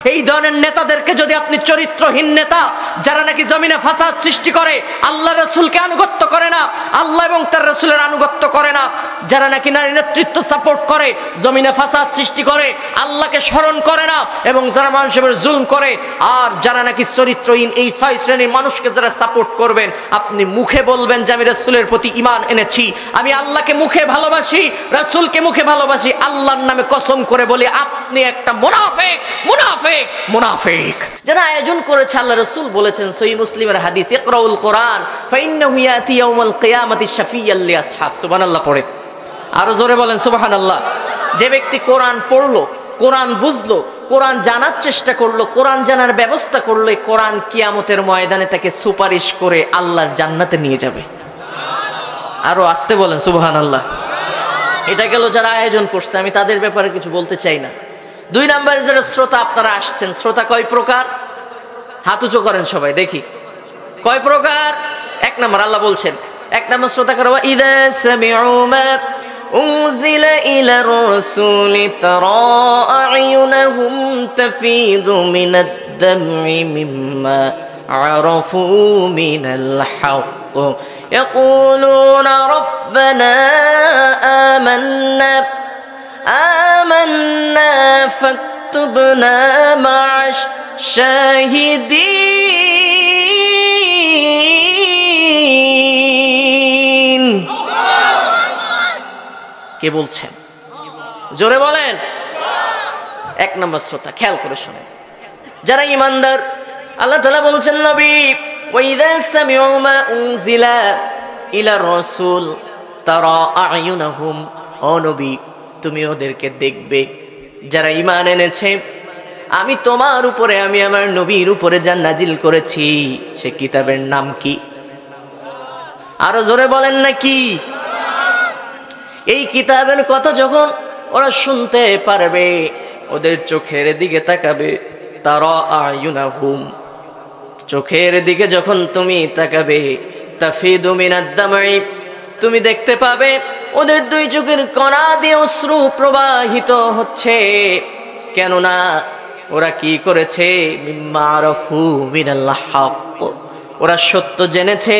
এই ধরনের নেতাদেরকে যদি আপনি চরিত্রহীন নেতা, যারা নাকি জমিনে ফাসাদ সৃষ্টি করে, আল্লাহ রাসূলকে আনুগত্য করে না, আল্লাহ এবং তার রাসূলের আনুগত্য করে না, যারা নাকি নারী নেতৃত্ব সাপোর্ট করে, জমিনে ফাসাদ সৃষ্টি করে, আল্লাহকে স্মরণ করে না, এবং যারা মানুষের উপর জুলম করে, আর যারা নাকি চরিত্রহীন, এই 6 শ্রেণীর মানুষকে যারা সাপোর্ট করবেন, আপনি মুখে বলবেন যে আমি রাসূলের প্রতি ঈমান এনেছি, আমি আল্লাহকে মুখে ভালোবাসি, রাসূলকে মুখে ভালোবাসি, আল্লাহর নামে কসম করে বলি আপনি একটা মুনাফিক, মুনাফিক, মুনাফিক। যারা আয়োজন করেছে, আল্লাহ রাসূল বলেছেন সহিহ মুসলিমের হাদিস, ইকরাউল কোরআন ফাইন্নাহু ইয়াতি ইয়াউমাল কিয়ামাতি শাফিয়াল লিআসহাব। সুবহানাল্লাহ পড়ে আরো জোরে বলেন সুবহানাল্লাহ। যে ব্যক্তি কোরআন পড়লো, কোরআন বুঝলো, কোরআন জানার চেষ্টা করলো, কোরআন জানার ব্যবস্থা করলো, কোরআন কিয়ামতের ময়দানে তাকে সুপারিশ করে আল্লাহর জান্নাতে নিয়ে যাবে। আরো আসতে বলেন সুবহানাল্লাহ। এটা গেল যারা আয়োজন করছে, আমি তাদের ব্যাপারে কিছু বলতে চাই না। 2 নম্বরে যারা শ্রোতা আপনারা আসছেন, শ্রোতা কয় প্রকার? হাত উঁচু করেন সবাই দেখি কয় প্রকার। 1 নম্বর আল্লাহ বলছেন, 1 নম্বর শ্রোতা করো ইদা সামিউ মা উনজিলা ইলা রাসূলি তারা আ'য়ুনাহুম তাফিদু মিনাদ দাম'i মিম্মা আরাফু মিনাল হক ইয়াকুলুনা রাব্বানা আমান্না ফাকতুবনা মা'আশ শাহিদিন। কে বলছেন? জোরে বলেন। 1 নম্বর শ্রোতা, খেয়াল করে শুনেন, যারা ঈমানদার। আল্লাহ তাআলা বলছেন নবী, ওয়াইদা সামিউ মা উনজিলা ইলা রাসূল তারা আ'য়ুনাহুম, ও নবী তুমি ওদেরকে দেখবে যারা ঈমান এনেছে আমি তোমার উপরে, আমি আমার নবীর উপরে যা নাজিল করেছি সে কিতাবের নাম কি? আরো জোরে বলেন না কি? এই কিতাবের কথা যখন ওরা শুনতে পারবে, ওদের চোখের দিকে তাকাবে, তারা আ'য়ুনাহুম, চোখের দিকে যখন তুমি তাকাবে, তাফিদু মিনাদ দাম'i, তুমি দেখতে পাবে ওদের 2 চোখের কণা দিয়ে অশ্রু প্রবাহিত হচ্ছে। কেননা ওরা কি করেছে? মিম্মা আরাফু মিনাল হক, ওরা সত্য জেনেছে,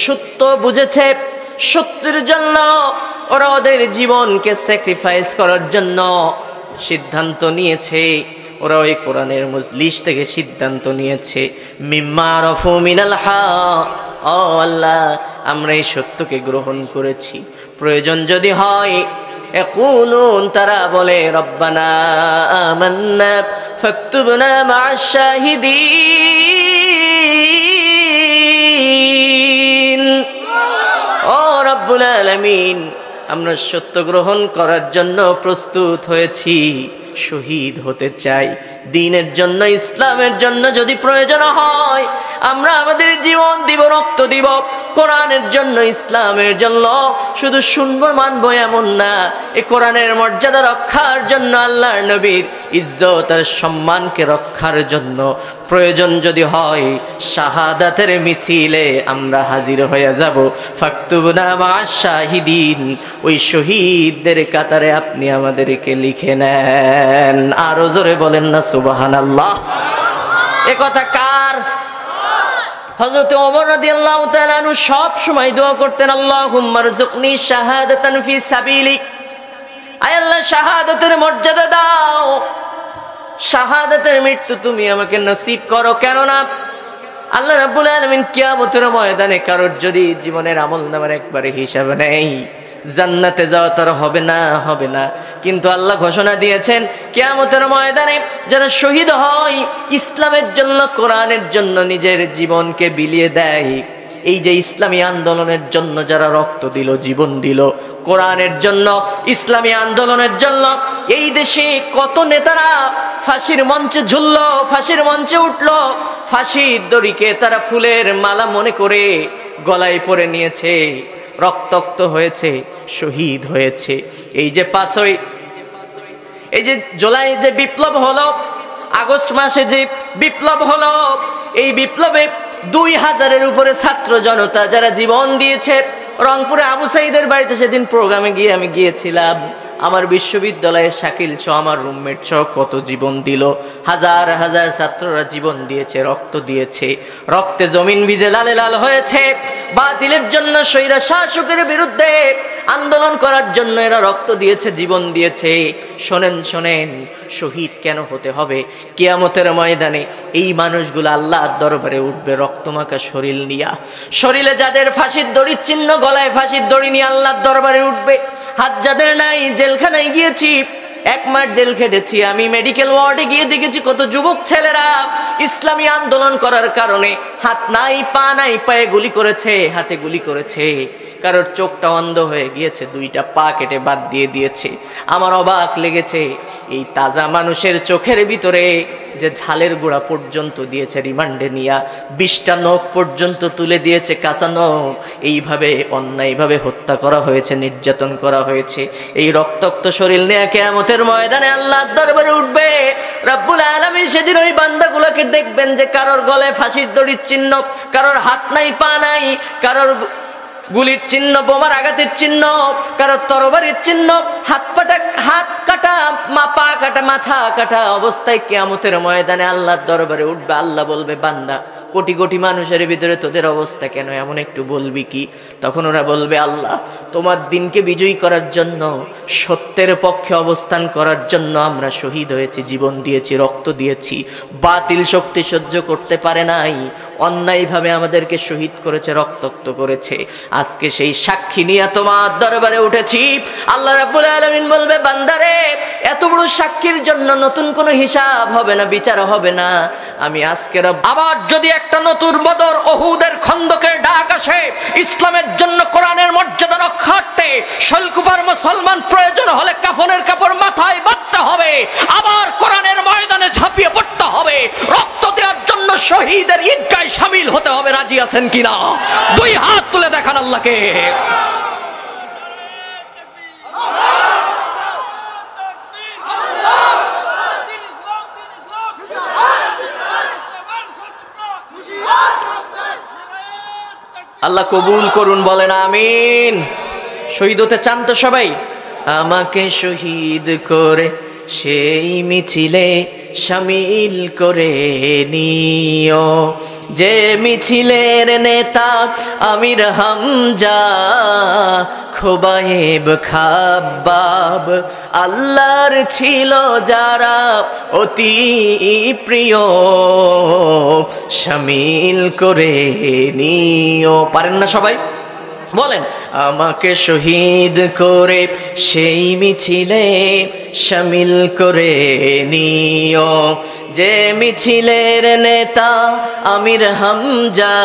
সত্য বুঝেছে, সত্যের জন্য ওরা ওদের জীবনকে স্যাক্রিফাইস করার জন্য সিদ্ধান্ত নিয়েছে। ওরা ওই কোরআনের মজলিস থেকে সিদ্ধান্ত নিয়েছে, মিম্মা আরাফু মিনাল হক, ও আল্লাহ আমরা এই সত্যকে গ্রহণ করেছি। প্রয়োজন যদি হয় ইয়াকুলুন, তারা বলে রব্বানা আমান্না ফাকতুবনা মা'আশ শাহিদিন। ও রব্বুল আলামিন, আমরা সত্য গ্রহণ করার জন্য প্রস্তুত হয়েছি, শহীদ হতে চাই দ্বীনের জন্য, ইসলামের জন্য। যদি প্রয়োজন হয় আমরা আমাদের জীবন দিব, রক্ত দিব কোরআনের জন্য, ইসলামের জন্য। শুধু শুনবো মানবো এমন না, এই কোরআনের মর্যাদা রক্ষার জন্য, আল্লাহর নবীর ইজ্জত আর সম্মানকে রক্ষার জন্য প্রয়োজন যদি হয় শাহাদাতের মিছিলে আমরা হাজির হয়ে যাব। ফাকতুবনা মা'আশ শাহিদিন, ওই শহীদদের কাতারে আপনি আমাদেরকে লিখে নেন। আরো জোরে বলেন না সুবহানাল্লাহ। এ কথা কার? হযরত ওমর রাদিয়াল্লাহু তাআলা আনহু সব সময় দোয়া করতেন, আল্লাহুম্মা রযুকনি শাহাদাতান ফি সাবিলিক, আয় আল্লাহ শাহাদাতের মর্যাদা দাও, শাহাদাতের মৃত্যু তুমি আমাকে নসিব করো। কেননা আল্লাহ রাব্বুল আলামিন কিয়ামতের ময়দানে কারোর যদি জীবনের আমলনামার একবারে হিসাব নেই, জান্নাতে যাওয়া তার হবে না, হবে না। কিন্তু আল্লাহ ঘোষণা দিয়েছেন কিয়ামতের ময়দানে যারা শহীদ হয়, ইসলামের জন্য, কোরআনের জন্য নিজের জীবনকে বিলিয়ে দেয়, এই যে ইসলামী আন্দোলনের জন্য যারা রক্ত দিল, জীবন দিল, কোরআনের জন্য, ইসলামী আন্দোলনের জন্য, এই দেশে কত নেতারা ফাঁসির মঞ্চে ঝুলল, ফাঁসির মঞ্চে উঠল, ফাঁসির দড়িকে তারা ফুলের মালা মনে করে গলায় পরে নিয়েছে, রক্তাক্ত হয়েছে, শহীদ হয়েছে। এই যে এই যে জুলাই যে বিপ্লব হলো, আগস্ট মাসে যে বিপ্লব হলো, এই বিপ্লবে 2000-এর উপরে ছাত্র জনতা যারা জীবন দিয়েছে। রংপুরে আবু সাইদের বাড়িতে সেদিন প্রোগ্রামে গিয়ে আমি গিয়েছিলাম, আমার বিশ্ববিদ্যালয়ের শাকিল সহ আমার রুমমেট সহ কত জীবন দিল, হাজার হাজার ছাত্ররা জীবন দিয়েছে, রক্ত দিয়েছে, রক্তে জমিন ভিজে লালে লাল হয়েছে। বাতিলের জন্য, স্বৈরা শাসকের বিরুদ্ধে আন্দোলন করার জন্য এরা রক্ত দিয়েছে, জীবন দিয়েছে। শোনেন শোনেন, শহীদ কেন হতে হবে? কিয়ামতের ময়দানে এই মানুষগুলো আল্লাহর দরবারে উঠবে রক্তমাখা শরীর নিয়া। শরীরে যাদের ফাঁসির দড়ির চিহ্ন, গলায় ফাঁসির দড়ি নিয়ে আল্লাহর দরবারে উঠবে। হাত যাদের নাই, জেলখানায় গিয়েছি, 1 মাস জেল খেটেছি আমি, মেডিকেল ওয়ার্ডে গিয়ে দেখেছি কত যুবক ছেলেরা ইসলামী আন্দোলন করার কারণে হাত নাই, পা নাই, পায়ে গুলি করেছে, হাতে গুলি করেছে, কারোর চোখটা অন্ধ হয়ে গিয়েছে, 2টা পা কেটে বাদ দিয়ে দিয়েছে। আমার অবাক লেগেছে, এই তাজা মানুষের চোখের ভিতরে যে ঝালের গোড়া পর্যন্ত দিয়েছে রিমান্ডে নিয়া, 20টা নখ পর্যন্ত তুলে দিয়েছে, কাঁচা নখ। এইভাবে অন্যায়ভাবে হত্যা করা হয়েছে, নির্যাতন করা হয়েছে। এই রক্তাক্ত শরীর নিয়ে কিয়ামতের ময়দানে আল্লাহর দরবারে উঠবে রব্বুল আলামিন। সেদিন ওই বান্দাগুলোকে দেখবেন যে কারোর গলায় ফাঁসির দড়ির চিহ্ন, কারোর হাত নাই, পা নাই, কারোর গুলির চিহ্ন, বোমার আঘাতের চিহ্ন, কারো তরবারির চিহ্ন, হাত কাটা, পা কাটা, মাথা কাটা অবস্থায় কিয়ামতের ময়দানে আল্লাহর দরবারে উঠবে। আল্লাহ বলবে, বান্দা, কোটি কোটি মানুষের ভিতরে তোদের অবস্থা কেন এমন, একটু বলবি কি? তখন ওরা বলবে, আল্লাহ, তোমার দিনকে বিজয়ী করার জন্য, সত্যের পক্ষে অবস্থান করার জন্য আমরা শহীদ হয়েছি, জীবন দিয়েছি, রক্ত দিয়েছি। বাতিল শক্তি সহ্য করতে পারে নাই, অন্যায়ভাবে আমাদেরকে শহীদ করেছে, রক্তাক্ত করেছে। আজকে সেই সাক্ষী নিয়ে তোমার দরবারে উঠেছি। আল্লাহ রাব্বুল আলামিন বলবে, বান্দারে, এত বড় সাক্ষীর জন্য নতুন কোনো হিসাব হবে না, বিচার হবে না। আমি আজকে আবার যদি একটা নতুন বদর, উহুদের, খন্দকের ডাক আসে, ইসলামের জন্য, কোরআনের মর্যাদা রক্ষার্থে শৈলকুপার মুসলমান প্রয়োজন হলে কাফনের কাপড় মাথায় বাঁধতে হবে, আবার কোরআনের ময়দানে ঝাঁপিয়ে পড়তে হবে, রক্ত দেওয়ার জন্য শহীদের ঈদগায় শামিল হতে হবে। রাজি আছেন কিনা? 2 হাত তুলে দেখান আল্লাহকে। আল্লাহ কবুল করুন, বলেন আমিন। শহীদ হতে চান তো সবাই? আমাকে শহীদ করে সেই মিছিলে শামিল করে নিও, যে মিছিলের নেতা আমির হামজা, খোবায়েব, খাব্বাব, আল্লাহর ছিল যারা অতি প্রিয়, শামিল করে নিও। পারেন না সবাই? বলেন, আমাকে শহীদ করে সেই মিছিলে শামিল করে নিও, যে মিছিলের নেতা আমির হামজা,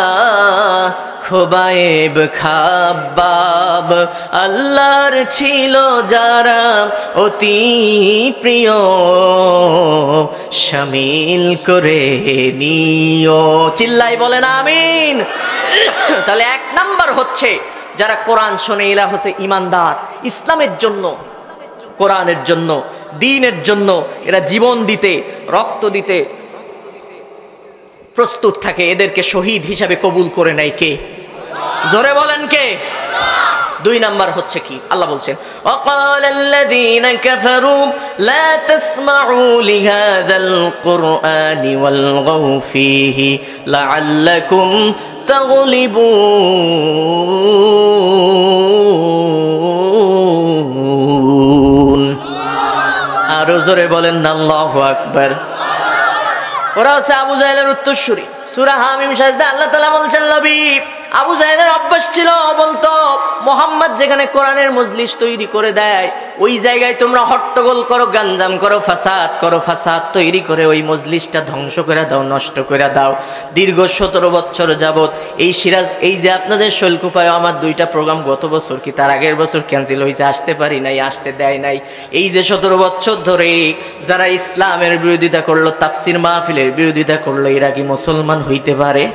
খোবায়েব, খাব্বাব, আল্লাহর ছিল যারা অতি প্রিয়, শামিল করে নিও। চিল্লাই বলেন আমিন। তাহলে 1 নাম্বার হচ্ছে যারা কোরআন শোনে, এরা হচ্ছে ইমানদার, ইসলামের জন্য, কোরআনের জন্য, দ্বীনের জন্য এরা জীবন দিতে, রক্ত দিতে প্রস্তুত থাকে। এদেরকে শহীদ হিসাবে কবুল করে নেয় কে? জোরে বলেন কে? 2 নাম্বার হচ্ছে কি? আল্লাহ বলছেন, ওয়াকালাল্লাযীনা কাফারু লা তাসমাউ লিহাযাল কুরআনি ওয়ালগাউ ফীহি লাআল্লাকুম তাগলিবুন। আরো জোরে বলেন না আল্লাহু আকবার। ওরা হচ্ছে আবু জাহেলের উত্তরসূরি। সূরা হামিম সাজদা আল্লাহ তাআলা বলছেন, নবী, আবু জাহেলের অভ্যাস ছিল, বলতো মোহাম্মদ যেখানে কোরআনের মজলিস তৈরি করে দেয়, ওই জায়গায় তোমরা হট্টগোল করো, গাঞ্জাম করো, ফাসাদ তৈরি করে ওই মজলিসটা ধ্বংস করে দাও, নষ্ট করে দাও। দীর্ঘ 17 বছর যাবত এই সিরাজ, এই যে আপনাদের শৈলকুপায় আমার 2টা প্রোগ্রাম গত বছর কি তার আগের বছর ক্যান্সেল হয়েছে, আসতে পারি নাই, আসতে দেয় নাই। এই যে 17 বছর ধরে যারা ইসলামের বিরোধিতা করলো, তাফসির মাহফিলের বিরোধিতা করলো, এরা কি মুসলমান হইতে পারে?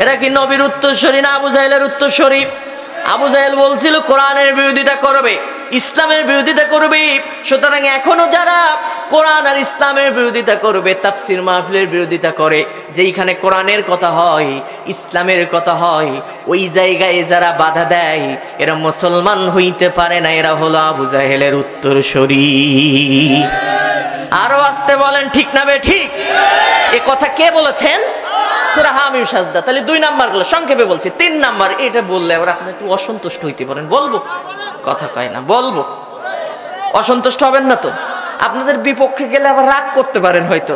এরা কি নবীর উত্তরসূরি না আবু জাহেলের উত্তরসূরি? আবু জাহেল বলছিল কোরআনের বিরোধিতা করবে, ইসলামের বিরোধিতা করবে। সুতরাং এখনো যারা কোরআন আর ইসলামের বিরোধিতা করবে, তাফসীর মাহফিলের বিরোধিতা করে, যেইখানে কোরআনের কথা হয়, ইসলামের কথা হয়, ওই জায়গায় যারা বাধা দেয়, এরা মুসলমান হইতে পারে না, এরা হলো আবু জাহেলের উত্তরসূরি। আরো আসতে বলেন ঠিক না বে ঠিক? এ কথা কে বলেছেন? সূরা হামিম সাজদা। তাহলে 2 নাম্বার গুলো সংক্ষেপে বলছি। 3 নাম্বার, এটা বললে আবার আপনি একটু অসন্তুষ্ট হইতে পারেন। বলবো? কথা কয় না, বলবো। অসন্তুষ্ট হবেন না তো? আপনাদের বিপক্ষে গেলে আবার রাগ করতে পারেন হয়তো।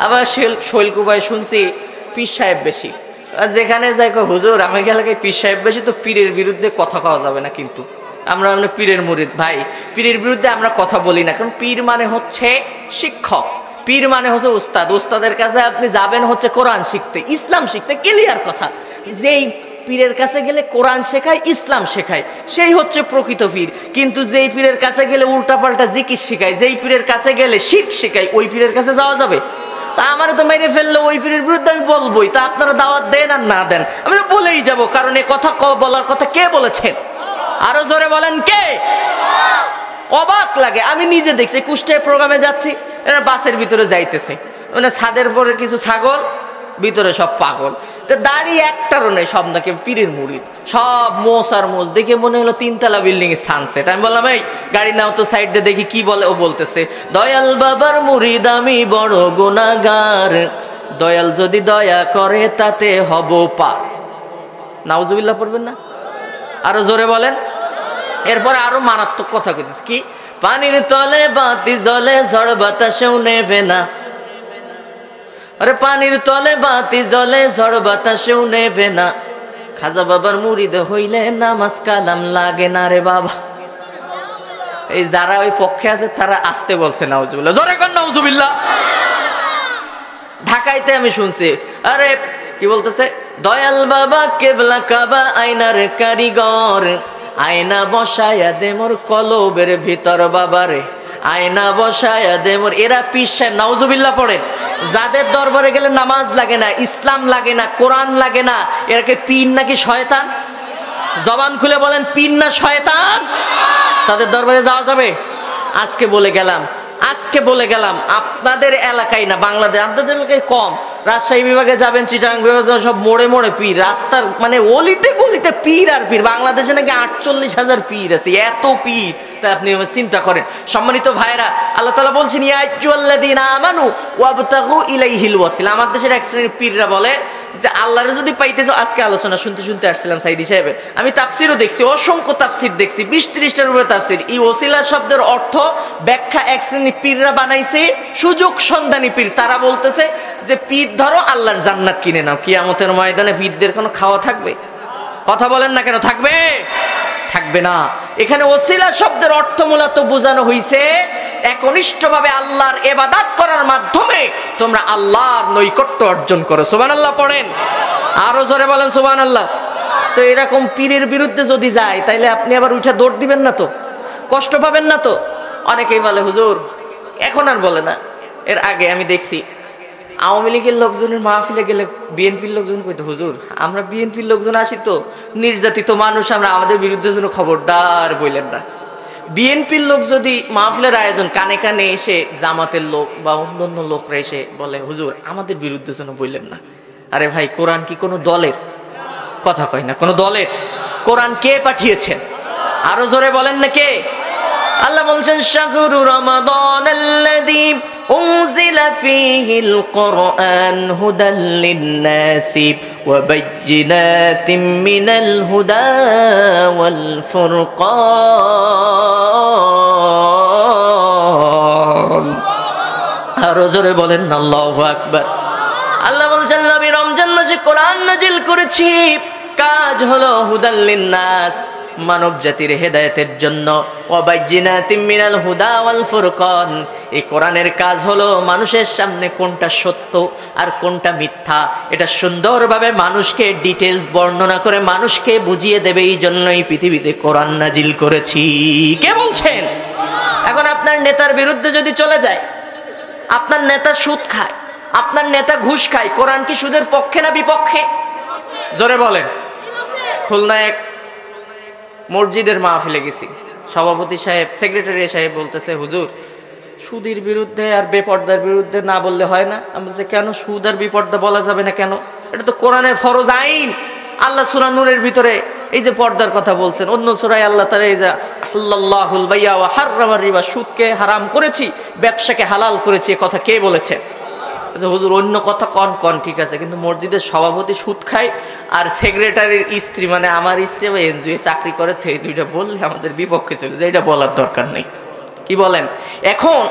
আবার শৈলকুবাই শুনছি পীর সাহেব বেশি, যেখানে যাই হুজুর আমি গেলে পীর সাহেব বেশি, তো পীরের বিরুদ্ধে কথা কওয়া যাবে না। কিন্তু আমরা পীরের মুরিদ ভাই, পীরের বিরুদ্ধে আমরা কথা বলি না, কারণ পীর মানে হচ্ছে শিক্ষক, পীর মানে হচ্ছে উস্তাদ। উস্তাদের কাছে আপনি যাবেন হচ্ছে কোরআন শিখতে, ইসলাম শিখতে, ক্লিয়ার কথা। যেই পীরের কাছে গেলে কোরআন শেখায়, ইসলাম শেখায়, সেই হচ্ছে প্রকৃত পীর। কিন্তু যেই পীরের কাছে গেলে উল্টাপাল্টা জিকির শেখায়, যেই পীরের কাছে গেলে শিরক শেখায়, ওই পীরের কাছে যাওয়া যাবে? তা আমার তো মেরে ফেললে ওই পীরের বিরুদ্ধে আমি বলবোই। তা আপনারা দাওয়াত দেন আর না দেন, আমি বলেই যাব, কারণ এ কথা বলার কথা কে বলেছেন? আরো জোরে বলেন কে? অবাক লাগে, আমি নিজে দেখছি। কুষ্টিয়া প্রোগ্রামে যাচ্ছি, এরা বাসের ভিতরে যাইতেছে, মানে ছাদের পরে কিছু ছাগল, ভিতরে সব পাগল, তো দাঁড়িয়ে একটারও নেই, সব নাকি পীরের মুরিদ, সব মোষ আর মোষ। দেখে মনে হলো 3 তলা বিল্ডিং এর সানসেট। আমি বললাম এই গাড়ি নাও তো সাইড দিয়ে দেখি কি বলে। ও বলতেছে, দয়াল বাবার মুরিদ আমি বড় গুনাহগার, দয়াল যদি দয়া করে তাতে হব পার। নাউজুবিল্লাহ পড়বেন না? আরো জোরে বলেন। এরপরে আরো মারাত্মক কথা কইতেছে, কি? পানির তলে বাতি জ্বলে, ঝড় বাতাসেও নেবে না। আরে পানির তলে বাতি জ্বলে, ঝড় বাতাসেও নেবে না। খাজা বাবার মুরিদ হইলে নামাজ কালাম লাগে না রে বাবা। এই যারা ওই পক্ষে আছে তারা আসতে বলছে নাউজুবিল্লাহ, জোরে কর নাউজুবিল্লাহ। ঢাকাইতে আমি শুনছি, আরে কি বলতেছে, দয়াল বাবা কেবলা কাবা আয়নার কারিগর, আয়না বসায়া দে মোর কলবের ভিতর বাবারে, আয়না বসায়া দে মোর। এরা পীর সাহেব, নাউজুবিল্লাহ পড়ে। যাদের দরবারে গেলে নামাজ লাগে না, ইসলাম লাগে না, কোরআন লাগে না, এরাকে পীর নাকি শয়তান? জবান খুলে বলেন, পীর না শয়তান? তাদের দরবারে যাওয়া যাবে? আজকে বলে গেলাম আপনাদের এলাকায় না, বাংলাদেশ, আপনাদের এলাকায় কম, রাজশাহী বিভাগে যাবেন, চিটাগাং বিভাগে যাবেন, সব মোড়ে মোড়ে পীর, রাস্তার মানে অলিতে গলিতে পীর আর পীর। বাংলাদেশে নাকি 48,000 পীর আছে, এত পীর। তাই আপনি চিন্তা করেন। সম্মানিত ভাইরা, আল্লাহ তাআলা বলছেন, ইয়া আইয়ুহাল্লাযীনা আমানু ওয়াবতাগু ইলাইহিল ওয়াসিলা। আমার দেশের এক শ্রেণীর পীররা বলে যে আল্লাহরে যদি পাইতে চাও, আজকে আলোচনা শুনতে আসছিলাম সাইদি সাহেবের, আমি তাফসিরও দেখছি, অসংখ্য তাফসির দেখছি, 20-30টার উপরে তাফসির। এই ওসিলা শব্দের অর্থ ব্যাখ্যা এক শ্রেণীর পীররা বানাইছে, সুযোগ সন্ধানী পীর। তারা বলতেছে যে পীর ধরো, আল্লাহর জান্নাত কিনে নাও। কিয়ামতের ময়দানে পীরদের কোনো খাওয়া থাকবে? কথা বলেন না কেন? থাকবে? থাকবে না। এখানে ওসিলা শব্দের অর্থ মূলত বোঝানো হয়েছে একনিষ্ঠভাবে আল্লাহর ইবাদত করার মাধ্যমে তোমরা আল্লাহর নৈকট্য অর্জন করো। সুবহানাল্লাহ পড়েন, আরো জোরে বলেন সুবহানাল্লাহ। তো এরকম পীরের বিরুদ্ধে যদি যায়, তাইলে আপনি আবার উঠে দৌড় দিবেন না তো? কষ্ট পাবেন না তো? অনেকেই বলে হুজুর, এখন আর বলে না, এর আগে আমি দেখছি আওয়ামী লীগের লোকজনের মাহফিলে গেলে বিএনপির লোকজন কইতো, হুজুর আমরা বিএনপির লোকজন আসি তো নির্যাতিত মানুষ, আমরা আমাদের বিরুদ্ধে যেন খবরদার বললেন না। বিএনপির লোক যদি মাহফিলের আয়োজন কানে কানে এসে জামাতের লোক বা অন্যান্য লোকরা এসে বলে, হুজুর আমাদের বিরুদ্ধে যেন বললেন না। আরে ভাই, কোরআন কি কোনো দলের? কথা কয় না, কোনো দলের? কোরআন কে পাঠিয়েছেন? আরো জোরে বলেন না কে? আল্লাহ বলছেন, শাহরু রমাদানাল্লাযী উনজিলা ফীহিল কুরআন হুদাল লিন-নাসি ওয়া বায়্যিনাতিম মিনাল হুদা ওয়াল ফুরকান। আরো জোরে বলেন আল্লাহু আকবার। আল্লাহ বলছেন, নবী রমজান মাসে কোরআন নাজিল করেছি, কাজ হলো হুদাল লিন-নাস, মানব জাতির হেদায়েতের জন্য, ওয়া বায়্যিনাতিম মিনাল হুদা ওয়াল ফুরকান। এই কোরআনের কাজ হলো মানুষের সামনে কোনটা সত্য আর কোনটা মিথ্যা এটা সুন্দরভাবে মানুষকে ডিটেইলস বর্ণনা করে মানুষকে বুঝিয়ে দেবে। এই জন্যই পৃথিবীতে কোরআন নাজিল করেছি। কে বলছেন? এখন আপনার নেতার বিরুদ্ধে যদি চলে যায়, আপনার নেতা সুদ খায়, আপনার নেতা ঘুষ খায়, কোরআন কি সুদের পক্ষে না বিপক্ষে? জোরে বলেন। খুলনায় এক মসজিদের মাহফিলে গেছি, সভাপতি সাহেব, সেক্রেটারি সাহেব বলতেছে, হুজুর সুদের বিরুদ্ধে আর বেপর্দার বিরুদ্ধে না বললে হয় না? আমি বলছি, কেন সুদ আর বেপর্দা বলা যাবে না কেন? এটা তো কোরআনের ফরজ আইন। আল্লাহ সূরা নূরের ভিতরে এই যে পর্দার কথা বলছেন, অন্য সূরায় আল্লাহ তাআলা এই যে আল্লাহুল বাইয়া ওয়া হাররামার রিবা, সুদকে হারাম করেছি, ব্যবসাকে হালাল করেছি, এই কথা কে বলেছে? আচ্ছা হুজুর, অন্য কথা কন ঠিক আছে, কিন্তু মসজিদের সভাপতি সুদ খায় আর সেক্রেটারির স্ত্রী, মানে আমার স্ত্রী বা এনজিও চাকরি করে, তো এই দুইটা বললে আমাদের বিপক্ষে চলে যায়, এটা বলার দরকার নেই। কি বলেন? এখন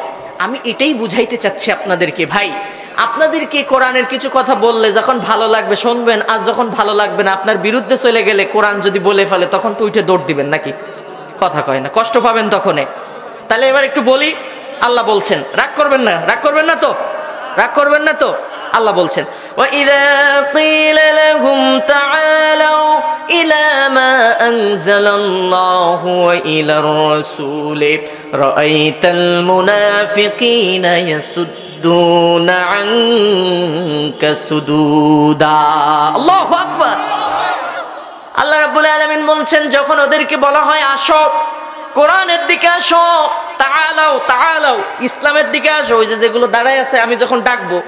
আমি এটাই বুঝাইতে চাচ্ছি আপনাদেরকে, ভাই আপনাদেরকে কোরআনের কিছু কথা বললে যখন ভালো লাগবে শুনবেন, আর যখন ভালো লাগবে না, আপনার বিরুদ্ধে চলে গেলে কোরআন যদি বলে ফেলে তখন তো উঠে দৌড় দিবেন নাকি? কথা কয় না, কষ্ট পাবেন তখনে। তাহলে এবার একটু বলি, আল্লাহ বলছেন, রাগ করবেন না, রাগ করবেন না তো, রাগ করবেন না তো? আল্লাহ বলছেন, وَإِذَا قِيلَ لَهُمْ تَعَالَوْا إِلَى مَا أَنزَلَ اللَّهُ وَإِلَى الرَّسُولِ رَأَيْتَ الْمُنَافِقِينَ يَصُدُّونَ عَنكَ صُدُودًا। আল্লাহু আকবার। আল্লাহ রাব্বুল আলামিন বলছেন, যখন ওদেরকে বলা হয় আসো কোরআনের দিকে, আসো, তাআলাও তাআলাও, ইসলামের দিকে আসো, ওই যে যেগুলো দাঁড়ায় আছে, আমি যখন ডাকবো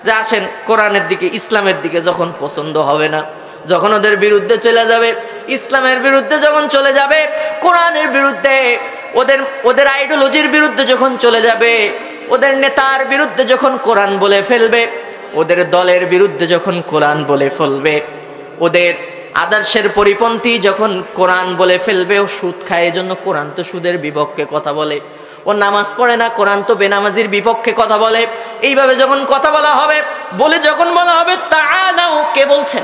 যে আসেন কোরআনের দিকে, ইসলামের দিকে, যখন পছন্দ হবে না, যখন ওদের বিরুদ্ধে চলে যাবে, ইসলামের বিরুদ্ধে যখন চলে যাবে, কোরআনের বিরুদ্ধে, ওদের আইডিওলজির বিরুদ্ধে যখন চলে যাবে, ওদের নেতার বিরুদ্ধে যখন কোরআন বলে ফেলবে, ওদের দলের বিরুদ্ধে যখন কোরআন বলে ফেলবে, ওদের আদর্শের পরিপন্থী যখন কোরআন বলে ফেলবে, ও সুদ খায়, এজন্য কোরআন তো সুদের বিপক্ষে কথা বলে, ও নামাজ পড়ে না, কোরআন তো বেনামাজির বিপক্ষে কথা বলে, এইভাবে যখন কথা বলা হবে, বলে যখন বলা হবে তাআলাও, কে বলছেন?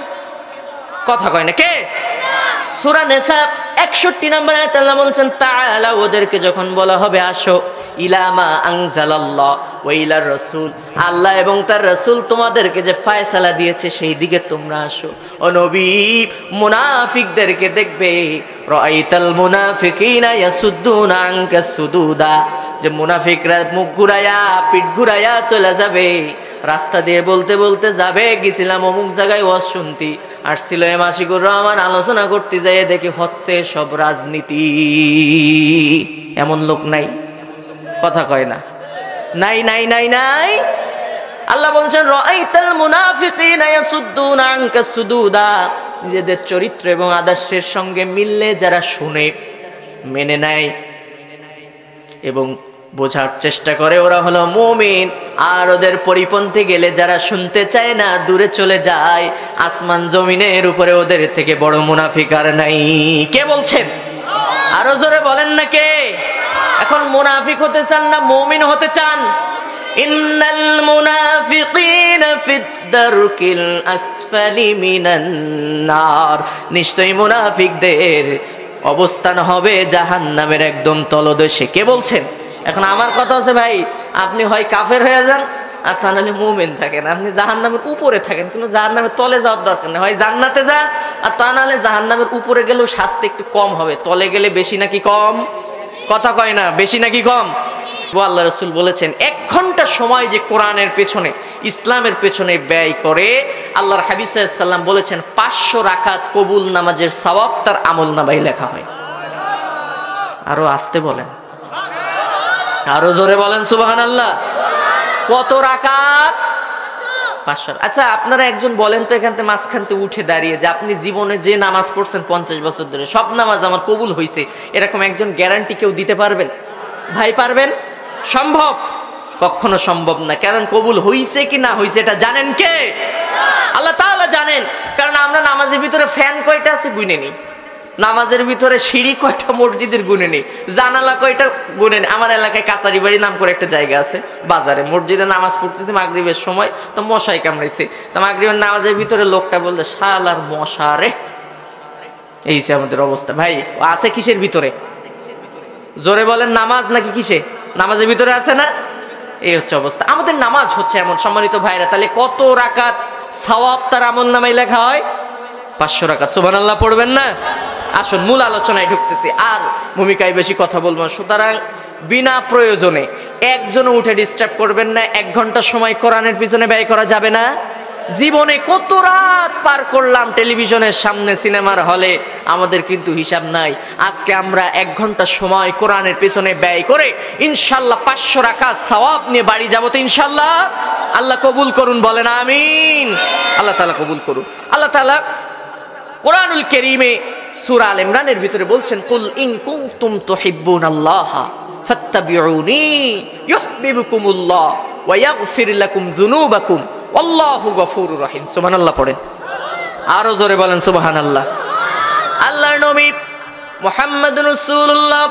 কথা কয় না, কে? সূরা নিসা 61 নম্বর আয়াতে আল্লাহ বলছেন তাআলাও, ওদেরকে যখন বলা হবে আসো, ইলা মা আনজালাল্লাহ ওয়া ইলার রাসূল, আল্লাহ এবং তার রাসূল তোমাদেরকে যে ফয়সালা দিয়েছে সেই দিকে তোমরা আসো। ও নবী, মুনাফিকদেরকে দেখবে, রাআইতাল মুনাফিকিনা ইয়াসুদ্দুনা আনকা সুদুদা, যে মুনাফিকরা মুখ ঘুরায়া, পিঠ ঘুরায়া চলে যাবে, রাস্তা দিয়ে বলতে বলতে যাবে, গেছিলাম অমুক জায়গায় ওয়াজ শুনতি, আসছিল এম আশিকুর রহমান, আলোচনা করতে যাই দেখি হচ্ছে সব রাজনীতি। এমন লোক নাই? কথা কয় না, নাই নাই নাই নাই। আল্লাহ বলছেন রাআইতাল মুনাফিকিনা ইয়াসুদ্দুনা আনকা সুদুদা, নিজেদের চরিত্র এবং আদর্শের সঙ্গে মিললে যারা শুনে, মেনে নেয় এবং বোঝার চেষ্টা করে, ওরা হলো মুমিন। আর ওদের পরিপন্থী গেলে যারা শুনতে চায় না, দূরে চলে যায়, আসমান জমিনের উপরে ওদের থেকে বড় মুনাফিক আর নাই। কে বলছেন? আরো জোরে বলেন না কে? এখন মুনাফিক হতে চান না মুমিন হতে চান? ইন্নাল মুনাফিকিনা ফিদ দারকিল আসফালি মিনান নার, নিশ্চয়ই মুনাফিকদের অবস্থান হবে জাহান্নামের একদম তলদেশে। কে বলছেন? এখন আমার কথা হচ্ছে, ভাই আপনি হয় কাফের হয়ে যান, আর তা নাহলে মুমিন থাকেন, আপনি জাহান্নামের উপরে থাকেন, কিন্তু জাহান্নামের তলে যাওয়ার দরকার নেই, হয় জান্নাতে যান, আর তা নাহলে জাহান্নামের উপরে গেলেও শাস্তি একটু কম হবে, তলে গেলে বেশি নাকি কম? কথা কয় না, বেশি নাকি কম? আল্লাহ রাসূল বলেছেন 1 ঘন্টা সময় যে কোরআনের পেছনে, ইসলামের পেছনে ব্যয় করে, আল্লাহর হাবিব সাল্লাল্লাহু আলাইহি ওয়াসাল্লাম বলেছেন 500 রাকাত কবুল নামাজের সওয়াব তার আমলনামায় লেখা হয়। আরো আসতে বলেন, আরো জোরে বলেন সুবহানাল্লাহ। কত রাকাত? 500। আচ্ছা আপনারা একজন বলেন তো, এখান থেকে মাঝখানতে উঠে দাঁড়িয়ে, যে আপনি জীবনে যে নামাজ পড়ছেন 50 বছর ধরে, সব নামাজ আমার কবুল হয়েছে, এরকম একজন গ্যারান্টি কেউ দিতে পারবেন? ভাই পারবেন? সম্ভব? কখনো সম্ভব না। কারণ কবুল হইছে কি না হইছে এটা জানেন কে? আল্লাহ তাআলা জানেন। কারণ আমরা নামাজের ভিতরে ফ্যান কয়টা আছে গুনে নিই, নামাজের ভিতরে সিঁড়ি কয়টা মসজিদের গুনে নেই, জানালা কয়টা গুনে নেই। আমার এলাকায় কাছারি বাড়ি নাম করে একটা জায়গা আছে, বাজারে মসজিদে নামাজ পড়তেছে মাগরিবের সময়, তো মশাই কামড়াইছে, তো মাগরিবের নামাজের ভিতরে লোকটা বলতে, শালার মশা রে। এই যে আমাদের অবস্থা। ভাই আছে কিসের ভিতরে? জোরে বলেন, নামাজ নাকি কিসে? নামাজের ভিতরে আছে না? এই হচ্ছে অবস্থা। আমাদের নামাজ হচ্ছে এমন। সম্মানিত ভাইরা, তাহলে কত রাকাত সওয়াব তার আমলনামায় লেখা হয়? 500 রাকাত। সুবহানাল্লাহ পড়বেন না? আসুন মূল আলোচনায় ঢুকতেছি, আর ভূমিকায় বেশি কথা বলবো না। সুতরাং বিনা প্রয়োজনে একজনও উঠে ডিস্টার্ব করবেন না। 1 ঘন্টা সময় কোরআনের পিছনে ব্যয় করা যাবে না। জীবনে কত রাত পার করলাম টেলিভিশনের সামনে, সিনেমার হলে, আমাদের কিন্তু হিসাব নাই। আজকে আমরা 1 ঘন্টা সময় কোরআনের পেছনে ব্যয় করে ইনশাল্লাহ 500 রাকাত সওয়াব নিয়ে বাড়ি যাবো তো ইনশাল্লাহ। আল্লাহ কবুল করুন, বলেন আমিন। আল্লাহ তাআলা কবুল করুন। আল্লাহ তাআলা কোরআনুল কারীমে সূরা আল ইমরানের ভিতরে বলছেন, কুল ইন কুনতুম তুহিব্বুনাল্লাহ ফাত্তাবিউনি ইউহিব্বুকুমুল্লাহ ওয়া ইয়াগফির লাকুম যুনুবাকুম আল্লাহু গফুরুর রহিম। সুবহানাল্লাহ পড়েন, আরো জোরে বলেন সুবহানাল্লাহ। আল্লাহর নবী মুহাম্মদুর রাসূলুল্লাহ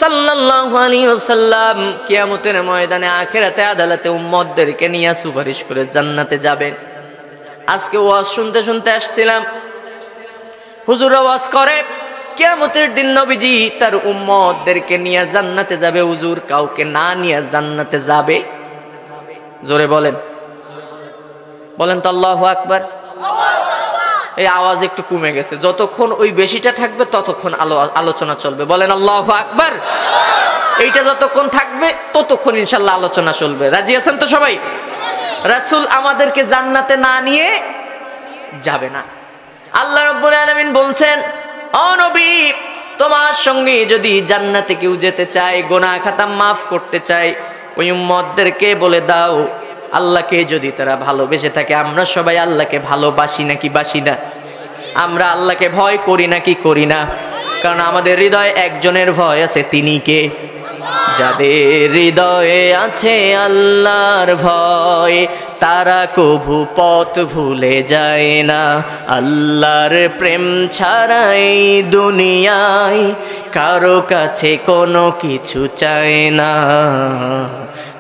সাল্লাল্লাহু আলাইহি ওয়াসাল্লাম কিয়ামতের ময়দানে আখিরাতে আদালতে উম্মতদেরকে নিয়ে সুপারিশ করে জান্নাতে যাবেন। আজকে ওয়াজ শুনতে শুনতে আসছিলাম, হুজুর ওয়াজ করে কিয়ামতের দিন নবীজি তার উম্মতদেরকে নিয়ে জান্নাতে যাবে। হুজুর কাউকে না নিয়ে জান্নাতে যাবে? জোরে বলেন, বলেন তো আল্লাহু আকবার। এই আওয়াজ একটু কমে গেছে, যতক্ষণ ওই বেশিটা থাকবে ততক্ষণ আলোচনা চলবে। বলেন আল্লাহু আকবার। এইটা যতক্ষণ থাকবে ততক্ষণ ইনশাআল্লাহ আলোচনা চলবে। রাজি আছেন তো সবাই? রাসূল আমাদেরকে জান্নাতে না নিয়ে যাবে না। আল্লাহ রাব্বুল আলামিন বলছেন, ও নবী, তোমার সঙ্গে যদি জান্নাতে কেউ যেতে চায়, গুনাহ খাতা মাফ করতে চায়, ওই উম্মতদেরকে বলে দাও আল্লাহকে যদি তারা ভালোবেসে থাকে। আমরা সবাই আল্লাহকে ভালোবাসি নাকি বাসি না? আমরা আল্লাহকে ভয় করি নাকি করি না? কারণ আমাদের হৃদয়ে একজনের ভয় আছে, তিনি কে? যাদের হৃদয়ে আছে আল্লাহর ভয়, তারা কভু পথ ভুলে যায় না। আল্লাহর প্রেম ছাড়া এই দুনিয়ায় কারো কাছে কোনো কিছু চায় না,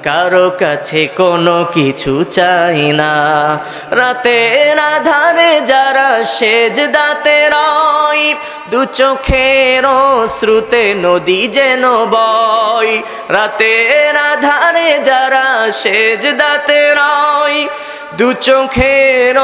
কারো কাছে কোনো কিছু চাই না। রাতের আধারে যারা সেজদাতে রয়, দু চোখের শ্রুতে নদী যেন বয়। রাতের আধারে যারা সেজদাতে রয়, দু চোখের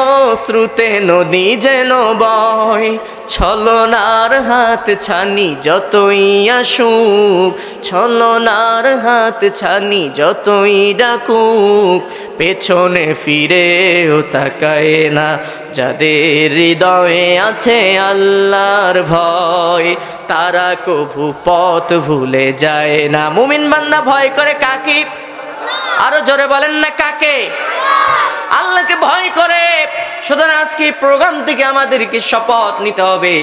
শ্রুতে নদী যেন বয়। ছলনার হাত ছানি যতই আসুক, ছলনার হাত ছানি যতই ডাকুক, পেছনে ফিরেও তাকায় না। যাদের হৃদয়ে আছে আল্লাহর ভয়, তারা কভু পথ ভুলে যায় না। মুমিন বান্দা ভয় করে কাকে? আরো জোরে বলেন না, কাকে? আল্লাহকে ভয় করে। সুতরাং আজকে প্রোগ্রাম থেকে আমাদেরকে শপথ নিতে হবে,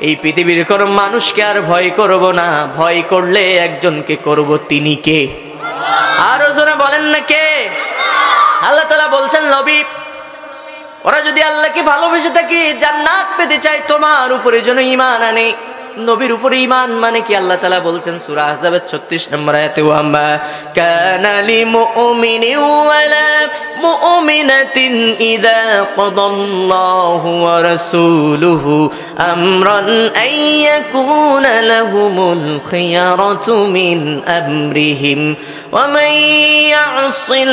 এই পৃথিবীর কোনো মানুষকে আর ভয় করব না। ভয় করলে একজনকে করব, তিনি কে? আরো জোরে বলেন না, কে? আল্লাহ তাআলা বলছেন, নবী, ওরা যদি আল্লাহকে ভালোবেসে থাকে, জান্নাত পেতে চায়, তোমার উপরে যেন ঈমান আনে। নবীর উপরে ঈমান মানে কি? আল্লাহ তাআলা বলছেন সূরা আহজাবের 36 নম্বর আয়াতে, ওয়া মা কানা লিমুমিনিন ওয়ালা মুমিনাতিন ইযা কাদাল্লাহু ওয়া রাসূলুহু আমরান আইয়াকুনা লাহুমুল খিয়ারাতু মিন আমরিহিম ওয়া মান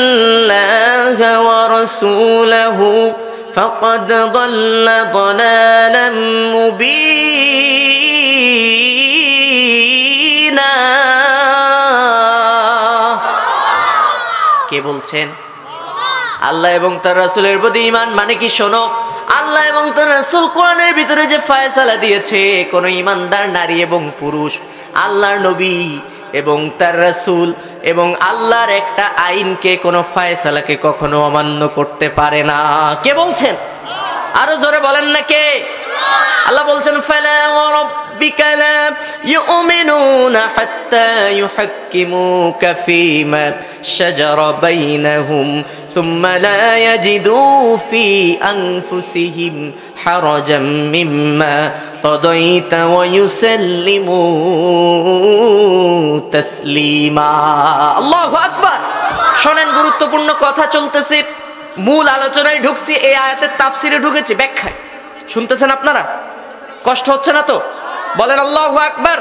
ইয়াসিল্লাহা ওয়া রাসূলুহু ফাকাদ দাল্লা দালালাম মুবিনা। কে বলছেন? আল্লাহ এবং তার রাসূলের প্রতি ঈমান মানে কি? শোনো, আল্লাহ এবং তার রাসূল কোরআনের ভিতরে যে ফয়সালা দিয়েছে, কোন ঈমানদার নারী এবং পুরুষ আল্লাহর নবী এবং তার রাসূল এবং আল্লাহর একটা আইনকে, কোনো ফয়সালাকে কখনো অমান্য করতে পারে না। কে বলছেন? আরো জোরে বলেন না, কে? আল্লাহ বলছেন, ফালা ওয়া রাব্বিকা লা ইউমিনুনা হাত্তা ইউহাক্কিমুকা ফীমা শাজারা বাইনাহুম সুম্মা লা ইয়াজিদু ফী আনফুসিহিম হারাজাম মিম্মা কাদাইতা ওয়া ইউসাল্লিমু তাসলিমা। আল্লাহু আকবার। শোনেন, গুরুত্বপূর্ণ কথা চলতেছে, মূল আলোচনায় ঢুকছি, এই আয়াতের তাফসিরে ঢুকেছি, ব্যাখ্যায়। শুনতেছেন আপনারা? কষ্ট হচ্ছে না তো? বলেন আল্লাহু আকবার।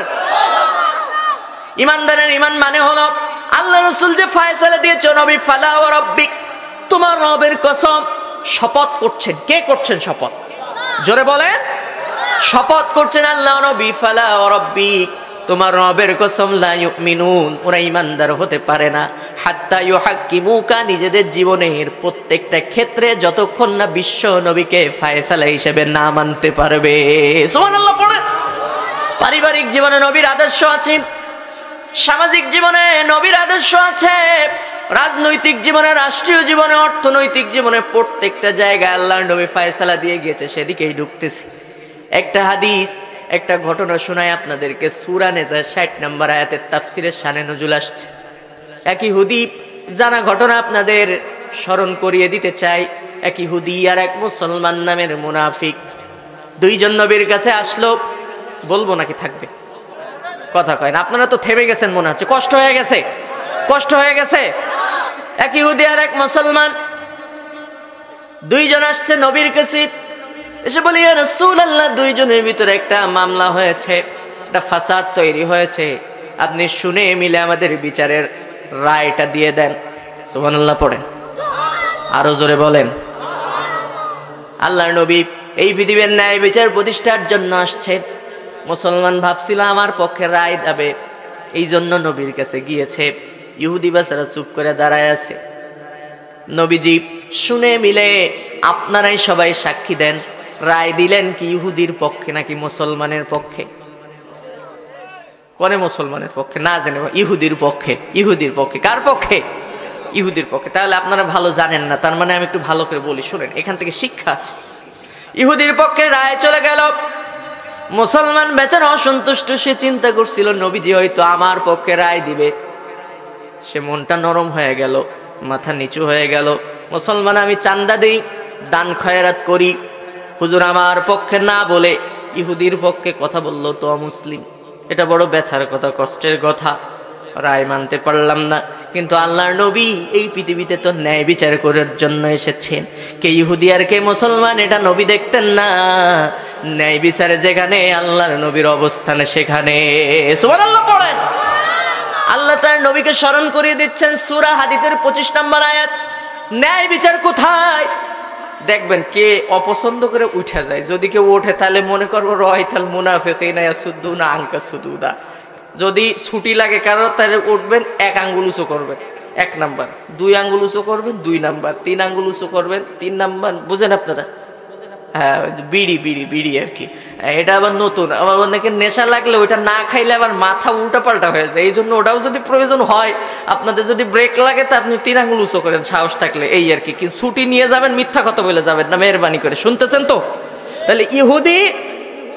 ঈমানদারের ঈমান মানে হলো, আল্লাহ রাসূল যে ফয়সালা দিয়েছে, নবী ফালা ওয়া রাব্বিক, তোমার রবের কসম, শপথ করছেন। কে করছেন শপথ? জোরে বলেন। শপথ করছেন আল্লাহ, নবী ফালা ওয়া রাব্বিক, তোমার রবের কসম, লা ইউমিনুন, ওরা ঈমানদার হতে পারে না হাত্তা ইউহাক্কিমুকা, নিজেদের জীবনের প্রত্যেকটা ক্ষেত্রে যতক্ষণ না বিশ্ব নবীকে ফায়সালা হিসেবে না মানতে পারবে। সুবহানাল্লাহ পড়ে। পারিবারিক জীবনে নবীর আদর্শ আছে, সামাজিক জীবনে নবীর আদর্শ আছে, রাজনৈতিক জীবনে, রাষ্ট্রীয় জীবনে, অর্থনৈতিক জীবনে প্রত্যেকটা জায়গায় আল্লাহর নবী ফায়সালা দিয়ে গেছে, সেদিকেই ঢুকতেছি। একটা হাদিস, একটা ঘটনা শোনায় আপনাদেরকে। সূরা নেজার 60 নম্বর আয়াতের তাফসিরের শানে নজুল আসছে। এক ইহুদি জানা ঘটনা আপনাদের স্মরণ করিয়ে দিতে চাই। এক ইহুদি আর এক মুসলমান নামের মুনাফিক, দুইজন নবীর কাছে আসলো। বলবো নাকি থাকবে? কথা কয় না, আপনারা তো থেমে গেছেন মনে হচ্ছে, কষ্ট হয়ে গেছে, কষ্ট হয়ে গেছে। এক ইহুদি আর এক মুসলমান দুইজন আসছে নবীর কাছে, এসে বলি, ইয়া রাসূলুল্লাহ, দুইজনের ভিতরে একটা মামলা হয়েছে, একটা ফাসাদ তৈরি হয়েছে, আপনি শুনে মিলে আমাদের বিচারের রায়টা দিয়ে দেন। সুবহানাল্লাহ পড়েন, আরো জোরে বলেন। আল্লাহর নবী এই পৃথিবীর ন্যায় বিচার প্রতিষ্ঠার জন্য আসছে। মুসলমান ভাবছিল আমার পক্ষে রায় দেবে, এই জন্য নবীর কাছে গিয়েছে। ইহুদি বেচারা চুপ করে দাঁড়ায় আছে। নবীজি শুনে মিলে আপনারাই সবাই সাক্ষী দেন, রায় দিলেন কি ইহুদির পক্ষে নাকি মুসলমানের পক্ষে? কোনে মুসলমানের পক্ষে না জেনে ইহুদির পক্ষে। ইহুদির পক্ষে। কার পক্ষে? ইহুদির পক্ষে। তাহলে আপনারা ভালো জানেন না, তার মানে আমি একটু ভালো করে বলি, শুনেন, এখান থেকে শিক্ষা আছে। ইহুদির পক্ষে রায় চলে গেল। মুসলমান বেচারা অসন্তুষ্ট, সে চিন্তা করছিল নবীজি হয়তো আমার পক্ষে রায় দিবে। সে মনটা নরম হয়ে গেল, মাথা নিচু হয়ে গেল। মুসলমান আমি চান্দা দেই, দান খয়রাত করি, হুজুর আমার পক্ষে না বলে ইহুদির পক্ষে কথা বললো তো অমুসলিম। এটা বড় ব্যথার কথা, কষ্টের কথা। রায় মানতে পারলাম না, কিন্তু আল্লাহর নবী এই পৃথিবীতে তো ন্যায় বিচার করার জন্য এসেছেন। কে ইহুদি আর কে মুসলমান এটা নবী দেখতেন না। ন্যায় বিচারে যেখানে আল্লাহর নবীর অবস্থানে সেখানে। সুবহানাল্লাহ পড়েন। আল্লাহ তার নবীকে স্মরণ করিয়ে দিচ্ছেন সূরা হাদীদের 25 নম্বর আয়াত। ন্যায় বিচার কোথায়? দেখবেন কে অপছন্দ করে উঠে যায়। যদি কেউ ওঠে তাহলে মনে করবো রাআইতাল মুনাফিকিনা ইয়াসুদ্দুনা আনকা সুদুদা। যদি ছুটি লাগে কারো তাহলে উঠবেন, এক আঙ্গুল উঁচু করবেন 1 নাম্বার, 2 আঙ্গুল উঁচু করবেন 2 নাম্বার, 3 আঙ্গুল উঁচু করবেন 3 নাম্বার। বুঝেন আপনারা? হ্যাঁ, বিড়ি বিড়ি বিড়ি আর কি। এটা আবার নতুন, আবার অনেকে নেশা লাগলে ওইটা না খাইলে আবার মাথা উল্টা পাল্টা হয়ে যায়। এই জন্য ওটাও যদি প্রয়োজন হয়, আপনাদের যদি ব্রেক লাগে তা আপনি 3 আঙ্গুল উঁচু করেন সাহস থাকলে, এই আর কি। কিন্তু ছুটি নিয়ে যাবেন, মিথ্যা কথা বলে যাবেন না, মেহরবানি করে। শুনতেছেন তো? তাহলে ইহুদি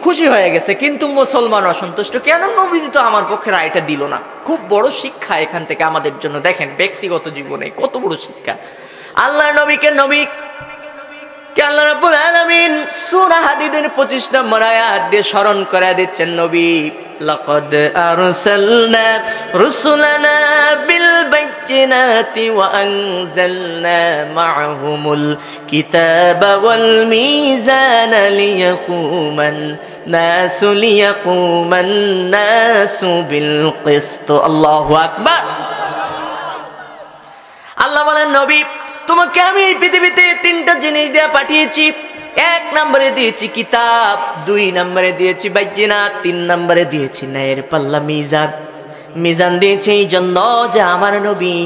খুশি হয়ে গেছে, কিন্তু মুসলমান অসন্তুষ্ট। কেন? নবীজি তো আমার পক্ষে রায়টা দিল না। খুব বড় শিক্ষা এখান থেকে আমাদের জন্য। দেখেন ব্যক্তিগত জীবনে কত বড় শিক্ষা। আল্লাহ নবীকে আল্লাহ রাব্বুল আলামিন সূরা হাদীদের 25 নম্বর আয়াত দিয়ে স্মরণ করে দিচ্ছেন। নবী, লাকাদ আরসালনা রুসুলানা বিল বাইয়িনাতি ওয়া আনজালনা মা'হুমুল কিতাবা ওয়াল মিজানা লিয়াকুমান নাসু বিল কিসত। আল্লাহু আকবার। আল্লাহ বলেন, নবী তোমাকে আমি এই পৃথিবীতে 3টা জিনিস দিয়ে পাঠিয়েছি। 1 নম্বরে দিয়েছি কিতাব, 2 নম্বরে দিয়েছি বাইয়িনাত, 3 নম্বরে দিয়েছি ন্যায়ের পাল্লা, মিজান। মিজান দিয়েছি এই জন্য যে আমার নবী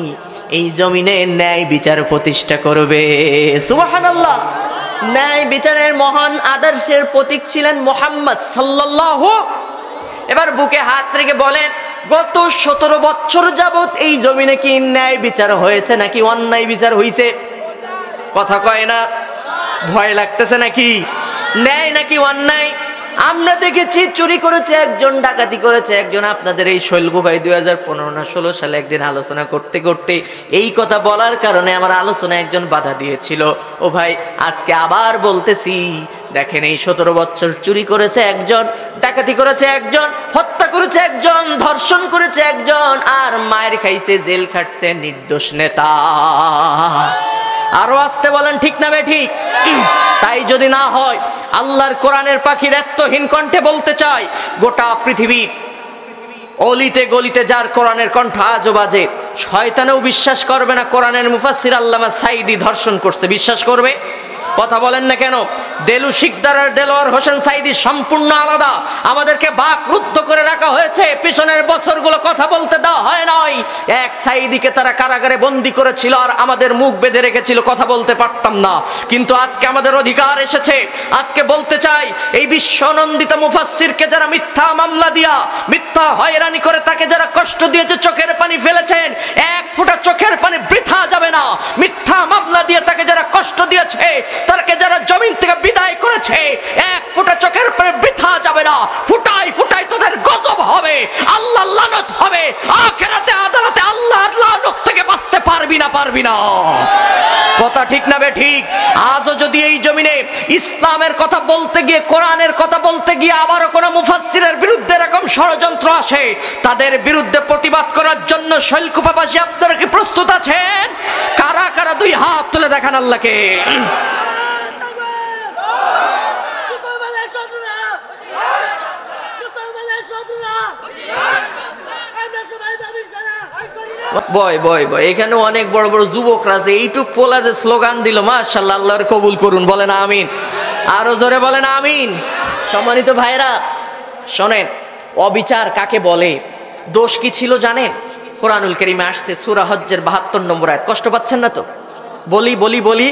এই জমিনে ন্যায় বিচার প্রতিষ্ঠা করবে। সুবহানাল্লাহ। ন্যায় বিচারের মহান আদর্শের প্রতীক ছিলেন মুহাম্মদ সাল্লাল্লাহু। এবার বুকে হাত রেখে বলেন, গত 17 বছর যাবত এই জমিনে কি ন্যায় বিচার হয়েছে নাকি অন্যায় বিচার হয়েছে? কথা কয় না? ভয় লাগতেছে নাকি? ন্যায় নাকি অন্যায়? আমরা দেখেছি চুরি করেছে একজন, ডাকাতি করেছে একজন। আপনাদের এই শৈলগো ভাই 2015 না 16 সালে একদিন আলোচনা করতে করতে এই কথা বলার কারণে আমার আলোচনা একজন বাধা দিয়েছিল। ও ভাই, আজকে আবার বলতেছি, দেখেন এই 17 বছর চুরি করেছে একজন, ডাকাতি করেছে একজন, হত্যা করেছে একজন, ধর্ষণ করেছে একজন, আর মায়ের খাইছে, জেল খাটছে নির্দোষ নেতা। আরো আসতে বলেন, ঠিক না ঠিক? তাই যদি না হয়, আল্লাহর কোরআনের পাখির এত্তহীন কণ্ঠে বলতে চাই, গোটা পৃথিবীর অলিতে গলিতে যার কোরআনের কণ্ঠ আজও বাজে, শয়তানেও বিশ্বাস করবে না কোরআনের মুফাসসির আল্লামা সাঈদী ধর্ষণ করছে। বিশ্বাস করবে? কথা বলেন না কেন? দেলু শিকদার আর দেলোয়ার হোসেন সাইদি সম্পূর্ণ আলাদা। আমাদেরকে বাকরুদ্ধ করে রাখা হয়েছে, পিছনের বছরগুলো কথা বলতে দেওয়া হয় নাই। এক সাইদিকে তারা কারাগারে বন্দী করেছিল আর আমাদের মুখ বেঁধে রেখেছিল, কথা বলতে পারতাম না। কিন্তু আজকে আমাদের অধিকার এসেছে। আজকে বলতে চাই, এই বিশ্বনন্দিত মুফাসসিরকে যারা মিথ্যা মামলা দিয়া, মিথ্যা হয়রানি করে তাকে যারা কষ্ট দিয়েছে, চোখের পানি ফেলেছেন, এক ফোঁটা চোখের পানি বৃথা যাবে না। মিথ্যা মামলা দিয়ে তাকে যারা কষ্ট দিয়েছে, তাকে যারা জমিন থেকে বিদায় করেছে, এক ফোঁটা চোখের পানি বৃথা যাবে না। ফুটাই ফুটাই তোদের গজব হবে, আল্লাহ লানত হবে, আখিরাতে আদালতে আল্লাহর লানত থেকে বাঁচতে পারবি না, পারবি না। কথা ঠিক না বে ঠিক? আজও যদি এই জমিনে ইসলামের কথা বলতে গিয়ে, কোরআনের কথা বলতে গিয়ে আবারও কোনো মুফাসসিরের বিরুদ্ধে এরকম ষড়যন্ত্র আসে, তাদের বিরুদ্ধে প্রতিবাদ করার জন্য শৈলকুপাবাসী আপনারা কি প্রস্তুত আছেন? কারা কারা দুই হাত তুলে দেখান আল্লাহকে। বয় বয় বয়, এখানে অনেক বড় বড় যুবকরা আছে। এইটুক পোলা যে স্লোগান দিল, মাশাআল্লাহ, আল্লাহর কবুল করুন, বলেন আমিন। আরো জোরে বলেন আমিন। সম্মানিত ভাইরা শোনেন, অবিচার কাকে বলে, দোষ কি ছিল জানেন? কোরআনুল কারীমে আসছে সূরা হজ্জের ৭২ নম্বর আয়াত। কষ্ট পাচ্ছেন না তো? বলি বলি বলি,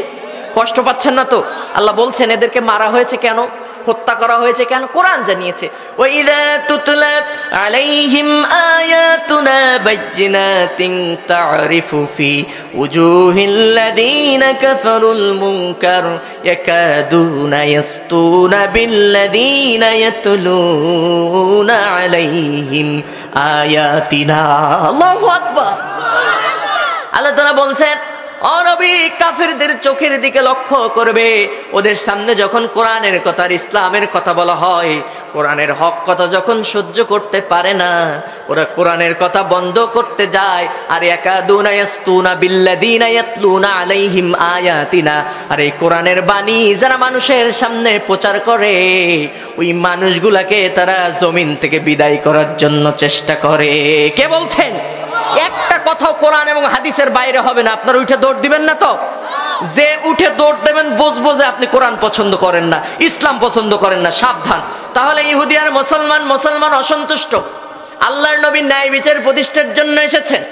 কষ্ট পাচ্ছেন না তো? আল্লাহ বলছেন এদেরকে মারা হয়েছে কেন, হত্যা করা হয়েছে কেন, কোরআন জানিয়েছে। ওয়াইদা তুতলা আলাইহিম আয়াতুনা বাইয়িনাতিন তা'রিফু ফি উজুহিল লাযিনা কাফারুল মুনকার ইয়াকাদুনা ইয়াসতুনা বিল্লাযিনা ইয়াতলুনা আলাইহিম আয়াতিনা। আল্লাহু আকবার। আল্লাহ তাআলা বলছেন, ও নবী, কাফিরদের চোখের দিকে লক্ষ্য করবে। ওদের সামনে যখন কোরআনের কথা আর ইসলামের কথা বলা হয়, কোরআনের হক কথা যখন সহ্য করতে পারে না, ওরা কোরআনের কথা বন্ধ করতে যায়। আর ইয়াকাদুনা ইয়াসতুনা বিল্লাযিনা ইয়াতলুনা আলাইহিম আয়াতিনা, আর এই কোরআনের বাণী যারা মানুষের সামনে প্রচার করে, ওই মানুষগুলাকে তারা জমিন থেকে বিদায় করার জন্য চেষ্টা করে। কে বলছেন? একটা কথাও কোরআন এবং হাদিসের বাইরে হবে না। আপনারা উঠে দৌড় দিবেন না তো? যে উঠে দৌড় দেবেন বুঝবো যে আপনি কোরআন পছন্দ করেন না, ইসলাম পছন্দ করেন না, সাবধান। তাহলে ইহুদি আর মুসলমান অসন্তুষ্ট। আল্লাহর নবী ন্যায় বিচার প্রতিষ্ঠার জন্য এসেছেন।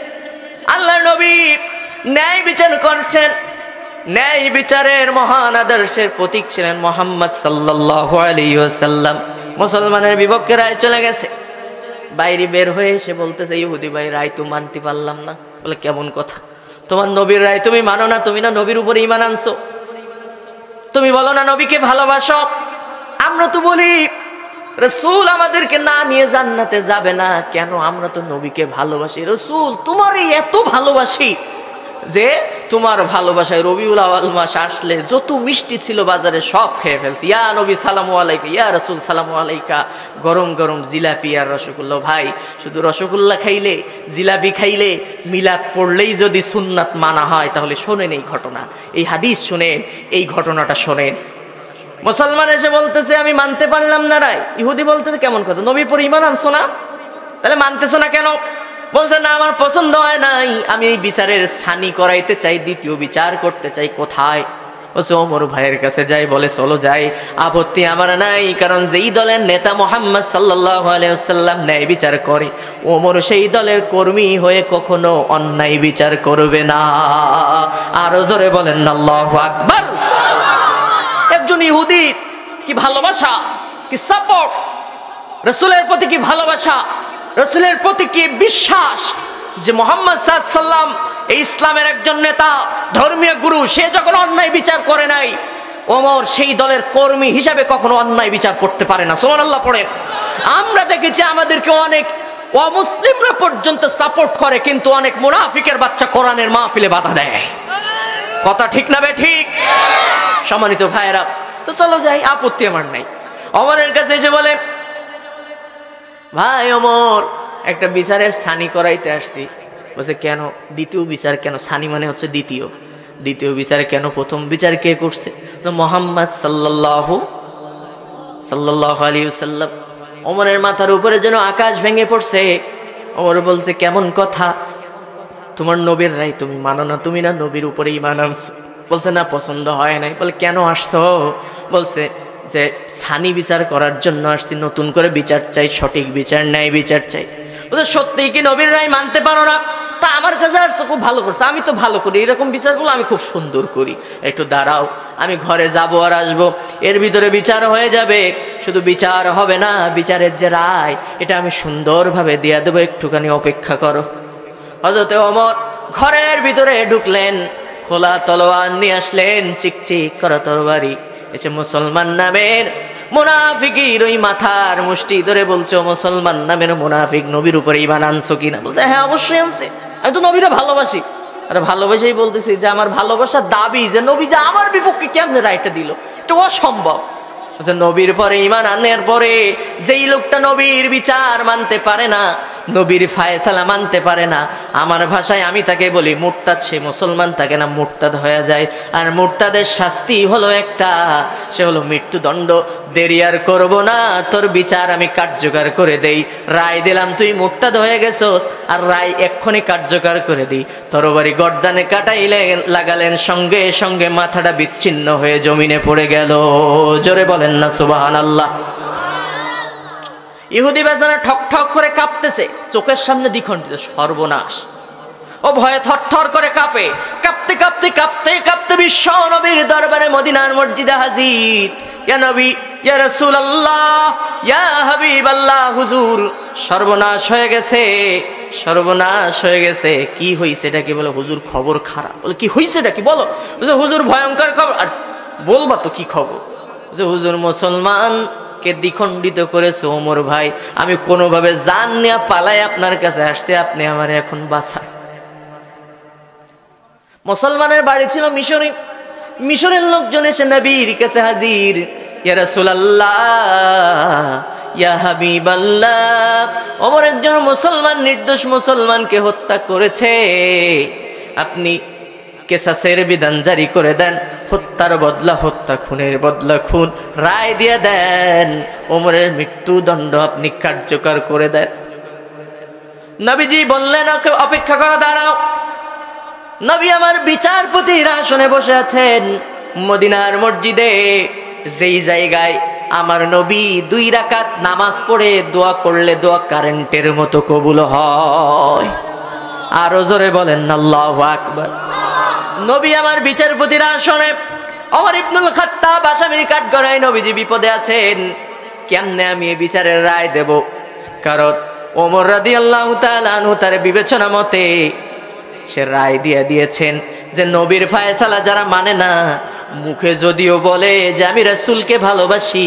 আল্লাহর নবী ন্যায় বিচার করছেন। ন্যায় বিচারের মহান আদর্শের প্রতীক ছিলেন মুহাম্মদ সাল্লাল্লাহু আলাইহি ওয়াসাল্লাম। মুসলমানের বিপক্ষে রায় চলে গেছে। বাইরে বের হয়ে এসে বলতেছে, ইহুদি ভাই, রায় তো মানতে পারলাম না। বলে, কেমন কথা? তোমার নবীর রায় তুমি মানো না? তুমি না নবীর উপরে ঈমান আনছো? তুমি বলো না নবীকে ভালোবাসো? আমরা তো বলি রাসূল আমাদেরকে না নিয়ে জান্নাতে যাবে না। কেন? আমরা তো নবীকে ভালোবাসি। রাসূল তোমারই এত ভালোবাসি যে তোমার ভালোবাসায় রবিউল আউয়াল মাস আসলে যত মিষ্টি ছিল বাজারে সব খেয়ে ফেলছি। ইয়া নবী সালামু আলাইকা, ইয়া রাসূল সালামু আলাইকা। গরম গরম জিলাপি আর রসগোল্লা। ভাই, শুধু রসগোল্লা খাইলে, জিলাপি খাইলে, মিলাদ পড়লেই যদি সুন্নাত মানা হয়, তাহলে শোনেন এই ঘটনা, এই হাদিস শোনেন, এই ঘটনাটা শোনেন। মুসলমান এসে বলতেছে, আমি মানতে পারলাম না রায়। ইহুদি বলতেছে, কেমন কথা? নবীর পর ঈমান আনছো না? তাহলে মানতেছো না কেন? বলছে, না, আমার পছন্দ হয় নাই, আমি এই বিচারের ছানি করাইতে চাই, দ্বিতীয় বিচার করতে চাই। কোথায়? বলছে, ওমর ভাইয়ের কাছে যাই। বলে, চলো যাই, আপত্তি আমার নাই, কারণ যেই দলের নেতা মুহাম্মদ সাল্লাল্লাহু আলাইহি ওয়াসাল্লাম ন্যায় বিচার করে, ওমর সেই দলের কর্মী হয়ে কখনো অন্যায় বিচার করবে না। আরো জোরে বলেন আল্লাহু আকবার। একজন ইহুদি কি ভালোবাসা, কি সাপোর্ট, রাসূলের প্রতি কি ভালোবাসা, রাসূলের প্রতি কি বিশ্বাস যে মুহাম্মদ সাল্লাল্লাহু আলাইহি ওয়াসাল্লাম এই ইসলামের একজন নেতা, ধর্মীয় গুরু। সে যখন অন্যায় বিচার করে নাই, ওমর সেই দলের কর্মী হিসাবে কখনো অন্যায় বিচার করতে পারে না। সুবহানাল্লাহ পড়েন। আমরা দেখেছি আমাদেরকে অনেক অমুসলিমরা পর্যন্ত সাপোর্ট করে, কিন্তু অনেক মুনাফিকের বাচ্চা কোরআনের মাহফিলে বাধা দেয়। কথা ঠিক না বে ঠিক? সম্মানিত ভাইরা, তো চলো যাই, আপত্তি আমার নাই। ওমরের কাছে এসে বলে, ভাই ওমর, একটা বিচারের ছানি করাইতে আসছি। বলছে, কেন? দ্বিতীয় বিচার কেন? ছানি মানে হচ্ছে দ্বিতীয়। দ্বিতীয় বিচার কেন? প্রথম বিচার কে করছে? মুহাম্মদ সাল্লাল্লাহু আলাইহি ওয়াসাল্লাম। ওমরের মাথার উপরে যেন আকাশ ভেঙে পড়ছে। ওমর বলছে, কেমন কথা? তোমার নবীর রায় তুমি মানো না, তুমি না নবীর উপরে ঈমান আনছো। বলছে না পছন্দ হয় নাই। বলে কেন আসছো? বলছে যে সানি বিচার করার জন্য আসছি, নতুন করে বিচার চাই, সঠিক বিচার, ন্যায় বিচার চাই। বলছে সত্যিই কি নবীর রায় মানতে পারো না? তা আমার কাছে আসছো, খুব ভালো করছে, আমি তো ভালো করি, এরকম বিচারগুলো আমি খুব সুন্দর করি, একটু দাঁড়াও, আমি ঘরে যাবো আর আসবো, এর ভিতরে বিচার হয়ে যাবে। শুধু বিচার হবে না, বিচারের যে রায় এটা আমি সুন্দরভাবে দিয়ে দেবো, একটুখানি অপেক্ষা করো। হযরতে ওমর ঘরের ভিতরে ঢুকলেন, খোলা তলোয়ার নিয়ে আসলেন, চিকচিক করা তরবারি। এসে মুসলমান নামের মুনাফিকের ওই মাথার মুষ্টি ধরে বলছে, ও মুসলমান নামের মুনাফিক, নবীর উপরে ঈমান আনছো কিনা? বলছে হ্যাঁ অবশ্যই আনছে, আমি তো নবীরা ভালোবাসি। আরে ভালোবাসাই বলতেছি যে আমার ভালোবাসার দাবি যে নবী যে আমার বিপক্ষে কেমনে রায়টা দিল, এটা অসম্ভব। নবীর পরে ঈমান আনার পরে যেই লোকটা নবীর বিচার মানতে পারে না, নবীর ফায়সালা মানতে পারে না, আমার ভাষায় আমি তাকে বলি মুরতাদ। সে মুসলমান থাকে না, মুরতাদ হয়ে যায়। আর মুরতাদের শাস্তি হলো একটা, সে হলো মৃত্যুদণ্ড। দেরি আর করবো না, তোর বিচার আমি কার্যকর করে দেই। রায় দিলাম তুই মুরতাদ হয়ে গেছস, আর রায় এক্ষুনি কার্যকর করে দিই। তরবারি গর্দানে কাটাইলেন, লাগালেন, সঙ্গে সঙ্গে মাথাটা বিচ্ছিন্ন হয়ে জমিনে পড়ে গেল। জোরে বলেন না সুবহানাল্লাহ। ইহুদি বেচারা ঠক ঠক করে কাঁপতেছে, চোখের সামনে দ্বিখণ্ডিত, সর্বনাশ। ও ভয়ে থরথর করে কাঁপে, কাঁপতে কাঁপতে কাঁপতে কাঁপতে বিশ্ব নবীর দরবারে মদিনার মসজিদে হাজির। ইয়া নবী, ইয়া রাসূলুল্লাহ, ইয়া হাবিবাল্লাহ, হুজুর সর্বনাশ হয়ে গেছে, সর্বনাশ হয়ে গেছে। কি হইছে এটা কি? বলে হুজুর খবর খারাপ। বলে কি হইছে এটা কি বলো? হুজুর ভয়ঙ্কর খবর। আর বলবা তো কি খবর? হুজুর মুসলমান কে দ্বিখণ্ডিত করেছে ওমর ভাই, আমি কোনোভাবে জান নিয়ে পালাই আপনার কাছে আসছি, আপনি আমার এখন বাঁচান। মুসলমানের বাড়ি ছিল মিশরে, মিশরের লোকজন এসে নবীর কাছে হাজির। ইয়া রাসূলুল্লাহ, ইয়া হাবিবাল্লাহ, ওমর একজন মুসলমান, নির্দোষ মুসলমানকে হত্যা করেছে, আপনি কেসাসের বিধান জারি করে দেন, হত্যার বদলা হত্যা, খুনের বদলা খুন, রায় দিয়ে দেন, ওমরের মৃত্যুদণ্ড আপনি কার্যকর করে দেন। নবীজি বললেন অপেক্ষা করো, দাঁড়াও। নবী আমার বিচারপতির আসনে বসে আছেন মদিনার মসজিদে, যেই জায়গায় আমার নবী 2 রাকাত নামাজ পড়ে দোয়া করলে দোয়া কারেন্টের মতো কবুল হয়। আরো জোরে বলেন আল্লাহু আকবার। নবী আমার বিচারপতির আসনে, ওমর ইবনুল খাত্তাব আসামির কাঠগড়ায়, নবীজি বিপদে আছেন, কেমনে আমি এই বিচারের রায় দেব? কারণ ওমর রাদিয়াল্লাহু তাআলা আনহু তার বিবেচনা মতে সে রায় দিয়ে দিয়েছেন যে নবীর ফায়সালা যারা মানে না, মুখে যদিও বলে যে আমি রাসূলকে ভালোবাসি,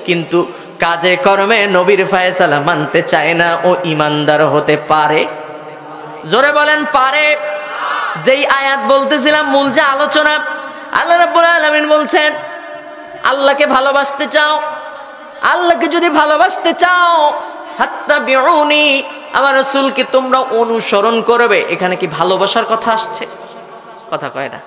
কিন্তু কাজে কর্মে নবীর ফায়সালা মানতে চায় না, ও ঈমানদার হতে পারে। জোরে বলেন পারে। যেই আয়াত বলতেছিলাম, মূল যে আলোচনা, আল্লাহ রাব্বুল আলামিন বলছেন আল্লাহকে ভালোবাসতে চাও, আল্লাহকে যদি ভালোবাসতে চাও, ফাত্তাবিউনি, আমার রাসূলকে তোমরা অনুসরণ করবে। এখানে কি ভালোবাসার কথা আসছে? কথা কয় না।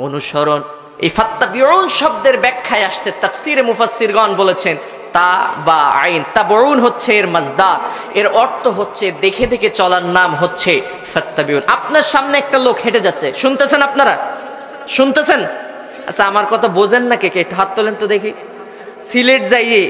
অনুসরণ, এই ফাত্তাবিউন শব্দের ব্যাখ্যায় আসছে, তাফসীরে মুফাসসিরগণ বলেছেন তা বা আইন, তাবউন হচ্ছে এর মাজদার, এর অর্থ হচ্ছে দেখে দেখে চলার নাম হচ্ছে ফাত্তাবিউন। আপনার সামনে একটা লোক হেঁটে যাচ্ছে, শুনতেছেন? আপনারা শুনতেছেন? আচ্ছা আমার কথা বোঝেন না কে কে? একটু হাত তোলেন তো দেখি। সিলেট যাইয়ে,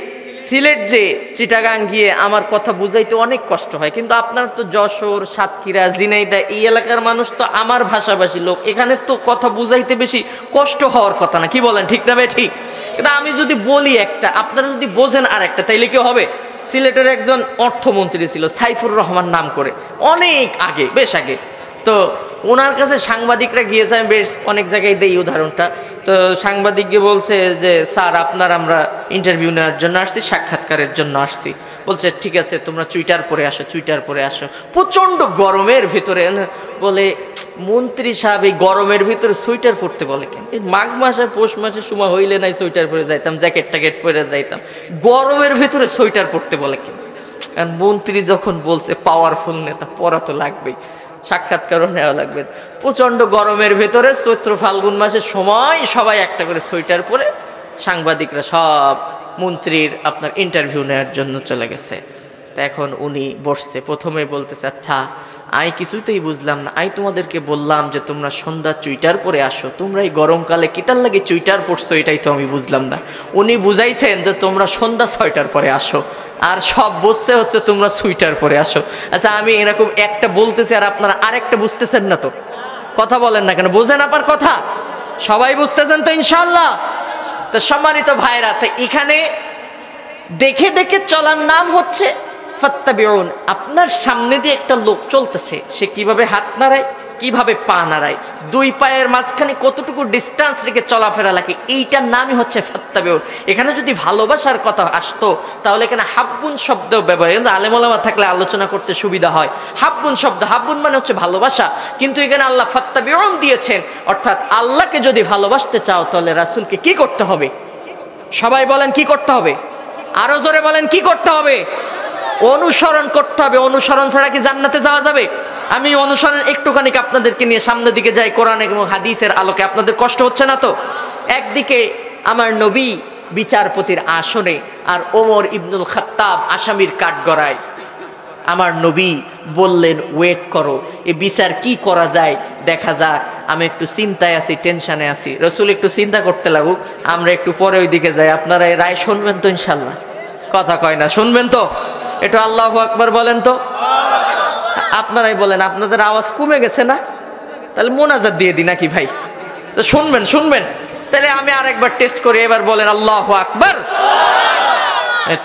সিলেট যে চিটাগাং গিয়ে আমার কথা বুঝাইতে অনেক কষ্ট হয়, কিন্তু আপনার তো যশোর, সাতক্ষীরা, ঝিনাইদহ এই এলাকার মানুষ তো আমার ভাষাভাষী লোক, এখানে তো কথা বুঝাইতে বেশি কষ্ট হওয়ার কথা না, কি বলেন? ঠিক না ভাই? ঠিক। কিন্তু আমি যদি বলি একটা, আপনারা যদি বোঝেন আর একটা, তাইলে কি হবে? সিলেটের একজন অর্থমন্ত্রী ছিল সাইফুর রহমান নাম করে, অনেক আগে, বেশ আগে। তো ওনার কাছে সাংবাদিকরা গিয়েছে, আমি বেশ অনেক জায়গায় দেই উদাহরণটা। তো সাংবাদিককে বলছে যে স্যার আপনার আমরা ইন্টারভিউ নেওয়ার জন্য আসছি, সাক্ষাৎকারের জন্য আসছি। বলছে ঠিক আছে তোমরা চুইটার পরে আসো, চুইটার পরে আসো। প্রচণ্ড গরমের ভিতরে, বলে মন্ত্রী সাহেব এই গরমের ভিতরে সোয়েটার পরতে বলে কেন? এই মাঘ মাসে পৌষ মাসে সময় হইলে নাই সোয়েটার পরে যাইতাম, জ্যাকেট ট্যাকেট পরে যাইতাম, গরমের ভিতরে সোয়েটার পরতে বলে কেন? কারণ মন্ত্রী যখন বলছে, পাওয়ারফুল নেতা, পরা তো লাগবেই, সাক্ষাৎকারও নেওয়া লাগবে। প্রচণ্ড গরমের ভেতরে চৈত্র ফাল্গুন মাসের সময় সবাই একটা করে সোয়েটার পরে সাংবাদিকরা সব মন্ত্রীর আপনার ইন্টারভিউ নেওয়ার জন্য চলে গেছে। তা এখন উনি বসছে, প্রথমে বলতেছে আচ্ছা আই কিছুতেই বুঝলাম না। আই তোমাদেরকে বললাম যে তোমরা সন্ধ্যা চুইটার পরে আসো, তোমরা এই গরমকালে কিতার লাগে চুইটার পড়ছো, এটাই তো আমি বুঝলাম না। উনি বুঝাইছেন যে তোমরা সন্ধ্যা 6টার পরে আসো, আর সব বুঝছে হচ্ছে তোমরা সুইটার পরে আসো। আচ্ছা, আমি এরকম একটা বলতেছি আর আপনারা আরেকটা বুঝতেছেন না তো? কথা বলেন না কেন? বোঝেন আপনার কথা? সবাই বুঝতেছেন তো ইনশাআল্লাহ? তো সম্মানিত ভাইরা, তো এখানে দেখে দেখে চলার নাম হচ্ছে ফাত্তাবিউন। আপনার সামনে দিয়ে একটা লোক চলতেছে, সে কিভাবে হাত নাড়ায়, কিভাবে পা নাড়ায়, দুই পায়ের মাঝখানে কতটুকু ডিস্টেন্স রেখে চলাফেরা লাগে, এইটার নামই হচ্ছে ফাত্তাবিউন। এখানে যদি ভালোবাসার কথা আসতো তাহলে এখানে হাব্বুন শব্দ ব্যবহার, কিন্তু আলেম ওলামা থাকলে আলোচনা করতে সুবিধা হয়। হাব্বুন শব্দ, হাব্বুন মানে হচ্ছে ভালোবাসা, কিন্তু এখানে আল্লাহ ফাত্তাবিউন দিয়েছেন, অর্থাৎ আল্লাহকে যদি ভালোবাসতে চাও তাহলে রাসূলকে কি করতে হবে? সবাই বলেন কি করতে হবে? আরো জোরে বলেন কি করতে হবে? অনুসরণ করতে হবে। অনুসরণ ছাড়া কি জান্নাতে যাওয়া যাবে? আমি অনুসরণ একটুখানি আপনাদেরকে নিয়ে সামনের দিকে যাই কোরআন এবং হাদিসের আলোকে। আপনাদের কষ্ট হচ্ছে না তো? একদিকে আমার নবী বিচারপতির আসনে, আর ওমর ইবনুল খাত্তাব আসামির কাঠগড়ায়। আমার নবী বললেন ওয়েট করো, এ বিচার কি করা যায় দেখা যাক, আমি একটু চিন্তায় আছি, টেনশনে আছি। রসুল একটু চিন্তা করতে লাগুক, আমরা একটু পরে ওই দিকে যাই। আপনারা এই রায় শুনবেন তো ইনশাল্লাহ? কথা কয় না, শুনবেন তো? একটু আল্লাহু আকবার বলেন তো। আপনারাই বলেন, আপনাদের আওয়াজ কমে গেছে না? তাহলে মোনাজাত দিয়ে দিই নাকি ভাই? তো শুনবেন শুনবেন। তাহলে আমি আরেকবার টেস্ট করি, এবার বলেন আল্লাহু আকবার।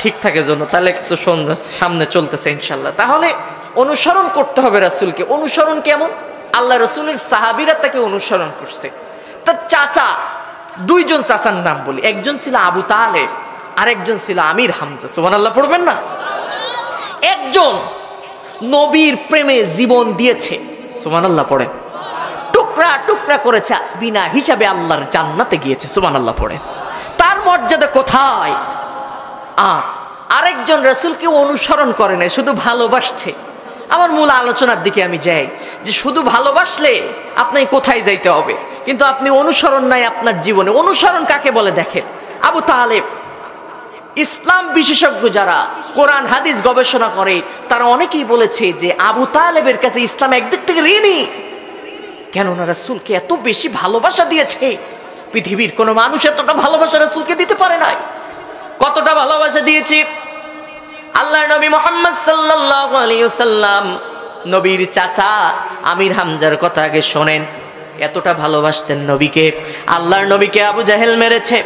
ঠিক থাকে জন্য, তাহলে তো সামনে চলতেছে ইনশাল্লাহ। তাহলে অনুসরণ করতে হবে রাসূলকে। অনুসরণ কেমন? আল্লাহ রাসূলের সাহাবীরা তাকে অনুসরণ করছে। তার চাচা, দুইজন চাচার নাম বলি, একজন ছিল আবু তালেব, আরেকজন ছিল আমির হামজা। সুবহানাল্লাহ পড়বেন না? একজন নবীর প্রেমে জীবন দিয়েছে, সুবহানাল্লাহ পড়েন, টুকরা টুকরা করেছে, বিনা হিসাবে আল্লাহর জান্নাতে গিয়েছে, সুবহানাল্লাহ পড়েন। তার মর্যাদা কোথায়? আর আরেকজন রাসূলকে অনুসরণ করে না, শুধু ভালোবাসছে। আমার মূল আলোচনার দিকে আমি যাই, যে শুধু ভালোবাসলে আপনি কোথায় যাইতে হবে, কিন্তু আপনি অনুসরণ নাই আপনার জীবনে। অনুসরণ কাকে বলে দেখেন। আবু তালেব, ইসলাম বিশেষজ্ঞ যারা কোরআন হাদিস গবেষণা করে তারা অনেকেই বলেছে যে আবু তালেবের কাছে ইসলাম একদিক থেকে ঋণী। কেননা রাসূলকে এত বেশি ভালোবাসা দিয়েছে, পৃথিবীর কোনো মানুষ এতটা ভালোবাসা রাসূলকে দিতে পারে নাই। কতটা ভালোবাসা দিয়েছে? আল্লাহর নবী মুহাম্মদ সাল্লাল্লাহু আলাইহি ওয়াসাল্লাম, নবীর চাচা আমির হামজার কথা আগে শোনেন। এতটা ভালোবাসতেন নবীকে, আল্লাহর নবীকে আবু জাহেল মেরেছে,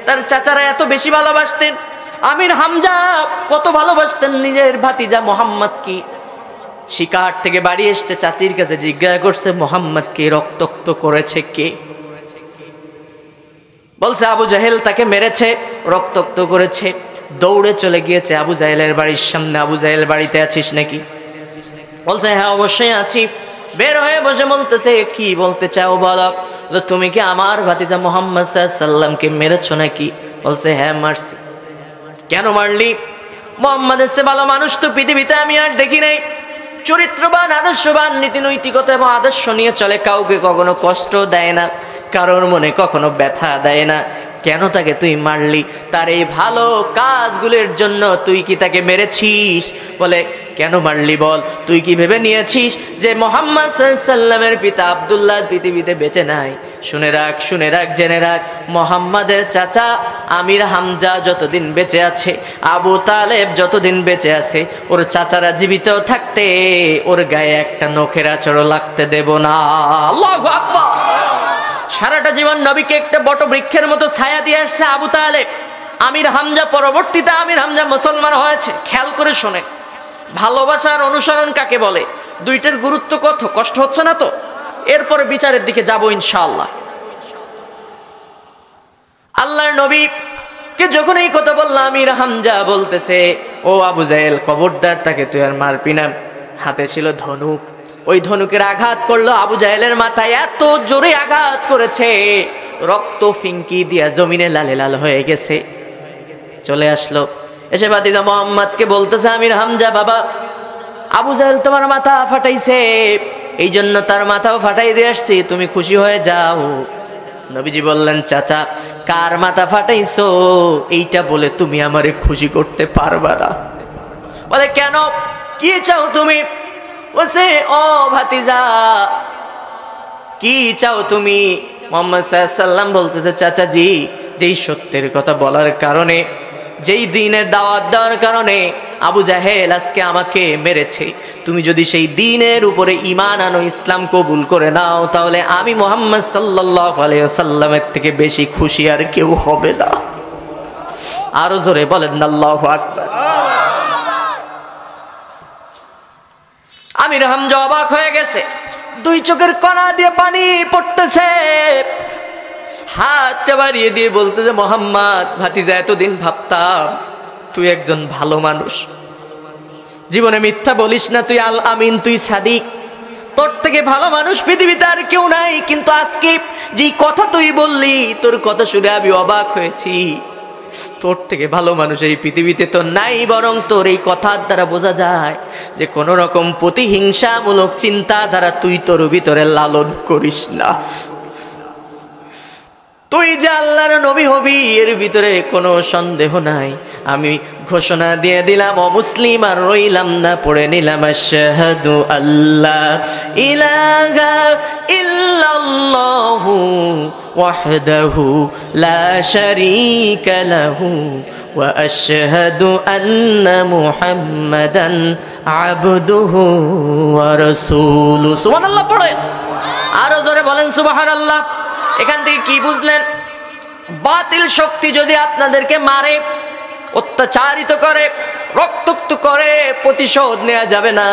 তার চাচারা এত বেশি ভালোবাসতেন। আমির হামজা কত ভালোবাসতেন নিজের ভাতিজা মুহাম্মদ কি। শিকার থেকে বাড়ি এসছে, চাচির কাছে জিজ্ঞাসা করছে মুহাম্মদকে রক্তাক্ত করেছে কে? বলছে আবু জাহেল তাকে মেরেছে, রক্তাক্ত করেছে। দৌড়ে চলে গিয়েছে আবু জাহেলের বাড়ির সামনে। আবু জাহেল, বাড়িতে আছিস নাকি? বলছে হ্যাঁ অবশ্যই আছি। বের হয়ে বসে বলতেছে কি বলতে চাও বলো। তুমি কি আমার ভাতিজা মুহাম্মদ সাল্লাল্লাহু আলাইহি ওয়াসাল্লামকে মেরেছো নাকি? বলছে হ্যাঁ মারছি। কেন মারলি? মুহাম্মাদের চেয়ে ভালো মানুষ তো পৃথিবীতে আমি আর দেখি নাই। চরিত্রবান, আদর্শবান, নীতি নৈতিকতা এবং আদর্শ নিয়ে চলে, কাউকে কখনো কষ্ট দেয় না, কারোর মনে কখনো ব্যথা দেয় না। কেন তাকে তুই মারলি? তার এই ভালো কাজগুলোর জন্য তুই কি তাকে মেরেছিস? বলে কেন মারলি বল? তুই কি ভেবে নিয়েছিস যে মুহাম্মদ সাল্লাল্লাহু আলাইহি ওয়াসাল্লামের পিতা আব্দুল্লাহ পৃথিবীতে বেঁচে নাই? শুনে রাখ, শুনে রাখ, জেনে রাখ, মুহাম্মাদের চাচা আমির হামজা যতদিন বেঁচে আছে, আবু তালেব যতদিন বেঁচে আছে, ওর চাচারা জীবিত থাকতে ওর গায়ে একটা নখের আঁচড়ও লাগতে দেব না। আল্লাহু আকবার। সারাটা জীবন নবীকে একটা বটবৃক্ষের মতো ছায়া দিয়ে আসছে আবু তালেব। আমির হামজা পরবর্তীতে আমির হামজা মুসলমান হয়েছে। খেয়াল করে শোনে, ভালোবাসার অনুসরণ কাকে বলে, দুইটার গুরুত্ব কত। কষ্ট হচ্ছে না তো? এরপরে বিচারের দিকে যাব ইনশাআল্লাহ। আল্লাহর নবীকে যখন এই কথা বললাম, আমির হামজা বলতেছে ও আবু জাহেল, খবরদার তাকে তুই আর মারবি না। হাতে ছিল ধনুক, ওই ধনুকের আঘাত করলো আবু জাহেলের মাথায়, এত জোরে আঘাত করেছে রক্ত ফিঙ্কি দিয়া জমিনে লালে লাল হয়ে গেছে। চলে আসলো, এসে ভাতিজা মুহাম্মদকে বলতেছে আমির হামজা, বাবা আবু জাহেল তোমার মাথা ফাটাইছে, এই জন্য তার মাথাও ফাটাই দিয়ে আসছি, তুমি খুশি হয়ে যাও। নবীজি বললেন চাচা, কার মাথা ফাটাইছো এইটা বলে তুমি আমারে খুশি করতে পারবা না। বলে কেন, কি চাও তুমি? বলছে, ও ভাতিজা কি চাও তুমি? মুহাম্মদ সাল্লাল্লাহু আলাইহি ওয়াসাল্লাম বলতেছে, চাচাজি যেই সত্যের কথা বলার কারণে, যেই দ্বীনের দাওয়াত দেওয়ার কারণে আবু জাহেল আজকে আমাকে মেরেছে, তুমি যদি সেই দ্বীনের উপরে ঈমান আনো, ইসলাম কবুল করে নাও, তাহলে আমি মুহাম্মদ সাল্লাল্লাহু আলাইহি ওয়াসাল্লামের থেকে বেশি খুশি আর কেউ হবে না। আরো জোরে বলেন আল্লাহু আকবার। আমির হামজা অবাক হয়ে গেছে, দুই চোখের কণা দিয়ে পানি পড়তেছে, হাতটা বাড়িয়ে দিয়ে বলতেছে, মোহাম্মদ ভাতিজা এতদিন ভাবতাম তুই একজন ভালো মানুষ, জীবনে মিথ্যা বলিস না, তুই আল আমিন, তুই সাদিক, তোর থেকে ভালো মানুষ পৃথিবীতে আর কেউ নাই। কিন্তু আজকে যেই কথা তুই বললি, তোর কথা শুনে আমি অবাক হয়েছি, তোর থেকে ভালো মানুষ এই পৃথিবীতে তো নাই। বরং তোর এই কথার দ্বারা বোঝা যায় যে কোন রকম প্রতিহিংসামূলক চিন্তাধারা তুই তোর ভিতরে লালন করিস না। তুই যে আল্লাহর নবী হবি এর ভিতরে কোনো সন্দেহ নাই। আমি ঘোষণা দিয়ে দিলাম, অমুসলিম আর রইলাম না, পড়ে নিলাম আশহাদু আল্লাহ ইলাহা ইল্লাল্লাহু ওয়াহদাহু লা শারীকা লাহু ওয়া আশহাদু আন্না মুহাম্মাদান আবদুহু ওয়া রাসূলুহু। সুবহানাল্লাহ পড়ে আরো জোরে বলেন সুবহানাল্লাহ। এখান থেকে কি বুঝলেন? বাতিল শক্তি যদি আপনাদেরকে মারে, অত্যাচারিত করে, রক্তাক্ত করে, প্রতিশোধ নেওয়া যাবে না,